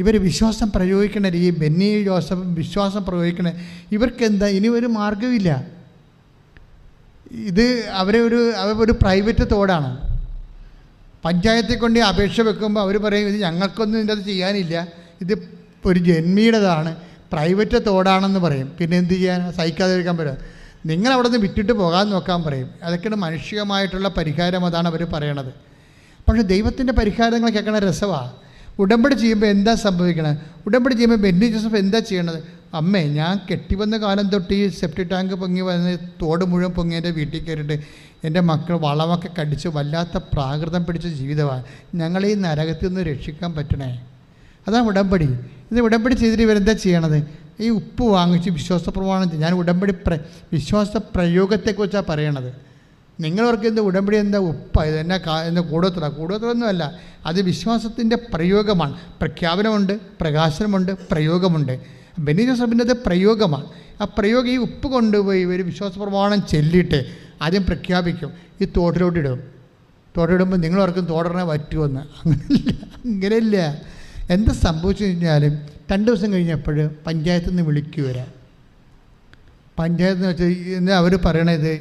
ഇവർ വിശ്വാസം പ്രയോഗിക്കണ ഈ ബെന്നി ജോസഫ് വിശ്വാസം പ്രയോഗിക്കണ ഇവർക്ക് എന്താ ഇനി ഒരു മാർഗമില്ല. ഇത് അവരൊരു പ്രൈവറ്റ് തോടാണ്. പഞ്ചായത്തിൽ കൊണ്ട് അപേക്ഷ വെക്കുമ്പോൾ അവർ പറയും ഇത് ഞങ്ങൾക്കൊന്നും ഇതിൻ്റെ അത് ചെയ്യാനില്ല, ഇത് ഒരു ജന്മിയുടേതാണ്, പ്രൈവറ്റ് തോടാണെന്ന് പറയും. പിന്നെ എന്ത് ചെയ്യാൻ, സഹിക്കാതെ ഇരിക്കാൻ പറ്റും. നിങ്ങളവിടെ നിന്ന് വിട്ടിട്ട് പോകാൻ നോക്കാൻ പറയും. അതൊക്കെയാണ് മാനുഷികമായിട്ടുള്ള പരിഹാരം, അതാണ് അവർ പറയണത്. പക്ഷേ ദൈവത്തിൻ്റെ പരിഹാരങ്ങൾ കേൾക്കണ രസമാണ്. ഉടമ്പടി ചെയ്യുമ്പോൾ എന്താ സംഭവിക്കണത്? ഉടമ്പടി ചെയ്യുമ്പോൾ ബെന്നി ജോസഫ് എന്താ ചെയ്യണത്? അമ്മേ, ഞാൻ കെട്ടിവന്ന കാലം തൊട്ട് ഈ സെപ്റ്റി ടാങ്ക് പൊങ്ങി വന്ന് തോട് മുഴുവൻ പൊങ്ങി എൻ്റെ വീട്ടിൽ കയറിയിട്ട് എൻ്റെ മക്കൾ വളമൊക്കെ കടിച്ച് വല്ലാത്ത പ്രാകൃതം പിടിച്ച ജീവിതമാണ്. ഞങ്ങളീ നരകത്തിൽ നിന്ന് രക്ഷിക്കാൻ പറ്റണേ. അതാണ് ഉടമ്പടി. ഇത് ഉടമ്പടി ചെയ്തിട്ട് ഇവരെന്താ ചെയ്യണത്? ഈ ഉപ്പ് വാങ്ങിച്ച് വിശ്വാസ പ്രമാണം. ഞാൻ ഉടമ്പടി വിശ്വാസ പ്രയോഗത്തെക്കുറിച്ചാണ് പറയണത്. നിങ്ങളവർക്ക് എന്താ ഉടമ്പടി എന്താ ഉപ്പ് ഇതെന്നാ എന്താ കൂടോത്രമൊന്നുമല്ല. അത് വിശ്വാസത്തിൻ്റെ പ്രയോഗമാണ്. പ്രഖ്യാപനമുണ്ട്, പ്രകാശനമുണ്ട്, പ്രയോഗമുണ്ട്. ബെന്നി ജോസഫിൻ്റെ അത് പ്രയോഗമാണ്. ആ പ്രയോഗം ഈ ഉപ്പ് കൊണ്ടുപോയി ഇവർ വിശ്വാസ പ്രമാണം ചെല്ലിയിട്ട് ആദ്യം പ്രഖ്യാപിക്കും, ഈ തോട്ടിലോട്ടിടും. തോട്ടിടുമ്പോൾ നിങ്ങളവർക്കും തോടറിനെ പറ്റുമെന്ന്. അങ്ങനെയില്ല. എന്താ സംഭവിച്ചു കഴിഞ്ഞാലും 2 ദിവസം കഴിഞ്ഞപ്പോൾ പഞ്ചായത്തിൽ നിന്ന് വിളിക്കുക. പഞ്ചായത്ത് എന്ന് വെച്ചാൽ അവർ പറയണത്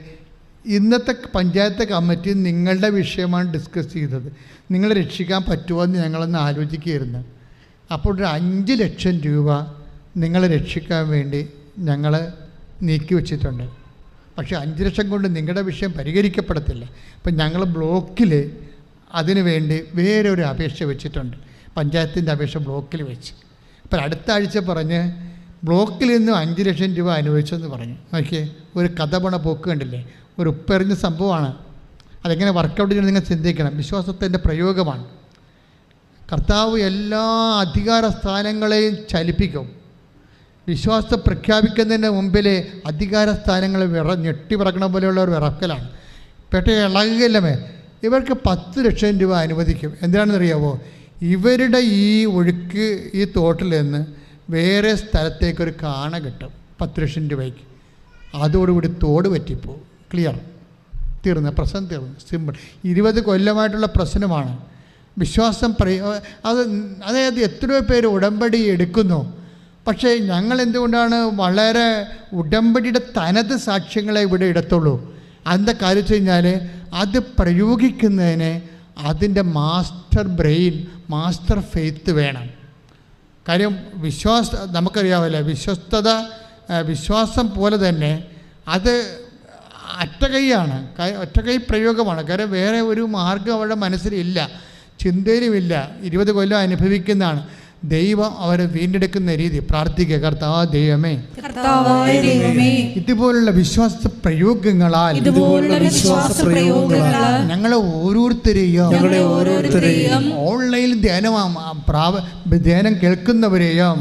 ഇന്നത്തെ പഞ്ചായത്ത് കമ്മിറ്റി നിങ്ങളുടെ വിഷയമാണ് ഡിസ്കസ് ചെയ്തത്, നിങ്ങളെ രക്ഷിക്കാൻ പറ്റുമോ എന്ന് ഞങ്ങളൊന്ന് ആലോചിക്കുകയായിരുന്നു. അപ്പോൾ ഒരു 5 ലക്ഷം രൂപ നിങ്ങളെ രക്ഷിക്കാൻ വേണ്ടി ഞങ്ങൾ നീക്കി വച്ചിട്ടുണ്ട്. പക്ഷേ 5 ലക്ഷം കൊണ്ട് നിങ്ങളുടെ വിഷയം പരിഹരിക്കപ്പെടത്തില്ല. അപ്പം ഞങ്ങൾ ബ്ലോക്കിൽ അതിനു വേണ്ടി വേറെ ഒരു അപേക്ഷ വെച്ചിട്ടുണ്ട്. പഞ്ചായത്തിൻ്റെ അപേക്ഷ ബ്ലോക്കിൽ വെച്ച്. അപ്പോൾ അടുത്ത ആഴ്ച പറഞ്ഞ് ബ്ലോക്കിൽ നിന്ന് 5 ലക്ഷം രൂപ അനുവദിച്ചെന്ന് പറഞ്ഞു. നോക്കിയേ, ഒരു കഥ പോണ പോക്ക് കണ്ടില്ലേ? ഒരു ഉപ്പെറിഞ്ഞ സംഭവമാണ്. അതെങ്ങനെ വർക്കൗട്ട് ചെയ്യണം നിങ്ങൾ ചിന്തിക്കണം. വിശ്വാസത്തിൻ്റെ പ്രയോഗമാണ്. കർത്താവ് എല്ലാ അധികാര സ്ഥാനങ്ങളെയും ചലിപ്പിക്കും. വിശ്വാസം പ്രഖ്യാപിക്കുന്നതിന് മുമ്പിൽ അധികാര സ്ഥാനങ്ങൾ ഞെട്ടിപ്പറക്കണ പോലെയുള്ള ഒരു വിറക്കലാണ്. പെട്ടെ ഇളകുകയല്ലേ. ഇവർക്ക് 10 ലക്ഷം രൂപ അനുവദിക്കും. എന്തിനാണെന്നറിയാമോ? ഇവരുടെ ഈ ഒഴുക്ക് ഈ തോട്ടിൽ നിന്ന് വേറെ സ്ഥലത്തേക്കൊരു കാണ കിട്ടും 10 ലക്ഷം രൂപയ്ക്ക്. അതോടുകൂടി തോട് പറ്റിപ്പോവും. ക്ലിയർ, തീർന്ന് പ്രശ്നം തീർന്നു. സിമ്പിൾ. 20 കൊല്ലമായിട്ടുള്ള പ്രശ്നമാണ്. വിശ്വാസം അതായത് എത്രയോ പേര് ഉടമ്പടി എടുക്കുന്നു. പക്ഷേ ഞങ്ങൾ എന്തുകൊണ്ടാണ് വളരെ ഉടമ്പടിയുടെ തനത് സാക്ഷ്യങ്ങളെ ഇവിടെ ഇടത്തുള്ളൂ? അതിൻ്റെ കാര്യം വെച്ച് കഴിഞ്ഞാൽ അത് പ്രയോഗിക്കുന്നതിന് അതിൻ്റെ മാസ്റ്റർ ബ്രെയിൻ, മാസ്റ്റർ ഫെയ്ത്ത് വേണം. കാര്യം നമുക്കറിയാമല്ലോ, വിശ്വാസം പോലെ തന്നെ അത് ഒറ്റകൈയാണ്, ഒറ്റകൈ പ്രയോഗമാണ്. കാര്യം വേറെ ഒരു മാർഗ്ഗം അവരുടെ മനസ്സിലില്ല, ചിന്തയിലുമില്ല. 20 കൊല്ലം അനുഭവിക്കുന്നതാണ്. ദൈവം അവരെ വീണ്ടെടുക്കുന്ന രീതി. പ്രാർത്ഥിക്കുക, കർത്താവ് ദൈവമേ, ഇതുപോലുള്ള വിശ്വാസ പ്രയോഗങ്ങളാൽ ഞങ്ങളെ ഓരോരുത്തരെയും ഓൺലൈൻ ധ്യാനം കേൾക്കുന്നവരെയും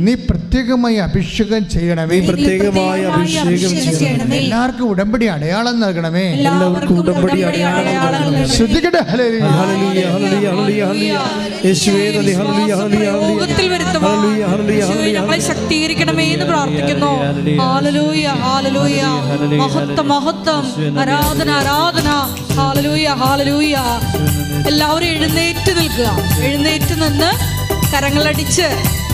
നീ പ്രത്യേകമായി അഭിഷേകം ചെയ്യണമേ. എല്ലാവർക്കും ഉടമ്പടി അടയാളം നൽകണമേ. ശ്രദ്ധിക്കട്ടെ. ഞങ്ങളെ ശക്തീകരിക്കണമേ എന്ന് പ്രാർത്ഥിക്കുന്നു. ഹല്ലേലൂയ, ഹല്ലേലൂയ, മഹത്വം, മഹത്വം, ആരാധന, ആരാധന. Hallelujah, hallelujah. എല്ലാവരും എഴുന്നേറ്റ് നിൽക്കുക. എഴുന്നേറ്റ് നിന്ന് കരങ്ങളടിച്ച്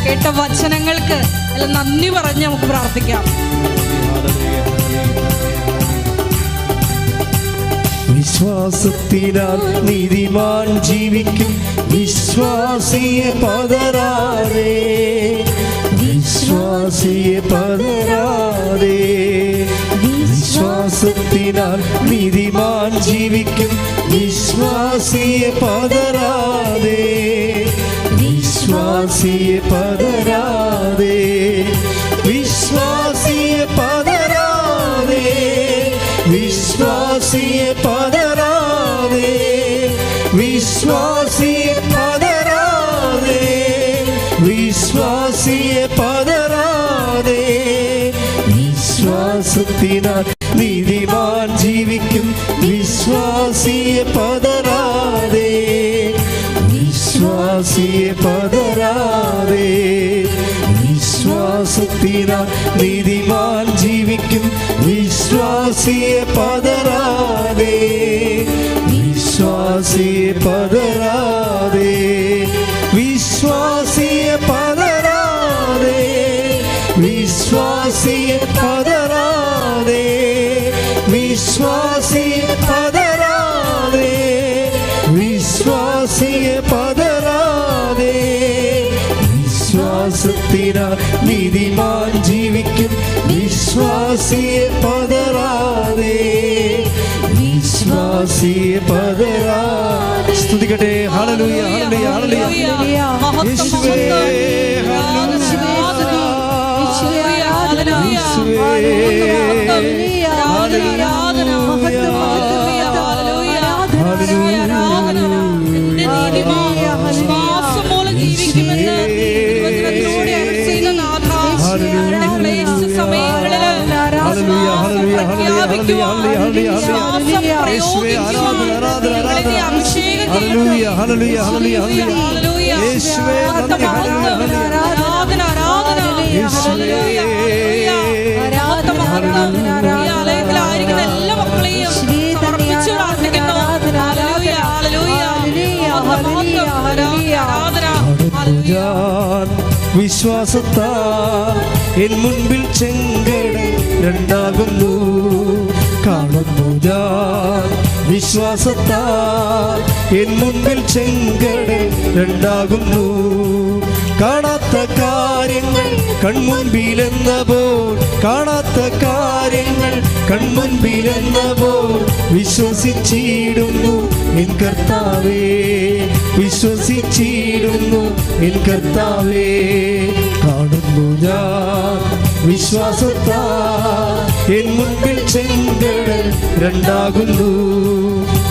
കേട്ട വചനങ്ങൾക്ക് എല്ലാം നന്ദി പറഞ്ഞ് നമുക്ക് പ്രാർത്ഥിക്കാം. വിശ്വാസത്തിനാൽ നീതിമാൻ ജീവിക്കും, വിശ്വാസിയെ പതരാതെ, വിശ്വാസിയെ പതരാതെ. വിശ്വാസത്തിനാൽ നീതിമാൻ ജീവിക്കും, വിശ്വാസിയെ പതരാതെ, വിശ്വാസിയെ പതരാതെ, വിശ്വാസിയെ പതരാതെ, വിശ്വാസിയെ പതരാതെ, വിശ്വാസിയെ പതരാതെ, വിശ്വാസിയെ പതരാതെ. വിശ്വാസത്തിനാൽ നീതിമാൻ ജീവിക്കും, വിശ്വാസിയെ പതരാതെ, വിശ്വാസിയെ പതരാതെ. വിശ്വാസത്തിനാൽ നീതിമാൻ ജീവിക്കും, വിശ്വാസിയെ പതരാതെ, വിശ്വാസിയെ പതരാതെ, വിശ്വാസിയെ പതരാതെ, വിശ്വാസിയെ പതരാതെ, വിശ്വാസിയെ പതരാതെ, വിശ്വാസിയെ പതരാതെ. വിശ്വാസത്തിനാൽ നീതിമാൻ ജീവിക്കും, വിശ്വാസിയെ പതരാതെ, വിശ്വാസിയെ പതരാതെ. സ്തുതിക്കട്ടെ. ഹല്ലേലൂയ, ഹല്ലേലൂയ, ഹല്ലേലൂയ. യേശുവേ, ആലയത്തിലായിരിക്കുന്ന എല്ലാ മക്കളെയും സമർപ്പിച്ച് പ്രാർത്ഥിക്കുന്നു. വിശ്വാസത്താൽ എൻ മുൻപിൽ ചെങ്കടൽ രണ്ടാകുന്നു കാണുന്നു ഞാൻ. വിശ്വാസത്താൽ എൻ മുൻപിൽ ചെങ്കടൽ രണ്ടാകുന്നു. കാണാത്ത കാര്യങ്ങൾ കൺമുൻപിലെന്നപ്പോൾ, കാണാത്ത കാര്യങ്ങൾ കൺമുൻപിലെന്നപ്പോൾ വിശ്വസിച്ചിടുന്നു എൻ കർത്താവേ, വിശ്വസിച്ചിടുന്നു എൻ കർത്താവേ. കാണുന്നു ഞാൻ വിശ്വാസത്താൽ എൻ മുൻപിൽ ചെങ്കടൽ രണ്ടാകുന്നു.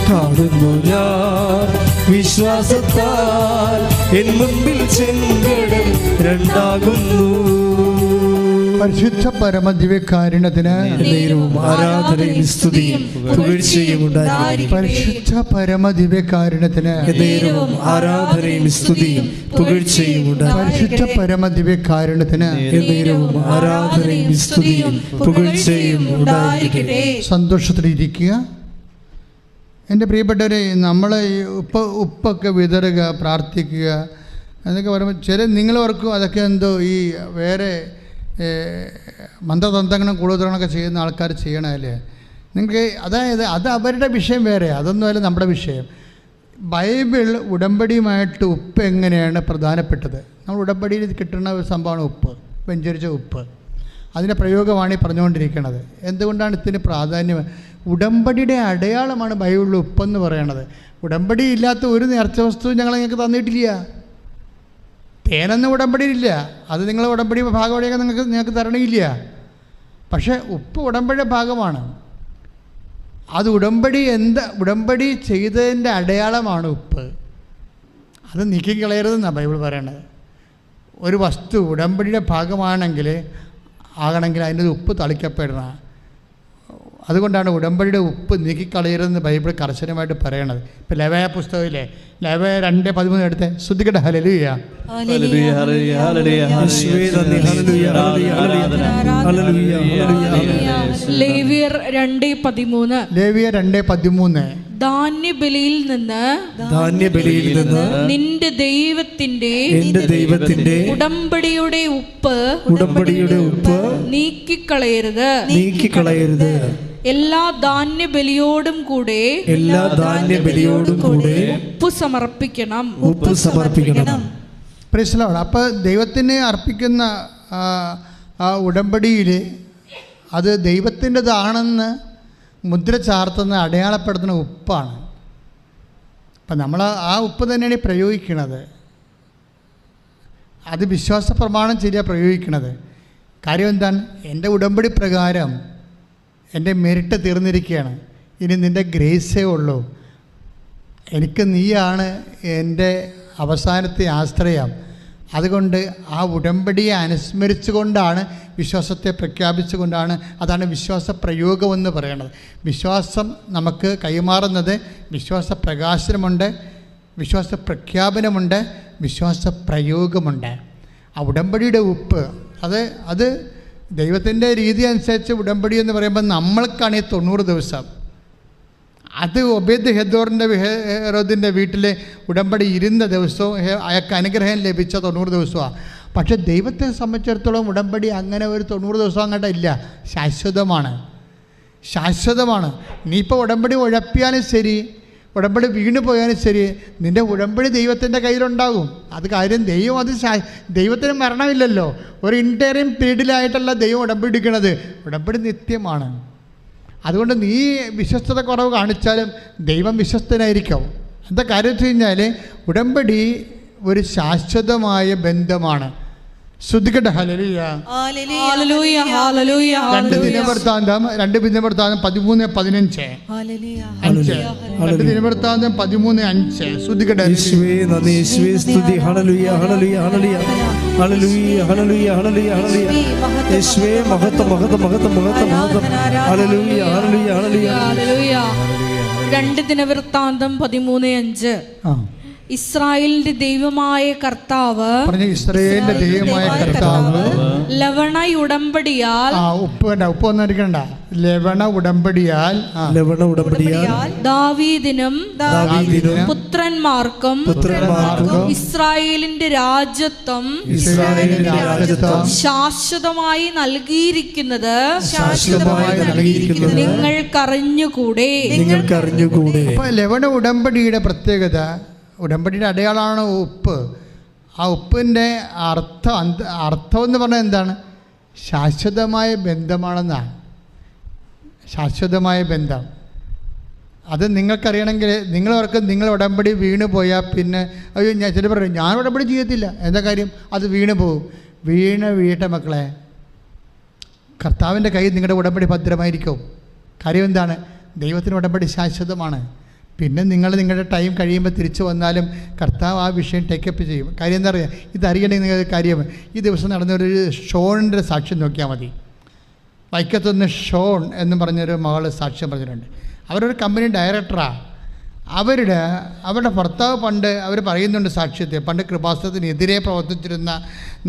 കാണുന്നു ഞാൻ വിശ്വാസത്താൽ എൻ മുൻപിൽ ചെങ്കടൽ രണ്ടാകുന്നു. പരിശുദ്ധ പരമദിവ്യകാരുണ്യത്തിന് ആരാധനയും സ്തുതിയും പുകഴ്ചയും ഉണ്ടായിരിക്കട്ടെ. പരിശുദ്ധ പരമദിവ്യകാരുണ്യത്തിന് ആരാധനയും സ്തുതിയും പുകഴ്ചയും ഉണ്ടായിരിക്കട്ടെ. പരിശുദ്ധ പരമദിവ്യകാരുണ്യത്തിന് ആരാധനയും സ്തുതിയും പുകഴ്ചയും ഉണ്ടായിരിക്കട്ടെ. സന്തോഷത്തിലിരിക്കുക. എൻ്റെ പ്രിയപ്പെട്ടവരെ, നമ്മൾ ഉപ്പൊക്കെ വിതറുക, പ്രാർത്ഥിക്കുക എന്നൊക്കെ പറയുമ്പോൾ നിങ്ങൾ ഓർക്കും അതൊക്കെ എന്തോ ഈ വേറെ മന്ത്രതന്ത്രങ്ങളും കൂടുതലൊക്കെ ചെയ്യുന്ന ആൾക്കാർ ചെയ്യണമല്ലേ. നിങ്ങൾക്ക് അതായത് അത് അവരുടെ വിഷയം വേറെ, അതൊന്നുമല്ല നമ്മുടെ വിഷയം. ബൈബിൾ ഉടമ്പടിയുമായിട്ട് ഉപ്പ് എങ്ങനെയാണ് പ്രധാനപ്പെട്ടത്. നമ്മൾ ഉടമ്പടിയിൽ കിട്ടുന്ന ഒരു സംഭവമാണ് ഉപ്പ്, വെഞ്ചരിച്ച ഉപ്പ്. അതിൻ്റെ പ്രയോഗമാണ് ഈ പറഞ്ഞുകൊണ്ടിരിക്കുന്നത്. എന്തുകൊണ്ടാണ് ഇതിന് പ്രാധാന്യം? ഉടമ്പടിയുടെ അടയാളമാണ് ബൈബിളിൽ ഉപ്പെന്ന് പറയണത്. ഉടമ്പടി ഇല്ലാത്ത ഒരു നേർച്ച വസ്തുവും ഞങ്ങൾ നിങ്ങൾക്ക് തന്നിട്ടില്ല. തേനൊന്നും ഉടമ്പടിയിലില്ല, അത് നിങ്ങൾ ഉടമ്പടി ഭാഗമായിട്ട് നിങ്ങൾക്ക് തരണില്ല. പക്ഷേ ഉപ്പ് ഉടമ്പടിയുടെ ഭാഗമാണ്. അത് ഉടമ്പടി ചെയ്തതിൻ്റെ അടയാളമാണ് ഉപ്പ്. അത് നീക്കിക്കളയരുതെന്നാണ് ബൈബിൾ പറയണത്. ഒരു വസ്തു ഉടമ്പടിയുടെ ഭാഗമാണെങ്കിൽ അതിൻ്റെ ഉപ്പ് തളിക്കപ്പെടണം. അതുകൊണ്ടാണ് ഉടമ്പടിയുടെ ഉപ്പ് നീക്കിക്കളയരുതെന്ന് ബൈബിൾ കർശനമായിട്ട് പറയണത്. ഇപ്പം ലെവയ പുസ്തകമില്ലേ, ലെവയ 2:13 എടുത്ത് ശ്രദ്ധിക്കട്ടെ. ഹല്ലേലൂയ. ലേവ്യർ 2:13 ധാന്യബലിയിൽ നിന്ന് നിന്റെ ദൈവത്തിന്റെ ഉടമ്പടിയുടെ ഉപ്പ് നീക്കിക്കളയരുത്. എല്ലാ ധാന്യബലിയോടും കൂടെ ഉപ്പ് സമർപ്പിക്കണം. അപ്പോൾ ദൈവത്തിന് അർപ്പിക്കുന്ന ആ ഉടമ്പടിയിൽ അത് ദൈവത്തിൻ്റെതാണെന്ന് മുദ്ര ചാർത്തുന്ന അടയാളപ്പെടുത്തുന്ന ഉപ്പാണ്. അപ്പം നമ്മൾ ആ ഉപ്പ് തന്നെയാണ് പ്രയോഗിക്കുന്നത്. അത് വിശ്വാസ പ്രമാണം ശരിയാണ് പ്രയോഗിക്കുന്നത്. കാര്യം എന്താണ്? എൻ്റെ ഉടമ്പടി പ്രകാരം എൻ്റെ മെരിട്ട് തീർന്നിരിക്കുകയാണ്. ഇനി നിൻ്റെ ഗ്രേസേ ഉള്ളൂ. എനിക്ക് നീയാണ് എൻ്റെ അവസാനത്തെ ആശ്രയം. അതുകൊണ്ട് ആ ഉടമ്പടിയെ അനുസ്മരിച്ചുകൊണ്ടാണ്, വിശ്വാസത്തെ പ്രഖ്യാപിച്ചുകൊണ്ടാണ്. അതാണ് വിശ്വാസ പ്രയോഗമെന്ന് പറയുന്നത്. വിശ്വാസം നമുക്ക് കൈമാറുന്നത് വിശ്വാസ പ്രകാശനമുണ്ട്, വിശ്വാസ പ്രഖ്യാപനമുണ്ട്, വിശ്വാസ പ്രയോഗമുണ്ട്. ആ ഉടമ്പടിയുടെ ഉപ്പ് അത് ദൈവത്തിൻ്റെ രീതി അനുസരിച്ച് ഉടമ്പടി എന്ന് പറയുമ്പോൾ നമ്മൾക്കാണ് ഈ 90 ദിവസം. അത് ഒബേദ് ഹെരോദിൻ്റെ വീട്ടിൽ ഉടമ്പടി ഇരുന്ന ദിവസവും അയാൾക്ക് അനുഗ്രഹം ലഭിച്ച 90 ദിവസമാണ്. പക്ഷേ ദൈവത്തെ സംബന്ധിച്ചിടത്തോളം ഉടമ്പടി അങ്ങനെ ഒരു 90 ദിവസം അങ്ങോട്ട് ഇല്ല. ശാശ്വതമാണ്. നീ ഇപ്പോൾ ഉടമ്പടി ഉഴപ്പിയാലും ശരി, ഉടമ്പടി വീണ് പോയാലും ശരി, നിൻ്റെ ഉടമ്പടി ദൈവത്തിൻ്റെ കയ്യിലുണ്ടാകും. അത് കാര്യം ദൈവത്തിന് മരണമില്ലല്ലോ. ഒരു ഇൻറ്റേറിയം പീരീഡിലായിട്ടല്ല ദൈവം ഉടമ്പടി എടുക്കുന്നത്. ഉടമ്പടി നിത്യമാണ്. അതുകൊണ്ട് നീ വിശ്വസ്തത കുറവ് കാണിച്ചാലും ദൈവം വിശ്വസ്തനായിരിക്കും. എന്താ കാര്യം വെച്ച് കഴിഞ്ഞാൽ ഉടമ്പടി ഒരു ശാശ്വതമായ ബന്ധമാണ്. ശ്രദ്ധിക്കട്ടെ. ഹല്ലേലൂയ. 2 ദിനവൃത്താന്തം 13:15. 2 ദിനവൃത്താന്തം 13:5. ശ്രദ്ധിക്കട്ടെ. രണ്ട് ദിനവൃത്താന്തം 13:5. ഇസ്രായേലിന്റെ ദൈവമായ കർത്താവ് ലവണ ഉടമ്പടിയാൽ ദാവീദിനും പുത്രന്മാർക്കും ഇസ്രായേലിന്റെ രാജ്യത്വം ശാശ്വതമായി നൽകിയിരിക്കുന്നത് നിങ്ങൾക്കറിഞ്ഞുകൂടെ. ലവണ ഉടമ്പടിയുടെ പ്രത്യേകത, ഉടമ്പടിയുടെ അടയാളമാണ് ഉപ്പ്. ആ ഉപ്പിൻ്റെ അർത്ഥം എന്ന് പറഞ്ഞാൽ എന്താണ്? ശാശ്വതമായ ബന്ധമാണെന്നാണ്. ശാശ്വതമായ ബന്ധം അത് നിങ്ങൾക്കറിയണമെങ്കിൽ നിങ്ങൾ ഉടമ്പടി വീണ് പോയാൽ പിന്നെ അയ്യോ ചില പറയും ഞാൻ ഉടമ്പടി ചെയ്യത്തില്ല. എന്താ കാര്യം? അത് വീണ് പോകും. വീഴട്ടെ മക്കളെ, കർത്താവിൻ്റെ കയ്യിൽ നിങ്ങളുടെ ഉടമ്പടി ഭദ്രമായിരിക്കും. കാര്യം എന്താണ്? ദൈവത്തിന് ഉടമ്പടി ശാശ്വതമാണ്. പിന്നെ നിങ്ങളുടെ ടൈം കഴിയുമ്പോൾ തിരിച്ചു വന്നാലും കർത്താവ് ആ വിഷയം ടേക്കപ്പ് ചെയ്യും. കാര്യം എന്താ പറയുക? ഇതറിയണമെങ്കിൽ നിങ്ങൾ കാര്യം ഈ ദിവസം നടന്നൊരു ഷോണിൻ്റെ സാക്ഷ്യം നോക്കിയാൽ മതി. വൈക്കത്തുനിന്ന് ഷോൺ എന്ന് പറഞ്ഞൊരു മകൾ സാക്ഷ്യം പറഞ്ഞിട്ടുണ്ട്. അവരൊരു കമ്പനി ഡയറക്ടറാണ്. അവരുടെ ഭർത്താവ് പണ്ട് അവർ പറയുന്നുണ്ട് സാക്ഷ്യത്തെ, പണ്ട് കൃപാസനത്തിനെതിരെ പ്രവർത്തിച്ചിരുന്ന,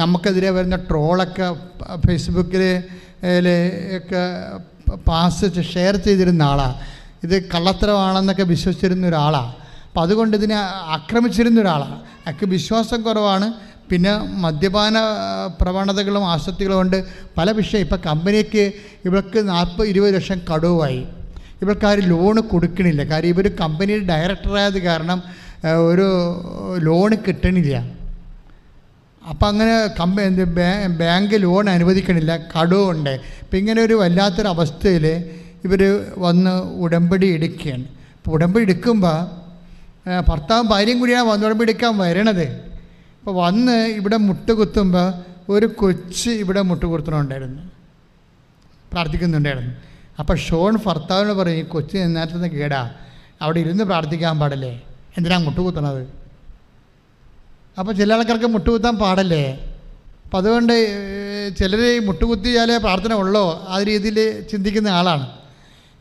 നമുക്കെതിരെ വരുന്ന ട്രോളൊക്കെ ഫേസ്ബുക്കിൽ ഒക്കെ ഷെയർ ചെയ്തിരുന്ന ആളാണ്. ഇത് കള്ളത്തരമാണെന്നൊക്കെ വിശ്വസിച്ചിരുന്ന ഒരാളാണ്. അപ്പം അതുകൊണ്ട് ഇതിനെ ആക്രമിച്ചിരുന്ന ഒരാളാണ്. അയാൾക്ക് വിശ്വാസം കുറവാണ്. പിന്നെ മദ്യപാന പ്രവണതകളും ആസക്തികളും കൊണ്ട് പല വിഷയം. ഇപ്പം കമ്പനിക്ക് ഇവർക്ക് 40-20 ലക്ഷം കടവുമായി. ഇവർക്കാരും ലോണ് കൊടുക്കണില്ല. കാര്യം ഇവർ കമ്പനിയിൽ ഡയറക്ടറായത് കാരണം ഒരു ലോണ് കിട്ടണില്ല. അപ്പം അങ്ങനെ ബാങ്ക് ലോൺ അനുവദിക്കണില്ല, കടവുണ്ട്. അപ്പം ഇങ്ങനെ ഒരു വല്ലാത്തൊരു അവസ്ഥയിൽ ഇവർ വന്ന് ഉടമ്പടി എടുക്കുകയാണ്. അപ്പോൾ ഉടമ്പടി എടുക്കുമ്പോൾ ഭർത്താവും ഭാര്യയും കൂടിയാണ് വന്ന് ഉടമ്പടി എടുക്കാൻ വരണത്. അപ്പോൾ വന്ന് ഇവിടെ മുട്ടുകുത്തുമ്പോൾ ഒരു കൊച്ച് ഇവിടെ മുട്ടുകുത്തുന്നുണ്ടായിരുന്നു, പ്രാർത്ഥിക്കുന്നുണ്ടായിരുന്നു. അപ്പോൾ ഷോൺ ഭർത്താവിനോട് പറയും, ഈ കൊച്ച് നേരത്തെ കേടാ, അവിടെ ഇരുന്ന് പ്രാർത്ഥിക്കാൻ പാടില്ലേ, എന്തിനാ മുട്ടുകുത്തണത്? അപ്പോൾ ചില ആൾക്കാർക്ക് മുട്ടുകുത്താൻ പാടല്ലേ. അപ്പം അതുകൊണ്ട് ചിലർ മുട്ടുകുത്തിയാലേ പ്രാർത്ഥന ഉള്ളോ ആ രീതിയിൽ ചിന്തിക്കുന്ന ആളാണ്.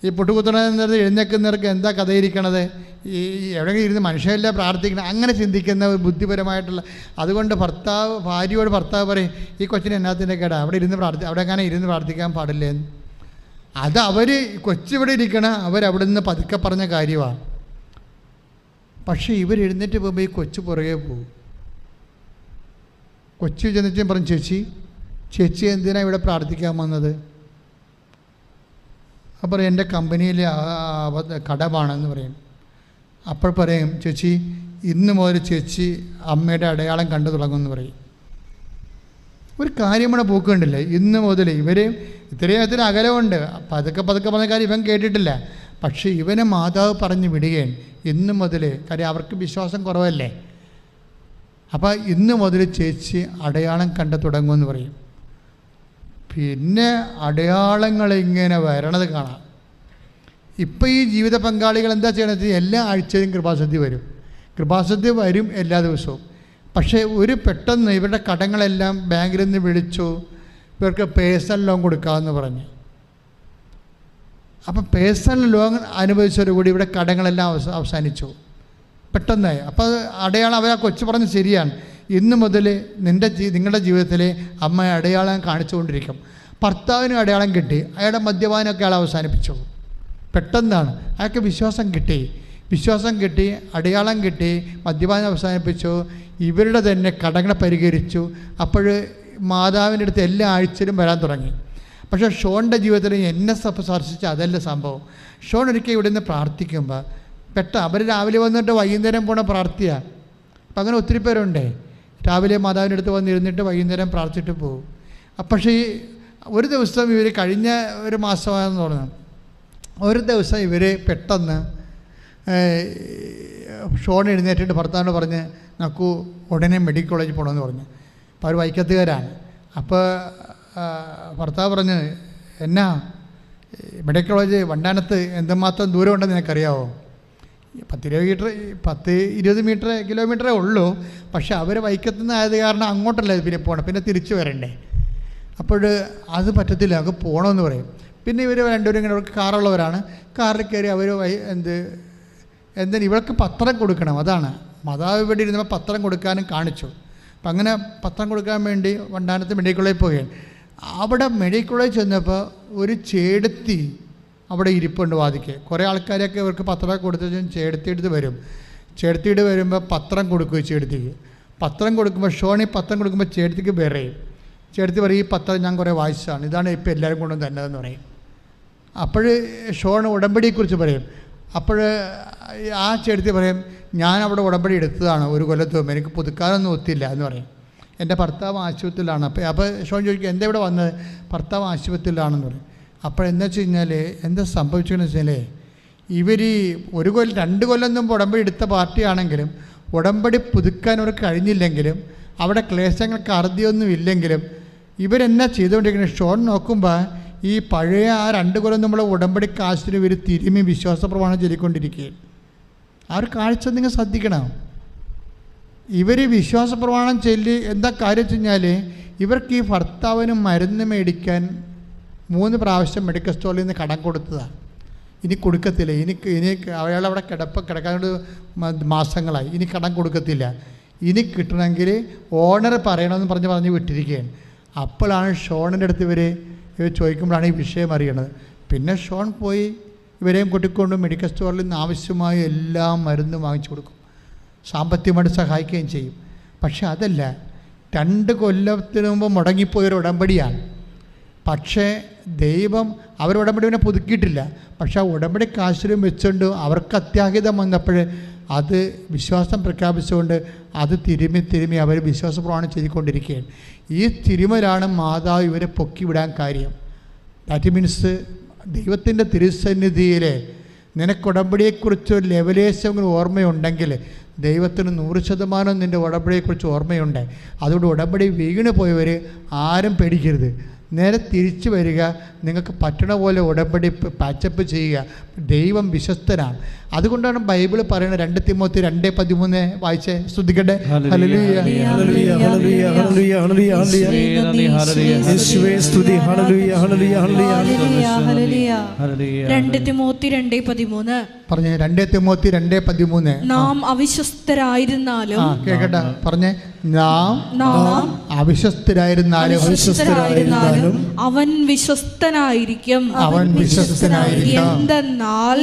ഈ മുട്ടുകുത്തണത് എഴുന്നേക്കുന്നവർക്ക് എന്താ കഥയിരിക്കണത്, ഈ എവിടെയെങ്കിലും ഇരുന്ന് മനുഷ്യരല്ലേ പ്രാർത്ഥിക്കണം, അങ്ങനെ ചിന്തിക്കുന്ന ഒരു ബുദ്ധിപരമായിട്ടുള്ള. അതുകൊണ്ട് ഭാര്യയോട് ഭർത്താവ് പറയും, ഈ കൊച്ചിന് എന്നാത്തിൻ്റെ കേടാ, അവിടെ അങ്ങനെ ഇരുന്ന് പ്രാർത്ഥിക്കാൻ പാടില്ലേ. അത് കൊച്ചിവിടെ ഇരിക്കണം, അവരവിടെ നിന്ന് പതുക്കെ പറഞ്ഞ കാര്യമാണ്. പക്ഷേ ഇവർ എഴുന്നേറ്റ് പോകുമ്പോൾ ഈ കൊച്ചു പുറകെ പോകും. കൊച്ചു ചെന്നിട്ടും പറഞ്ഞു, ചേച്ചി എന്തിനാണ് ഇവിടെ പ്രാർത്ഥിക്കാൻ വന്നത്? അപ്പോൾ എൻ്റെ കമ്പനിയിലെ കടമാണെന്ന് പറയും. അപ്പോൾ പറയും, ചേച്ചി ഇന്ന് മുതൽ ചേച്ചി അമ്മയുടെ അടയാളം കണ്ടു തുടങ്ങുമെന്ന് പറയും. ഒരു കാര്യമാണ് പോക്കുണ്ടില്ലേ. ഇന്ന് മുതൽ ഇവർ ഇത്രയും അകലമുണ്ട്, പതുക്കെ പറഞ്ഞ കാര്യം ഇവൻ കേട്ടിട്ടില്ല. പക്ഷേ ഇവനെ മാതാവ് പറഞ്ഞ് വിടുകയാണ് ഇന്ന് മുതൽ. കാര്യം അവർക്ക് വിശ്വാസം കുറവല്ലേ. അപ്പോൾ ഇന്ന് മുതൽ ചേച്ചി അടയാളം കണ്ടു തുടങ്ങുമെന്ന് പറയും. പിന്നെ അടയാളങ്ങൾ ഇങ്ങനെ വരണത് കാണാം. ഇപ്പം ഈ ജീവിത പങ്കാളികൾ എന്താ ചെയ്യണത്? എല്ലാ ആഴ്ചയും കൃപാസദ്യ വരും എല്ലാ ദിവസവും. പക്ഷേ പെട്ടെന്ന് ഇവരുടെ കടങ്ങളെല്ലാം ബാങ്കിൽ നിന്ന് വിളിച്ചു, ഇവർക്ക് പേഴ്സണൽ ലോൺ കൊടുക്കാമെന്ന് പറഞ്ഞ്. അപ്പം പേഴ്സണൽ ലോൺ അനുവദിച്ചതോടുകൂടി ഇവിടെ കടങ്ങളെല്ലാം അവസാനിച്ചു പെട്ടെന്നായി. അപ്പോൾ അടയാളം അവർ ആ കൊച്ചു പറഞ്ഞ് ശരിയാണ്, ഇന്ന് മുതൽ നിങ്ങളുടെ ജീവിതത്തിൽ അമ്മ അടയാളം കാണിച്ചുകൊണ്ടിരിക്കും. ഭർത്താവിനും അടയാളം കിട്ടി, അയാളുടെ മദ്യപാനമൊക്കെ അയാൾ അവസാനിപ്പിച്ചു. പെട്ടെന്നാണ് അയാൾക്ക് വിശ്വാസം കിട്ടി, അടയാളം കിട്ടി, മദ്യപാനം അവസാനിപ്പിച്ചു, ഇവരുടെ തന്നെ കടങ്ങളെ പരിഹരിച്ചു. അപ്പോൾ മാതാവിൻ്റെ അടുത്ത് എല്ലാ ആഴ്ചയിലും വരാൻ തുടങ്ങി. പക്ഷേ ഷോണിൻ്റെ ജീവിതത്തിൽ എന്നെ സ്പർശിച്ച അതല്ല സംഭവം. ഷോൺ ഒരിക്കൽ ഇവിടെ നിന്ന് പ്രാർത്ഥിക്കുമ്പോൾ അവർ രാവിലെ വന്നിട്ട് വൈകുന്നേരം പോണ പ്രാർത്ഥിയാണ്. അപ്പം അങ്ങനെ ഒത്തിരി പേരുണ്ട്, രാവിലെ മാതാവിൻ്റെ അടുത്ത് വന്നിരുന്നിട്ട് വൈകുന്നേരം പ്രാർത്ഥിച്ചിട്ട് പോകും. പക്ഷേ ഒരു ദിവസം ഇവർ കഴിഞ്ഞ ഒരു മാസമാണെന്ന് തോന്നുന്നു, ഒരു ദിവസം ഇവർ പെട്ടെന്ന് ഷോൺ എഴുന്നേറ്റിട്ട് ഭർത്താവിനോട് പറഞ്ഞ് നമുക്ക് ഉടനെ മെഡിക്കൽ കോളേജിൽ പോകണമെന്ന് പറഞ്ഞു. അപ്പോൾ അവർ വൈക്കത്തുകാരാണ്. അപ്പോൾ ഭർത്താവ് പറഞ്ഞ്, എന്നാ മെഡിക്കൽ കോളേജ് വണ്ടാനത്ത് എന്തുമാത്രം ദൂരം ഉണ്ടെന്ന് നിനക്കറിയാവോ? 10-20 കിലോമീറ്ററേ ഉള്ളൂ. പക്ഷേ അവർ വൈക്കത്തുനിന്ന് ആയത് കാരണം അങ്ങോട്ടല്ലേ പിന്നെ പോകണം, പിന്നെ തിരിച്ചു വരണ്ടേ. അപ്പോൾ അത് പറ്റത്തില്ല, നമുക്ക് പോകണമെന്ന് പറയും. പിന്നെ ഇവർ രണ്ടുപേരും ഇങ്ങനെ കാറുള്ളവരാണ്. കാറിൽ കയറി അവർ ഇവർക്ക് പത്രം കൊടുക്കണം. അതാണ് മാതാവ് ഇവിടെ ഇരുന്നപ്പോൾ പത്രം കൊടുക്കാനും കാണിച്ചു. അപ്പം അങ്ങനെ പത്രം കൊടുക്കാൻ വേണ്ടി വണ്ടാനത്ത് മെഡിക്കൽ കോളേജിൽ പോവുകയാണ്. അവിടെ മെഡിക്കൽ കോളേജ് ചെന്നപ്പോൾ ഒരു ചേടത്തി അവിടെ ഇരിപ്പുണ്ട് വാദിക്ക്. കുറേ ആൾക്കാരൊക്കെ ഇവർക്ക് പത്രം കൊടുത്ത് ചേടത്തിയെടുത്ത് വരും. ചേടത്തിയിട്ട് വരുമ്പോൾ പത്രം കൊടുക്കുകയും ചേടത്തിക്ക് പത്രം കൊടുക്കുമ്പോൾ ഷോണി പത്രം കൊടുക്കുമ്പോൾ ചേടത്തിക്ക് വിറയും. ചേടത്തി പറയും, ഈ പത്രം ഞാൻ കുറേ വായിച്ചതാണ്, ഇതാണ് ഇപ്പോൾ എല്ലാവരും കൊണ്ടുവന്ന് തന്നതെന്ന് പറയും. അപ്പോൾ ഷോൺ ഉടമ്പടിയെക്കുറിച്ച് പറയും. അപ്പോൾ ആ ചേടത്തി പറയും, ഞാൻ അവിടെ ഉടമ്പടി എടുത്തതാണ് ഒരു കൊല്ലത്ത് മുമ്പ്, എനിക്ക് പുതുക്കാനൊന്നും ഒത്തില്ല എന്ന് പറയും. എൻ്റെ ഭർത്താവ് ആശുപത്രിയിലാണ്. അപ്പോൾ ഷോൺ ചോദിക്കും, എന്താ ഇവിടെ വന്നത്? ഭർത്താവ് ആശുപത്രിയിലാണെന്ന് പറയും. അപ്പോൾ എന്താ വെച്ച് കഴിഞ്ഞാൽ എന്താ സംഭവിച്ചതെന്ന് വെച്ചാൽ ഇവർ 1 കൊല്ലം 2 കൊല്ലം മുമ്പ് ഉടമ്പടി എടുത്ത പാർട്ടിയാണെങ്കിലും ഉടമ്പടി പുതുക്കാൻ അവർക്ക് കഴിഞ്ഞില്ലെങ്കിലും അവിടെ ക്ലേശങ്ങൾക്ക് അറുതിയൊന്നും ഇല്ലെങ്കിലും ഇവരെന്നാ ചെയ്തുകൊണ്ടിരിക്കുന്നത്? ഷോൺ നോക്കുമ്പോൾ ഈ പഴയ ആ 2 കൊല്ലം നമ്മളെ ഉടമ്പടി കാശിന് ഇവർ തിരുമ്മി വിശ്വാസ പ്രമാണം ചൊല്ലിക്കൊണ്ടിരിക്കുകയാണ്. ആ ഒരു കാഴ്ച നിങ്ങൾ ശ്രദ്ധിക്കണം. ഇവർ വിശ്വാസ പ്രമാണം ചൊല്ലി എന്താ കാര്യം വെച്ച് കഴിഞ്ഞാൽ ഇവർക്ക് ഈ ഭർത്താവിന് മരുന്ന് മേടിക്കാൻ 3 പ്രാവശ്യം മെഡിക്കൽ സ്റ്റോറിൽ നിന്ന് കടം കൊടുത്തതാണ്. ഇനി കൊടുക്കത്തില്ല, ഇനി അയാളവിടെ കിടക്കാൻ മാസങ്ങളായി, ഇനി കടം കൊടുക്കത്തില്ല, ഇനി കിട്ടണമെങ്കിൽ ഓണർ പറയണമെന്ന് പറഞ്ഞ് വിട്ടിരിക്കുകയാണ്. അപ്പോഴാണ് ഷോണിൻ്റെ അടുത്ത് ഇവർ ചോദിക്കുമ്പോഴാണ് ഈ വിഷയം അറിയണത്. പിന്നെ ഷോൺ പോയി ഇവരെയും കൂട്ടിക്കൊണ്ട് മെഡിക്കൽ സ്റ്റോറിൽ നിന്ന് ആവശ്യമായ എല്ലാ മരുന്നും വാങ്ങിച്ചു കൊടുക്കും, സാമ്പത്തികമായിട്ട് സഹായിക്കുകയും ചെയ്യും. പക്ഷെ അതല്ല, 2 കൊല്ലത്തിന് മുമ്പ് മുടങ്ങിപ്പോയൊരു ഉടമ്പടിയാണ്. പക്ഷേ ദൈവം അവർ ഉടമ്പടിനെ പുതുക്കിയിട്ടില്ല. പക്ഷെ ആ ഉടമ്പടി കാശിലും വെച്ചുകൊണ്ട് അവർക്ക് അത്യാഹിതം വന്നപ്പോൾ അത് വിശ്വാസം പ്രഖ്യാപിച്ചുകൊണ്ട് അത് തിരുമ്മി അവർ വിശ്വാസപ്രമാണം ചെയ്തുകൊണ്ടിരിക്കുകയാണ്. ഈ തിരുമലാണ് മാതാവ് ഇവരെ പൊക്കിവിടാൻ കാര്യം. ദാറ്റ് മീൻസ് ദൈവത്തിൻ്റെ തിരുസന്നിധിയിൽ നിനക്ക് ഉടമ്പടിയെക്കുറിച്ചൊരു ലെവലേശം ഓർമ്മയുണ്ടെങ്കിൽ ദൈവത്തിന് 100% നിൻ്റെ ഉടമ്പടിയെക്കുറിച്ച് ഓർമ്മയുണ്ട്. അതുകൊണ്ട് ഉടമ്പടി വീണ് പോയവർ ആരും പേടിക്കരുത്. നേരെ തിരിച്ചു വരിക, നിങ്ങൾക്ക് പറ്റണ പോലെ ഉടമ്പടി പാച്ചപ്പ് ചെയ്യുക. ദൈവം വിശ്വസ്തനാണ്. അതുകൊണ്ടാണ് ബൈബിൾ പറയുന്നത് 2 തിമോത്തി 2:13 വായിച്ചേ, ശ്രദ്ധിക്കട്ടെ. ഹല്ലേലൂയ ഹല്ലേലൂയ ഹല്ലേലൂയ ഹല്ലേലൂയ ഹല്ലേലൂയ യേശുവേ സ്തുതി. ഹല്ലേലൂയ ഹല്ലേലൂയ ഹല്ലേലൂയ 2 തിമോത്തി 2:13 പറഞ്ഞേ. 2 തിമോത്തി 2:13 നാം അവിശ്വസ്തരായിരുന്നാലും കേൾക്കട്ടെ, പറഞ്ഞേ. നാം അവിശ്വസ്തരായിരുന്നാലും അവൻ വിശ്വസ്തനായിരിക്കും. എന്തെന്നാൽ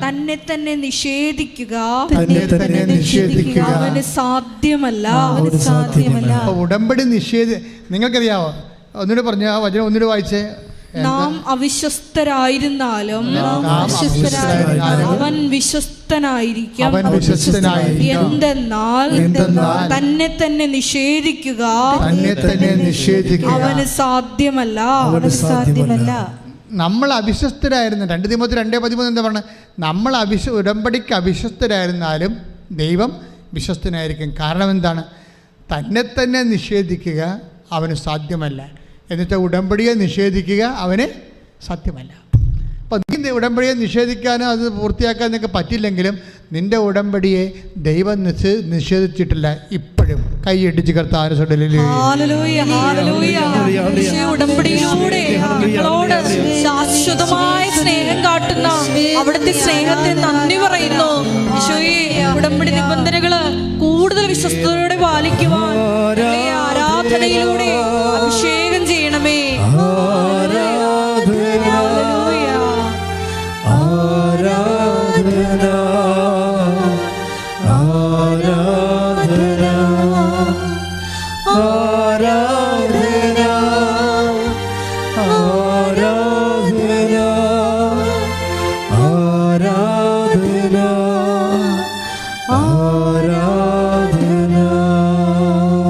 തന്നെ തന്നെ നിഷേധിക്കുക അവന് സാധ്യമല്ല. ഉടമ്പടി നിങ്ങൾക്കറിയാവോ? ഒന്നുകൂടി പറഞ്ഞ ആ വചനം ഒന്നുകൂടി വായിച്ചേ. നാം അവിശ്വസ്തരായിരുന്നാലും അവൻ വിശ്വസ്തനായിരിക്കും. എന്തെന്നാൽ തന്നെ തന്നെ നിഷേധിക്കുക അവന് സാധ്യമല്ല. നമ്മൾ അവിശ്വസ്തരായിരുന്നു. 2 തിമോത്തി 2:13 എന്താ പറഞ്ഞത്? നമ്മൾ ഉടമ്പടിക്ക് അവിശ്വസ്തരായിരുന്നാലും ദൈവം വിശ്വസ്തനായിരിക്കും. കാരണം എന്താണ്? തന്നെ തന്നെ നിഷേധിക്കുക അവന് സാധ്യമല്ല. എന്നുവെച്ചാൽ ഉടമ്പടിയെ നിഷേധിക്കുക അവന് സാധ്യമല്ല. അപ്പം നിന്റെ ഉടമ്പടിയെ നിഷേധിക്കാനോ അത് പൂർത്തിയാക്കാൻ നിനക്ക് പറ്റില്ലെങ്കിലും നിന്റെ ഉടമ്പടിയെ ദൈവം നിഷേധിച്ചിട്ടില്ല. ഇപ്പോഴും കൈയടിച്ച് കർത്താവിനെ ഉടമ്പടിയിലൂടെ ഞങ്ങളോട് ശാശ്വതമായ സ്നേഹം കാട്ടുന്ന അവിടുത്തെ സ്നേഹത്തെ നന്ദി പറയുന്നു. ഈശോയെ, ഉടമ്പടി നിബന്ധനകള് കൂടുതൽ വിശ്വസ്തയോടെ പാലിക്കുവാൻ ആരാധനയിലൂടെ അഭിഷേകം ചെയ്യണമേ.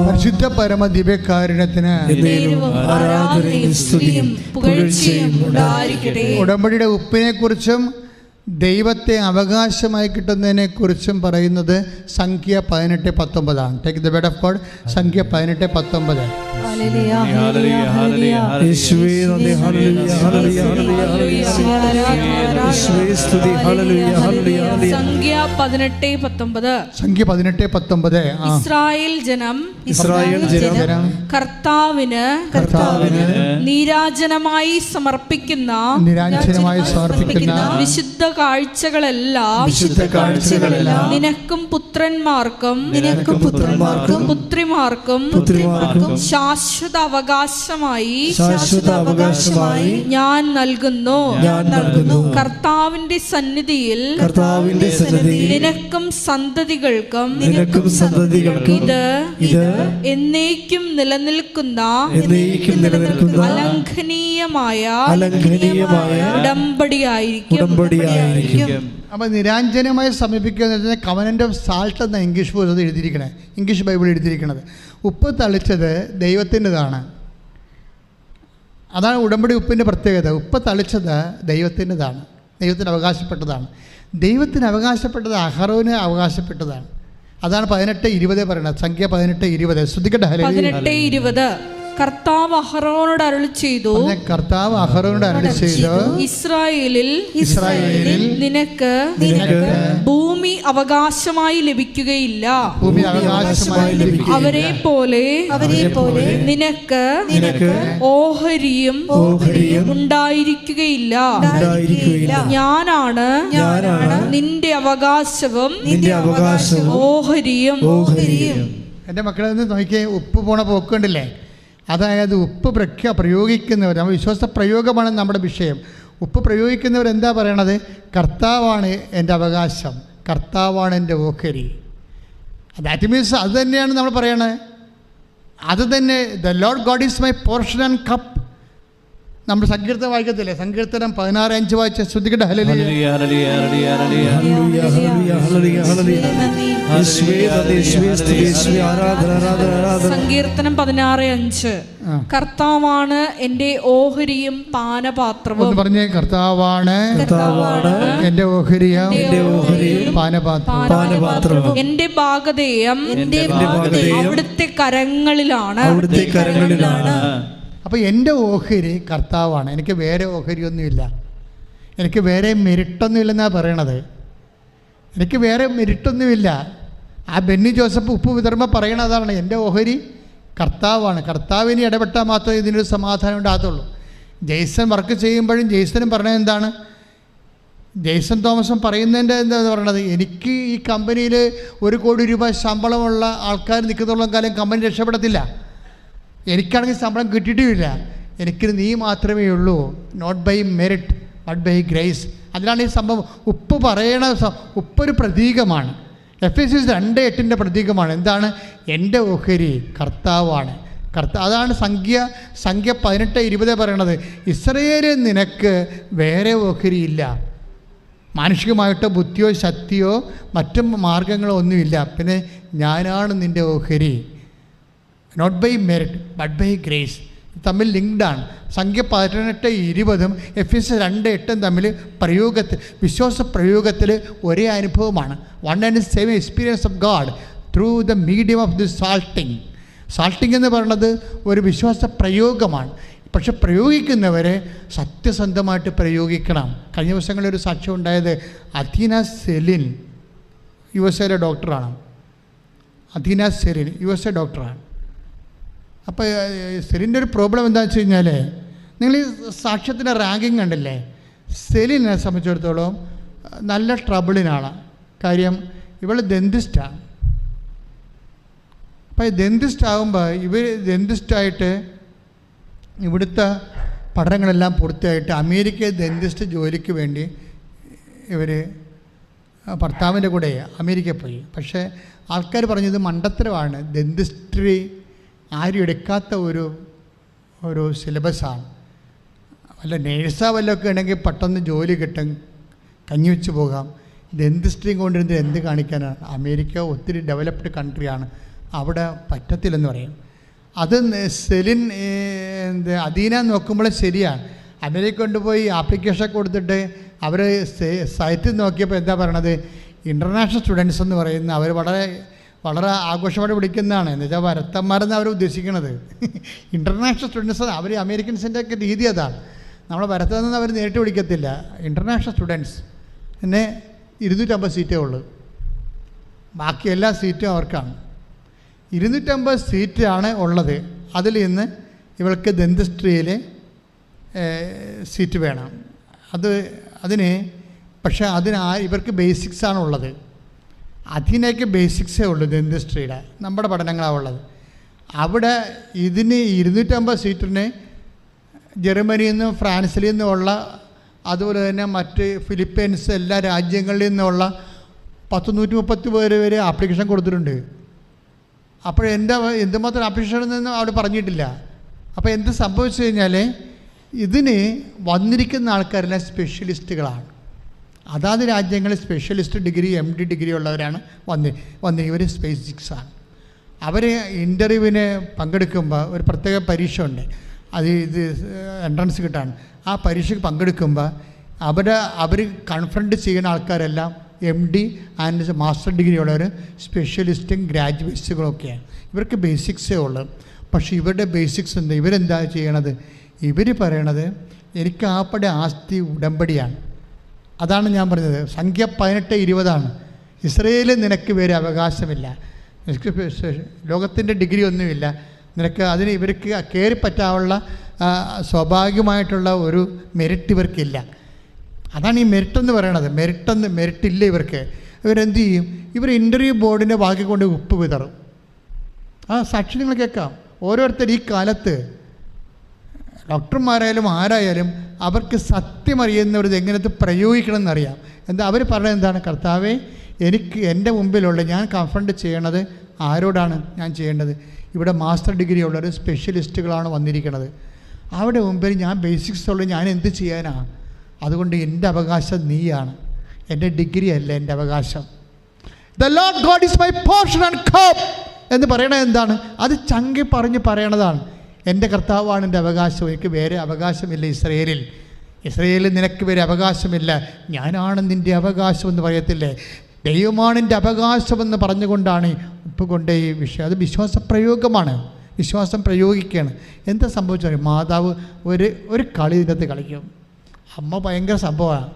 പരിശുദ്ധ പരമ ദിവ്യകാരുണ്യത്തിന് ഉടമ്പടിയുടെ ഉപ്പിനെ കുറിച്ചും ദൈവത്തെ അവകാശമായി കിട്ടുന്നതിനെക്കുറിച്ചും പറയുന്നത് സംഖ്യ 18:19. Take the word of God. സംഖ്യ 18:19. സംഖ്യ 18:19. ഇസ്രായേൽ ജനം കർത്താവിന് നീരാജനമായി സമർപ്പിക്കുന്ന വിശുദ്ധ കാഴ്ചകളെല്ലാം നിനക്കും പുത്രന്മാർക്കും പുത്രിമാർക്കും ശാശ്വത അവകാശമായി ഞാൻ നൽകുന്നു. കർത്താവിന്റെ സന്നിധിയിൽ നിനക്കും സന്തതികൾക്കും ഇത് എന്നേക്കും നിലനിൽക്കുന്ന അലംഘനീയമായ ഉടമ്പടിയായിരിക്കും. അപ്പോൾ നിരാഞ്ജനമായി സമീപിക്കുക എന്ന് വെച്ചാൽ കവനൻ്റ് ഓഫ് സാൾട്ട് എന്ന ഇംഗ്ലീഷ് ബൈബിൾ എഴുതിയിരിക്കുന്നത്. ഉപ്പ് തളിച്ചത് ദൈവത്തിൻ്റെതാണ്. അതാണ് ഉടമ്പടി ഉപ്പിൻ്റെ പ്രത്യേകത. ഉപ്പ് തളിച്ചത് ദൈവത്തിൻ്റെതാണ്, ദൈവത്തിന് അവകാശപ്പെട്ടതാണ്. ദൈവത്തിന് അവകാശപ്പെട്ടത് അഹറോന് അവകാശപ്പെട്ടതാണ്. അതാണ് 18:20 പറയുന്നത്. സംഖ്യ 18:20. ശ്രദ്ധിക്കട്ടെ. 18:20 കർത്താവ് അഹറോനോട് അരുളി ചെയ്തു. ഇസ്രായേലിൽ നിനക്ക് ഭൂമി അവകാശമായി ലഭിക്കുകയില്ല. അവരെ പോലെ നിനക്ക് ഓഹരിയും ഉണ്ടായിരിക്കുകയില്ല. ഞാനാണ് നിന്റെ അവകാശവും ഓഹരിയും. എൻ്റെ മക്കളെ ഒന്ന് നോക്കിയേ, ഉപ്പ് പോണ പോക്കുണ്ടല്ലേ? അതായത് ഉപ്പ് പ്രയോഗിക്കുന്നവർ, നമ്മൾ വിശ്വാസ പ്രയോഗമാണ് നമ്മുടെ വിഷയം. ഉപ്പ് പ്രയോഗിക്കുന്നവരെന്താ പറയണത്? കർത്താവാണ് എൻ്റെ അവകാശം, കർത്താവാണ് എൻ്റെ ഓഹരി. ദാറ്റ് മീൻസ് അത് തന്നെയാണ് നമ്മൾ പറയണത്. അത് തന്നെ, the Lord God is my portion and cup. നമ്മൾ സങ്കീർത്തനം വായിക്കത്തില്ലേ? സങ്കീർത്തനം 16:5 വായിച്ച ശ്രദ്ധിക്കട്ടെ. സങ്കീർത്തനം 16:5 കർത്താവാണ് എൻ്റെ ഓഹരിയും പാനപാത്രവും. പറഞ്ഞേ, കർത്താവാണ് എൻ്റെ ഓഹരിയും പാനപാത്രവും. എൻ്റെ ഭാഗധേയം അവിടുത്തെ കരങ്ങളിലാണ്. അപ്പോൾ എൻ്റെ ഓഹരി കർത്താവാണ്. എനിക്ക് വേറെ ഓഹരിയൊന്നുമില്ല, എനിക്ക് വേറെ മെരിട്ടൊന്നുമില്ലെന്നാണ് പറയണത്. എനിക്ക് വേറെ മെരിട്ടൊന്നുമില്ല. ആ ബെന്നി ജോസഫ് ഉപ്പ് വിതറുമ്പോൾ പറയണതാണ്, എൻ്റെ ഓഹരി കർത്താവാണ്. കർത്താവിന് ഇടപെട്ടാൽ മാത്രമേ ഇതിനൊരു സമാധാനം ഉണ്ടാകത്തുള്ളൂ. ജെയ്സൺ വർക്ക് ചെയ്യുമ്പോഴും ജെയ്സനും പറഞ്ഞത് എന്താണ്? ജെയ്സൺ തോമസും പറയുന്നതിൻ്റെ എന്താ പറയണത്? എനിക്ക് ഈ കമ്പനിയിൽ 1 കോടി രൂപ ശമ്പളമുള്ള ആൾക്കാർ നിൽക്കുന്നുള്ള കാലം കമ്പനി രക്ഷപ്പെടത്തില്ല. എനിക്കാണെങ്കിൽ ശമ്പളം കിട്ടിയിട്ടുമില്ല. എനിക്ക് നീ മാത്രമേ ഉള്ളൂ. Not by merit but by grace. അതിലാണ് ഈ സംഭവം. ഉപ്പ് പറയണ ഉപ്പൊരു പ്രതീകമാണ്. എഫെസ്യസ് 2:8 പ്രതീകമാണ്. എന്താണ്? എൻ്റെ ഓഹരി കർത്താവാണ്. അതാണ് സംഖ്യ 18:20 പറയണത്. ഇസ്രായേലിൽ നിനക്ക് വേറെ ഓഹരിയില്ല. മാനുഷികമായിട്ടോ ബുദ്ധിയോ ശക്തിയോ മറ്റു മാർഗങ്ങളോ ഒന്നുമില്ല. പിന്നെ ഞാനാണ് നിൻ്റെ ഓഹരി. Not by merit but by grace. തമ്മിൽ ലിങ്ക്ഡാണ്. സംഖ്യ 18:20 എഫെസ്യസ് 2:8 തമ്മിൽ വിശ്വാസ പ്രയോഗത്തിൽ ഒരേ അനുഭവമാണ്. One and same experience of God through the medium of the salting. Salting എന്ന് പറയുന്നത് ഒരു വിശ്വാസ പ്രയോഗമാണ്. പക്ഷെ പ്രയോഗിക്കുന്നവരെ സത്യസന്ധമായിട്ട് പ്രയോഗിക്കണം. കഴിഞ്ഞ ദിവസങ്ങളിലൊരു സാക്ഷ്യം ഉണ്ടായത് അഥീന സെലിൻ, USA ഡോക്ടറാണ്. അഥീന സെലിൻ USA ഡോക്ടറാണ്. അപ്പോൾ സെലിൻ്റെ ഒരു പ്രോബ്ലം എന്താണെന്ന് വെച്ച് കഴിഞ്ഞാൽ, നിങ്ങൾ ഈ സാക്ഷ്യത്തിൻ്റെ റാങ്കിങ് കണ്ടില്ലേ? സെലിനെ സംബന്ധിച്ചിടത്തോളം നല്ല ട്രബിളിനാണ്. കാര്യം ഇവൾ ദന്തിസ്റ്റാണ്. അപ്പോൾ ഈ ദന്തിസ്റ്റ് ആകുമ്പോൾ ഇവർ ദന്തിസ്റ്റായിട്ട് ഇവിടുത്തെ പഠനങ്ങളെല്ലാം പൂർത്തിയായിട്ട് അമേരിക്കയിൽ ദന്തിസ്റ്റ് ജോലിക്ക് വേണ്ടി ഇവർ ഭർത്താവിൻ്റെ കൂടെ അമേരിക്കയിൽ പോയി. പക്ഷേ ആൾക്കാർ പറഞ്ഞത് മണ്ടത്തരമാണ്. ദന്തിസ്ട്രി ആരും എടുക്കാത്ത ഒരു സിലബസാണ്. വല്ല നേഴ്സാ വല്ലതൊക്കെ ഉണ്ടെങ്കിൽ പെട്ടെന്ന് ജോലി കിട്ടും, കഞ്ഞി വെച്ച് പോകാം. ദന്തിസ്ട്രിയും കൊണ്ടിരുന്നത് എന്ത് കാണിക്കാനാണ്? അമേരിക്ക ഒത്തിരി ഡെവലപ്ഡ് കൺട്രിയാണ്, അവിടെ പറ്റത്തില്ലെന്ന് പറയും. അത് സെലിൻ അധീന നോക്കുമ്പോൾ ശരിയാണ്. അമേരിക്ക കൊണ്ടുപോയി ആപ്ലിക്കേഷൻ കൊടുത്തിട്ട് അവർ സൈറ്റിൽ നോക്കിയപ്പോൾ എന്താ പറയണത്? ഇൻ്റർനാഷണൽ സ്റ്റുഡൻസ് എന്ന് പറയുന്ന അവർ വളരെ ആഘോഷമായിട്ട് വിളിക്കുന്നതാണ്. എന്ന് വെച്ചാൽ വരത്തന്മാരെന്ന് അവർ ഉദ്ദേശിക്കുന്നത്. ഇൻ്റർനാഷണൽ സ്റ്റുഡൻസ് അവർ അമേരിക്കൻസിൻ്റെ ഒക്കെ രീതി അതാണ്. നമ്മളെ വരത്തതെന്ന് അവർ നേരിട്ട് വിളിക്കത്തില്ല. ഇൻ്റർനാഷണൽ സ്റ്റുഡൻസ് പിന്നെ 250 സീറ്റേ ഉള്ളൂ, ബാക്കി എല്ലാ സീറ്റും അവർക്കാണ്. 250 സീറ്റാണ് ഉള്ളത്. അതിൽ നിന്ന് ഇവൾക്ക് ദന്തിസ്ട്രിയിൽ സീറ്റ് വേണം. അതിന് പക്ഷേ ഇവർക്ക് ബേസിക്സാണ് ഉള്ളത്. അതിനൊക്കെ ബേസിക്സേ ഉള്ളൂ ദന്തിസ്ട്രിയുടെ. നമ്മുടെ പഠനങ്ങളാണ് ഉള്ളത്. അവിടെ ഇതിന് 250 സീറ്റിന് ജർമ്മനിയിൽ നിന്നും ഫ്രാൻസിൽ നിന്നുമുള്ള, അതുപോലെ തന്നെ മറ്റ് ഫിലിപ്പീൻസ് എല്ലാ രാജ്യങ്ങളിൽ നിന്നുള്ള 130 പേര് വരെ ആപ്ലിക്കേഷൻ കൊടുത്തിട്ടുണ്ട്. അപ്പോൾ എന്തുമാത്രം ആപ്ലിക്കേഷൻ ഒന്നും അവിടെ പറഞ്ഞിട്ടില്ല. അപ്പോൾ എന്ത് സംഭവിച്ചു കഴിഞ്ഞാൽ ഇതിന് വന്നിരിക്കുന്ന ആൾക്കാരെല്ലാം സ്പെഷ്യലിസ്റ്റുകളാണ്. അതാത് രാജ്യങ്ങളിൽ സ്പെഷ്യലിസ്റ്റ് ഡിഗ്രി MD ഡിഗ്രി ഉള്ളവരാണ് വന്ന് ഇവർ ബേസിക്സാണ്. അവർ ഇൻ്റർവ്യൂവിന് പങ്കെടുക്കുമ്പോൾ ഒരു പ്രത്യേക പരീക്ഷ ഉണ്ട്. ഇത് എൻട്രൻസ് കിട്ടാൻ. ആ പരീക്ഷയ്ക്ക് പങ്കെടുക്കുമ്പോൾ അവർ കൺഫ്രണ്ട് ചെയ്യുന്ന ആൾക്കാരെല്ലാം MD ആൻഡ് മാസ്റ്റർ ഡിഗ്രി ഉള്ളവർ സ്പെഷ്യലിസ്റ്റും ഗ്രാജുവേറ്റ്സുകളൊക്കെയാണ്. ഇവർക്ക് ബേസിക്സേ ഉള്ളൂ. പക്ഷേ ഇവരുടെ ബേസിക്സ് എന്താ? ഇവരെന്താ ചെയ്യണത്? ഇവർ പറയണത് എനിക്ക് ആപ്പടെ ആസ്തി ഉടമ്പടിയാണ്. അതാണ് ഞാൻ പറഞ്ഞത്. സംഖ്യ 18:20 ഇസ്രയേലിൽ നിനക്ക് വേറെ അവകാശമില്ല, നിനക്ക് ലോകത്തിൻ്റെ ഡിഗ്രി ഒന്നുമില്ല, നിനക്ക് അതിന് ഇവർക്ക് കയറിപ്പറ്റാനുള്ള സ്വാഭാവികമായിട്ടുള്ള ഒരു മെറിറ്റ് ഇവർക്കില്ല. അതാണ് ഈ മെറിറ്റെന്ന് പറയണത്. മെറിറ്റില്ല ഇവർക്ക്. ഇവരെന്ത് ചെയ്യും? ഇവർ ഇൻ്റർവ്യൂ ബോർഡിൻ്റെ ബാക്കി കൊണ്ട് ഉപ്പ് വിതറും. ആ സാക്ഷി നിങ്ങൾ കേൾക്കാം. ഓരോരുത്തർ ഈ കാലത്ത് ഡോക്ടർമാരായാലും ആരായാലും അവർക്ക് സത്യം അറിയുന്നവർ എങ്ങനത്തെ പ്രയോഗിക്കണം എന്നറിയാം. എന്താ അവർ പറയുന്നത് എന്താണ്? കർത്താവേ, എനിക്ക് എൻ്റെ മുമ്പിലുള്ള ഞാൻ കൺഫ്രണ്ട് ചെയ്യണത് ആരോടാണ് ഞാൻ ചെയ്യേണ്ടത്? ഇവിടെ മാസ്റ്റർ ഡിഗ്രി ഉള്ളവർ സ്പെഷ്യലിസ്റ്റുകളാണ് വന്നിരിക്കുന്നത്. അവിടെ മുമ്പിൽ ഞാൻ ബേസിക്സ് ഉള്ള ഞാൻ എന്ത് ചെയ്യാനാണ്? അതുകൊണ്ട് എൻ്റെ അവകാശം നീയാണ്, എൻ്റെ ഡിഗ്രി അല്ല എൻ്റെ അവകാശം. The Lord God is my portion and cup എന്ന് പറയണത് എന്താണ്? അത് ചങ്കി പറഞ്ഞ് പറയണതാണ്. എൻ്റെ കർത്താവാണ് എൻ്റെ അവകാശം, എനിക്ക് വേറെ അവകാശമില്ല. ഇസ്രയേലിൽ നിനക്ക് വേറെ അവകാശമില്ല, ഞാനാണ് നിൻ്റെ അവകാശം എന്ന് പറയത്തില്ലേ? ദൈവമാണ് എൻ്റെ അവകാശമെന്ന് പറഞ്ഞുകൊണ്ടാണ് ഇപ്പോൾ കൊണ്ട് ഈ വിഷയം. അത് വിശ്വാസപ്രയോഗമാണ്, വിശ്വാസം പ്രയോഗിക്കുകയാണ്. എന്താ സംഭവിച്ചത്? മാതാവ് ഒരു കളി ഇതിനകത്ത് കളിക്കും. അമ്മ ഭയങ്കര സംഭവമാണ്.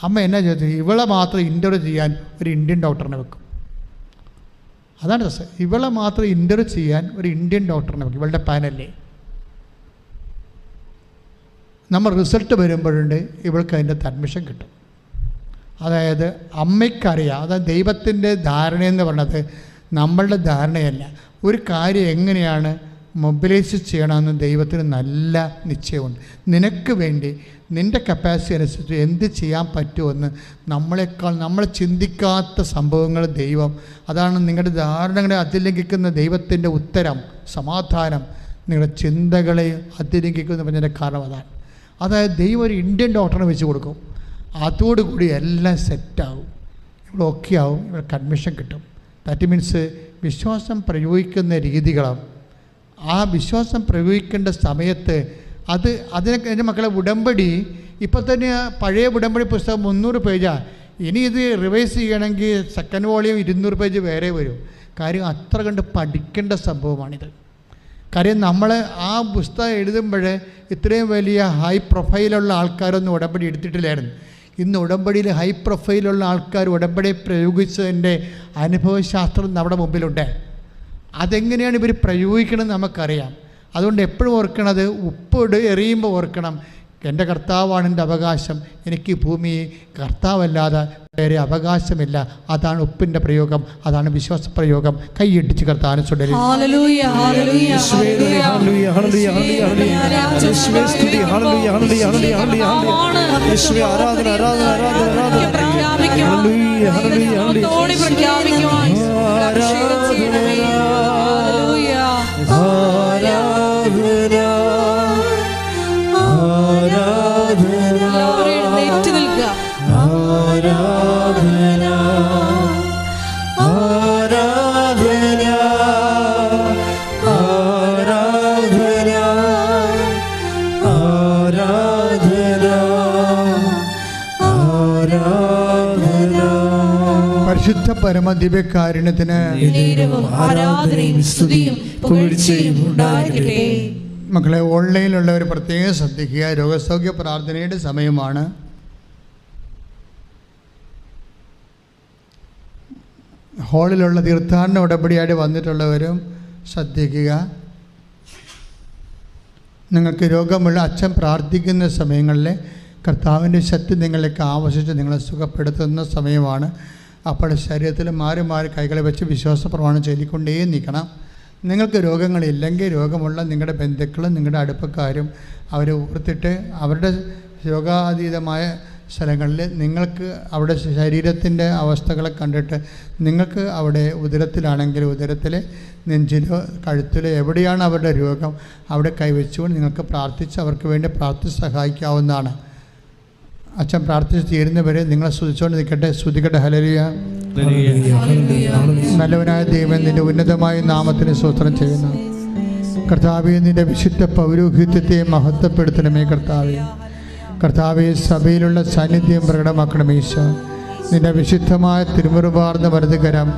അമ്മ എന്നാ ചെയ്തു? ഇവളെ മാത്രം ഇൻ്റർവ്യൂ ചെയ്യാൻ ഒരു ഇന്ത്യൻ ഡോക്ടറിനെ വെക്കും. അതാണ് രസം. ഇവളെ മാത്രം ഇൻ്റർവ്യൂ ചെയ്യാൻ ഒരു ഇന്ത്യൻ ഡോക്ടറിനെ വെക്കും, ഇവളുടെ പാനലിൽ. നമ്മൾ റിസൾട്ട് വരുമ്പോഴുണ്ട് ഇവൾക്ക് അതിൻ്റെ അഡ്മിഷൻ കിട്ടും. അതായത് അമ്മയ്ക്കറിയാം. അതായത് ദൈവത്തിൻ്റെ ധാരണയെന്ന് പറഞ്ഞത് നമ്മളുടെ ധാരണയല്ല. ഒരു കാര്യം എങ്ങനെയാണ് മൊബിലൈസ് ചെയ്യണമെന്ന് ദൈവത്തിന് നല്ല നിശ്ചയമുണ്ട്. നിനക്ക് വേണ്ടി നിൻ്റെ കപ്പാസിറ്റി അനുസരിച്ച് എന്ത് ചെയ്യാൻ പറ്റുമെന്ന് നമ്മൾ ചിന്തിക്കാത്ത സംഭവങ്ങൾ ദൈവം, അതാണ് നിങ്ങളുടെ ധാരണകളെ അതിലംഘിക്കുന്ന ദൈവത്തിൻ്റെ ഉത്തരം, സമാധാനം നിങ്ങളുടെ ചിന്തകളെ അതിലംഘിക്കുമെന്ന് പറഞ്ഞതിൻ്റെ കാരണം അതാണ്. അതായത് ദൈവം ഒരു ഇന്ത്യൻ ഡോക്ടറെ വെച്ച് കൊടുക്കും. അതോടുകൂടി എല്ലാം സെറ്റാവും, ഇവിടെ ഓക്കെ ആവും, ഇവർക്ക് അഡ്മിഷൻ കിട്ടും. ദാറ്റ് മീൻസ് വിശ്വാസം പ്രയോഗിക്കുന്ന രീതികളും ആ വിശ്വാസം പ്രയോഗിക്കേണ്ട സമയത്ത് അതിനൊക്കെ എൻ്റെ മക്കളെ ഉടമ്പടി ഇപ്പോൾ തന്നെ പഴയ ഉടമ്പടി പുസ്തകം 300 പേജാണ്. ഇനി ഇത് റിവൈസ് ചെയ്യണമെങ്കിൽ സെക്കൻഡ് വോളിയം 200 പേജ് വേറെ വരും. കാര്യം അത്ര കണ്ട് പഠിക്കേണ്ട സംഭവമാണിത്. കാര്യം നമ്മൾ ആ പുസ്തകം എഴുതുമ്പോൾ ഇത്രയും വലിയ ഹൈ പ്രൊഫൈലുള്ള ആൾക്കാരൊന്നും ഉടമ്പടി എടുത്തിട്ടില്ലായിരുന്നു. ഇന്ന് ഉടമ്പടിയിൽ ഹൈ പ്രൊഫൈലുള്ള ആൾക്കാർ ഉടമ്പടി പ്രയോഗിച്ചതിൻ്റെ അനുഭവശാസ്ത്രം നമ്മുടെ മുമ്പിലുണ്ട്. അതെങ്ങനെയാണ് ഇവർ പ്രയോഗിക്കണമെന്ന് നമുക്കറിയാം. അതുകൊണ്ട് എപ്പോഴും ഓർക്കണത്, ഉപ്പ് എറിയുമ്പോൾ ഓർക്കണം, എൻ്റെ കർത്താവാണ് എൻ്റെ അവകാശം, എനിക്ക് ഭൂമി കർത്താവല്ലാതെ വേറെ അവകാശമില്ല. അതാണ് ഉപ്പിൻ്റെ പ്രയോഗം, അതാണ് വിശ്വാസ പ്രയോഗം. കൈയിടിച്ച് കർത്താവിനെ ചൊല്ലി പരിശുദ്ധ പരമദിവ്യകാരുണ്യത്തിന് മക്കളെ, ഓൺലൈനിലുള്ളവർ പ്രത്യേകം ശ്രദ്ധിക്കുക. രോഗസൗഖ്യ പ്രാർത്ഥനയുടെ സമയമാണ്. ഹാളിലുള്ള തീർത്ഥാടന ഉടമ്പടിയായിട്ട് വന്നിട്ടുള്ളവരും ശ്രദ്ധിക്കുക. നിങ്ങൾക്ക് രോഗമുള്ള അച്ഛൻ പ്രാർത്ഥിക്കുന്ന സമയങ്ങളിൽ കർത്താവിൻ്റെ ശക്തി നിങ്ങളിലേക്ക് ആവശ്യിച്ച് നിങ്ങളെ സുഖപ്പെടുത്തുന്ന സമയമാണ്. അപ്പോൾ ശരീരത്തിൽ മാറി മാറി കൈകളെ വെച്ച് വിശ്വാസ പ്രമാണം ചൊല്ലിക്കൊണ്ടേ നിൽക്കണം. നിങ്ങൾക്ക് രോഗങ്ങളില്ലെങ്കിൽ രോഗമുള്ള നിങ്ങളുടെ ബന്ധുക്കളും നിങ്ങളുടെ അടുപ്പക്കാരും അവരെ ഓർത്തിട്ട് അവരുടെ രോഗാതീതമായ സ്ഥലങ്ങളിൽ നിങ്ങൾക്ക് അവിടെ ശരീരത്തിൻ്റെ അവസ്ഥകളെ കണ്ടിട്ട് നിങ്ങൾക്ക് അവിടെ ഉദരത്തിലാണെങ്കിൽ ഉദരത്തിൽ, നെഞ്ചിലോ കഴുത്തിലോ എവിടെയാണ് അവരുടെ രോഗം അവിടെ കൈവച്ചുകൊണ്ട് നിങ്ങൾക്ക് പ്രാർത്ഥിച്ച് അവർക്ക് വേണ്ടി പ്രാർത്ഥിച്ച് സഹായിക്കാവുന്നതാണ്. അച്ഛൻ പ്രാർത്ഥിച്ച് തീരുന്നവരെ നിങ്ങളെ സ്തുതിച്ചുകൊണ്ട് നിൽക്കട്ടെ. സ്തുതിക്കട്ടെ. ഹല്ലേലൂയ. നല്ലവനായ ദൈവം, നിൻ്റെ ഉന്നതമായ നാമത്തിന് സ്തോത്രം ചെയ്യുന്നു. കർത്താവേ, നിൻ്റെ വിശുദ്ധ പൗരോഹിത്യത്തെ മഹത്വപ്പെടുത്തണമേ. കർത്താവേ, സഭയിലുള്ള സാന്നിധ്യം പ്രകടമാക്കണമേ. ഈശോ, നിൻ്റെ വിശുദ്ധമായ തിരുമുറുപാർന്ന വലതുകരം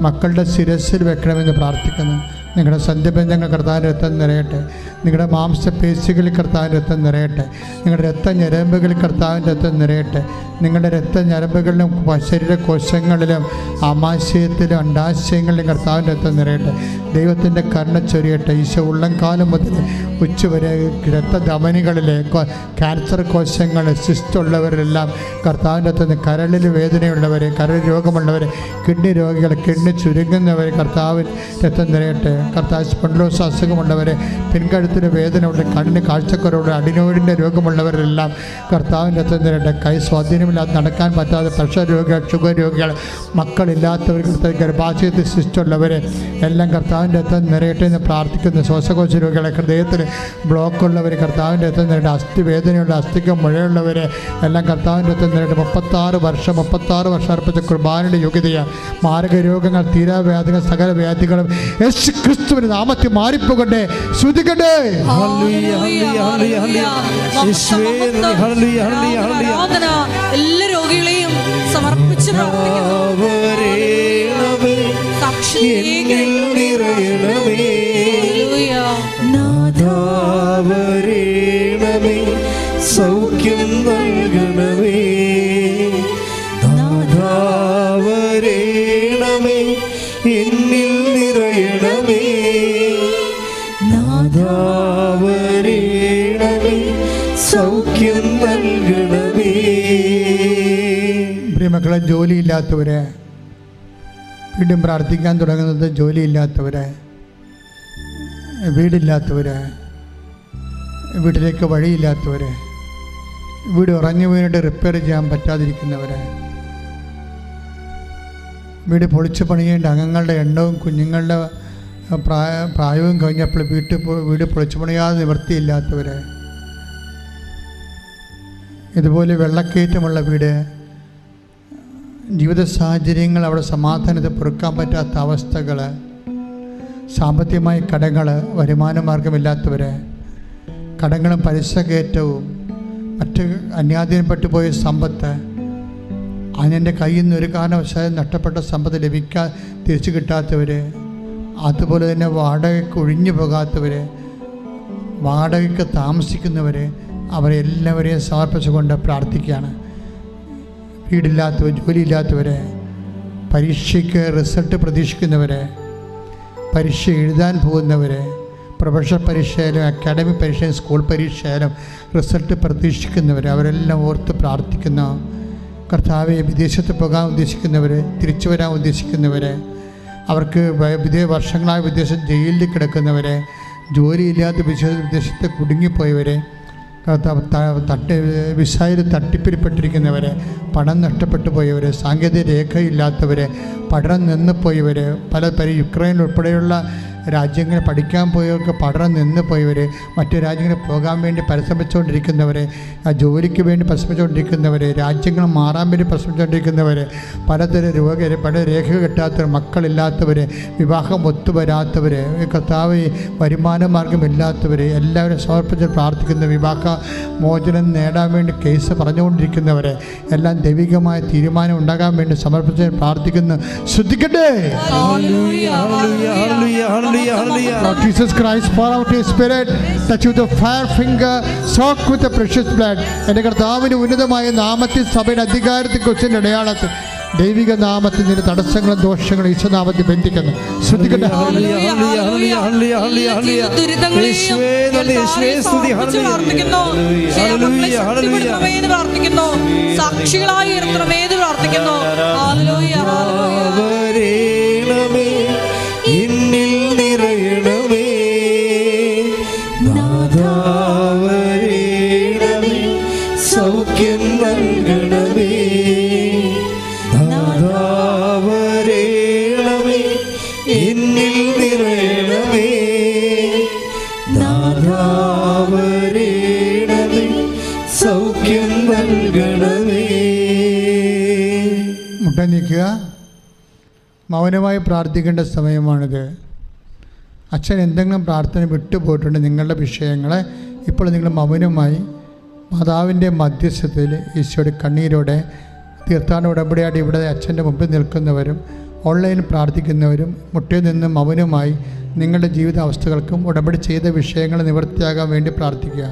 മക്കളുടെ ശിരസ്സിൽ വെക്കണമെന്ന് പ്രാർത്ഥിക്കുന്നു. നിങ്ങളുടെ സന്ധ്യബന്ധങ്ങൾ കർത്താവിൻ്റെ രക്തം നിറയട്ടെ. നിങ്ങളുടെ മാംസപേശികളിൽ കർത്താവിൻ്റെ രക്തം നിറയട്ടെ. നിങ്ങളുടെ രക്തഞരമ്പുകളിൽ കർത്താവിൻ്റെ രക്തം നിറയട്ടെ. നിങ്ങളുടെ രക്തഞരമ്പുകളിലും ശരീരകോശങ്ങളിലും ആമാശയത്തിലും അണ്ടാശയങ്ങളിലും കർത്താവിൻ്റെ രക്തം നിറയട്ടെ. ദൈവത്തിൻ്റെ കരുണ ചൊരിയട്ടെ. ഈശോ, ഉള്ളംകാലം മുതൽ ഉച്ചവരെ രക്തധമനികളിലെ ക്യാൻസർ കോശങ്ങൾ, സിസ്റ്റുള്ളവരെല്ലാം കർത്താവിൻ്റെ രക്തം, കരളിൽ വേദനയുള്ളവരെ, കരൾ രോഗമുള്ളവരെ, കിഡ്നി രോഗികൾ, കിഡ്നി ചുരുങ്ങുന്നവരെ കർത്താവിൻ്റെ രക്തം നിറയട്ടെ. കർത്താവ് സ്പോണ്ടിലോസിസ് അസുഖമുള്ളവരെ, പിൻകഴുത്തിന് വേദനയുണ്ട്, കണ്ണിന് കാഴ്ചക്കുറവുണ്ട്, അഡിനോയിഡിൻ്റെ രോഗമുള്ളവരെല്ലാം കർത്താവിൻ്റെ അകത്ത് നിരട്ടെ. കൈ സ്വാധീനമില്ലാതെ നടക്കാൻ പറ്റാതെ പ്രഷർ രോഗികൾ, ഷുഗർ രോഗികൾ, മക്കളില്ലാത്തവർ, ഗർഭാശയത്തിൽ സിസ്റ്റുള്ളവരെ എല്ലാം കർത്താവിൻ്റെ അകത്ത് നിറയട്ടെ എന്ന് പ്രാർത്ഥിക്കുന്നു. ശ്വാസകോശ രോഗികളെ, ഹൃദയത്തിൽ ബ്ലോക്കുള്ളവർ കർത്താവിൻ്റെ അകത്ത് നിരട്ടെ. അസ്ഥി വേദനയുള്ള, അസ്ഥിക്ക് മുഴയുള്ളവരെ എല്ലാം കർത്താവിൻ്റെ അകത്ത് നിരട്ടെ. 36 വർഷം അർപ്പിച്ച കുർബാനയുടെ യോഗ്യതയാണ്. മാരക രോഗങ്ങൾ, തീരാവ്യാധികൾ, സകല വ്യാധികളും യേശു ക്രിസ്തുവിന്റെ നാമത്തിൽ മാറിപ്പോകട്ടെ. ശ്രുതിക്കട്ടെ. എല്ലാ രോഗികളെയും സമർപ്പിച്ച് സൗഖ്യം നൽകണമേ, നാദാവരേണമേ, എന്നിൽ നിറയണമേ, നാദാവരേണമേ, സൗഖ്യം നൽകണമേ. പ്രിയമക്കളെ, ജോലിയില്ലാത്തവരെ വീണ്ടും പ്രാർത്ഥിക്കാൻ തുടങ്ങുന്നത്. ജോലിയില്ലാത്തവരെ, വീടില്ലാത്തവരെ, വീട്ടിലേക്ക് വഴിയില്ലാത്തവരെ, വീട് ഉറഞ്ഞു വീണിട്ട് റിപ്പയർ ചെയ്യാൻ പറ്റാതിരിക്കുന്നവരെ, വീട് പൊളിച്ചു പണിയേണ്ട അംഗങ്ങളുടെ എണ്ണവും കുഞ്ഞുങ്ങളുടെ പ്രായവും കഴിഞ്ഞപ്പോൾ വീട് പൊളിച്ചു പണിയാതെ നിവൃത്തിയില്ലാത്തവരെ, ഇതുപോലെ വെള്ളക്കയറ്റമുള്ള വീട്, ജീവിത സാഹചര്യങ്ങൾ, അവിടെ സമാധാനത്തെ പൊറുക്കാൻ പറ്റാത്ത അവസ്ഥകൾ, സാമ്പത്തികമായ കടങ്ങൾ, വരുമാനമാർഗമില്ലാത്തവരെ, കടങ്ങളും പലിശ കയറ്റവും, മറ്റ് അന്യാധീനപ്പെട്ടു പോയ സമ്പത്ത്, അതിൻ്റെ കയ്യിൽ നിന്ന് ഒരു കാരണവശാലും നഷ്ടപ്പെട്ട സമ്പത്ത് തിരിച്ചു കിട്ടാത്തവർ, അതുപോലെ തന്നെ വാടകയ്ക്ക് ഒഴിഞ്ഞു പോകാത്തവർ, വാടകയ്ക്ക് താമസിക്കുന്നവർ, അവരെല്ലാവരെയും സമർപ്പിച്ചുകൊണ്ട് പ്രാർത്ഥിക്കുകയാണ്. വീടില്ലാത്തവർ, ജോലിയില്ലാത്തവരെ, പരീക്ഷയ്ക്ക് റിസൾട്ട് പ്രതീക്ഷിക്കുന്നവരെ, പരീക്ഷ എഴുതാൻ പോകുന്നവരെ, പ്രൊഫഷണൽ പരീക്ഷയായാലും അക്കാഡമിക് പരീക്ഷയായാലും സ്കൂൾ പരീക്ഷയായാലും റിസൾട്ട് പ്രതീക്ഷിക്കുന്നവർ, അവരെല്ലാം ഓർത്ത് പ്രാർത്ഥിക്കുന്ന കർത്താവെ, വിദേശത്ത് പോകാൻ ഉദ്ദേശിക്കുന്നവർ, തിരിച്ചു വരാൻ ഉദ്ദേശിക്കുന്നവർ, അവർക്ക് വർഷങ്ങളായി വിദേശം ജയിലിൽ കിടക്കുന്നവരെ, ജോലിയില്ലാത്ത വിദേശത്ത് കുടുങ്ങിപ്പോയവരെ, വിസയിൽ തട്ടിപ്പിരിപ്പെട്ടിരിക്കുന്നവരെ, പണം നഷ്ടപ്പെട്ടു പോയവരെ, സാങ്കേതിക രേഖയില്ലാത്തവരെ, പഠനം നിന്ന് പോയവർ, പല യുക്രൈൻ ഉൾപ്പെടെയുള്ള രാജ്യങ്ങൾ പഠിക്കാൻ പോയവർക്ക് പഠനം നിന്ന് പോയവർ, മറ്റു രാജ്യങ്ങളിൽ പോകാൻ വേണ്ടി പരിശ്രമിച്ചുകൊണ്ടിരിക്കുന്നവർ, ജോലിക്ക് വേണ്ടി പരിശ്രമിച്ചുകൊണ്ടിരിക്കുന്നവർ, രാജ്യങ്ങൾ മാറാൻ വേണ്ടി പരിശ്രമിച്ചുകൊണ്ടിരിക്കുന്നവർ, പല രേഖ കിട്ടാത്തവർ, മക്കളില്ലാത്തവർ, വിവാഹം ഒത്തുവരാത്തവർ, കർത്താവ് വരുമാന മാർഗമില്ലാത്തവർ, എല്ലാവരും സമർപ്പിച്ച് പ്രാർത്ഥിക്കുന്ന, വിവാഹ മോചനം നേടാൻ വേണ്ടി കേസ് പറഞ്ഞുകൊണ്ടിരിക്കുന്നവർ, എല്ലാം ദൈവികമായ തീരുമാനം ഉണ്ടാകാൻ വേണ്ടി സമർപ്പിച്ച് പ്രാർത്ഥിക്കുന്നു. ശ്രദ്ധിക്കട്ടെ. Lord Jesus Christ, pour out His Spirit, touch with the fire finger, soak with the precious blood. എൻ്റെ കർത്താവിന് ഉന്നതമായ നാമത്തിൽ സഭയുടെ അധികാരത്തെ കുറിച്ച് അടയാളത്തിൽ ദൈവിക നാമത്തിൽ നിന്റെ തടസ്സങ്ങളും ദോഷങ്ങളും ഈശോനാമത്തിൽ ബന്ധിക്കുന്നു. ശ്രദ്ധിക്കട്ടെ. സാക്ഷികളായി പ്രാർത്ഥിക്കുന്നു. എന്നിൽ നിറയണമേ, നാദാവരേണമേ, സൗഖ്യം നൽകണമേ, നാദാവരേണമേ, എന്നിൽ നിറയണമേ, നാദാവരേണമേ, സൗഖ്യം നൽകണമേ. മുട്ട നീക്കുക. മൗനമായി പ്രാർത്ഥിക്കേണ്ട സമയമാണിത്. അച്ഛൻ എന്തെങ്കിലും പ്രാർത്ഥന വിട്ടുപോയിട്ടുണ്ട് നിങ്ങളുടെ വിഷയങ്ങളെ, ഇപ്പോൾ നിങ്ങൾ മൗനമായി മാതാവിൻ്റെ മധ്യസ്ഥതയിൽ ഈശോയുടെ കണ്ണീരോടെ തീർത്ഥാടന ഉടമ്പടിയായിട്ട് ഇവിടെ അച്ഛൻ്റെ മുമ്പിൽ നിൽക്കുന്നവരും ഓൺലൈനിൽ പ്രാർത്ഥിക്കുന്നവരും മുട്ടയിൽ നിന്ന് മൗനമായി നിങ്ങളുടെ ജീവിത അവസ്ഥകൾക്കും ഉടമ്പടി ചെയ്ത വിഷയങ്ങൾ നിവൃത്തിയാകാൻ വേണ്ടി പ്രാർത്ഥിക്കുക.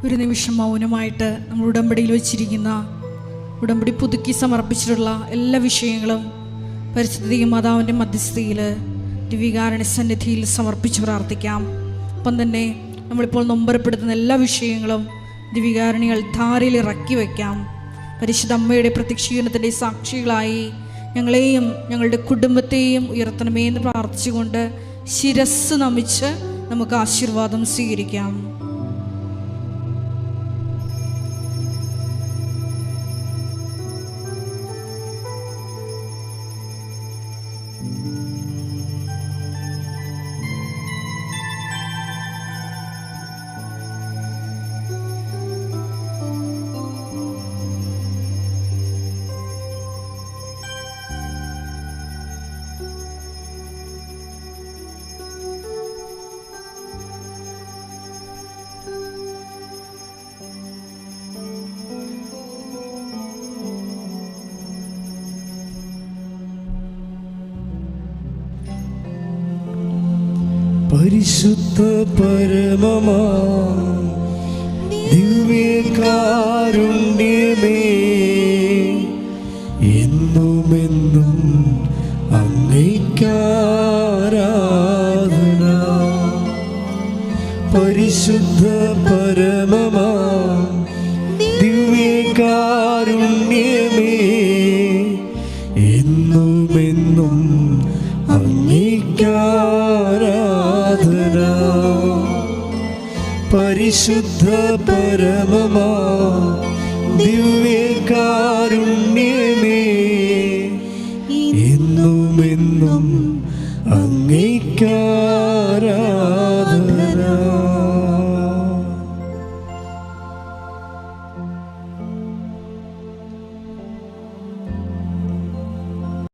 ഒരു നിമിഷം മൗനമായിട്ട് നമ്മൾ ഉടമ്പടിയിൽ വെച്ചിരിക്കുന്ന, ഉടമ്പടി പുതുക്കി സമർപ്പിച്ചിട്ടുള്ള എല്ലാ വിഷയങ്ങളും പരിശുദ്ധ മാതാവിൻ്റെ മധ്യസ്ഥയിൽ ദിവ്യകാരുണ്യ സന്നിധിയിൽ സമർപ്പിച്ച് പ്രാർത്ഥിക്കാം. ഒപ്പം തന്നെ നമ്മളിപ്പോൾ നൊമ്പരപ്പെടുത്തുന്ന എല്ലാ വിഷയങ്ങളും ദിവ്യകാരുണ്യ അൾത്താരയിൽ ഇറക്കി വയ്ക്കാം. പരിശുദ്ധ അമ്മയുടെ പ്രത്യക്ഷീകരണത്തിൻ്റെ സാക്ഷികളായി ഞങ്ങളെയും ഞങ്ങളുടെ കുടുംബത്തെയും ഉയർത്തണമേ എന്ന് പ്രാർത്ഥിച്ചുകൊണ്ട് ശിരസ് നമിച്ച് നമുക്ക് ആശീർവാദം സ്വീകരിക്കാം. പരിശുദ്ധ പരമമാ ദിവ്യകാരുണ്യമേ, എന്നുമെന്നും അങ്ങേയ്ക്കാരാധന. പരിശുദ്ധ പരമമാ ദിവ്യകാരുണ്യമേ, എന്നുമെന്നും അങ്ങേയ്ക്കാരാധന. പരിശുദ്ധ പരമമാ ദിവ്യകാരുണ്യമേ, എന്നുമെന്നും അങ്ങേയ്ക്കാരാധന.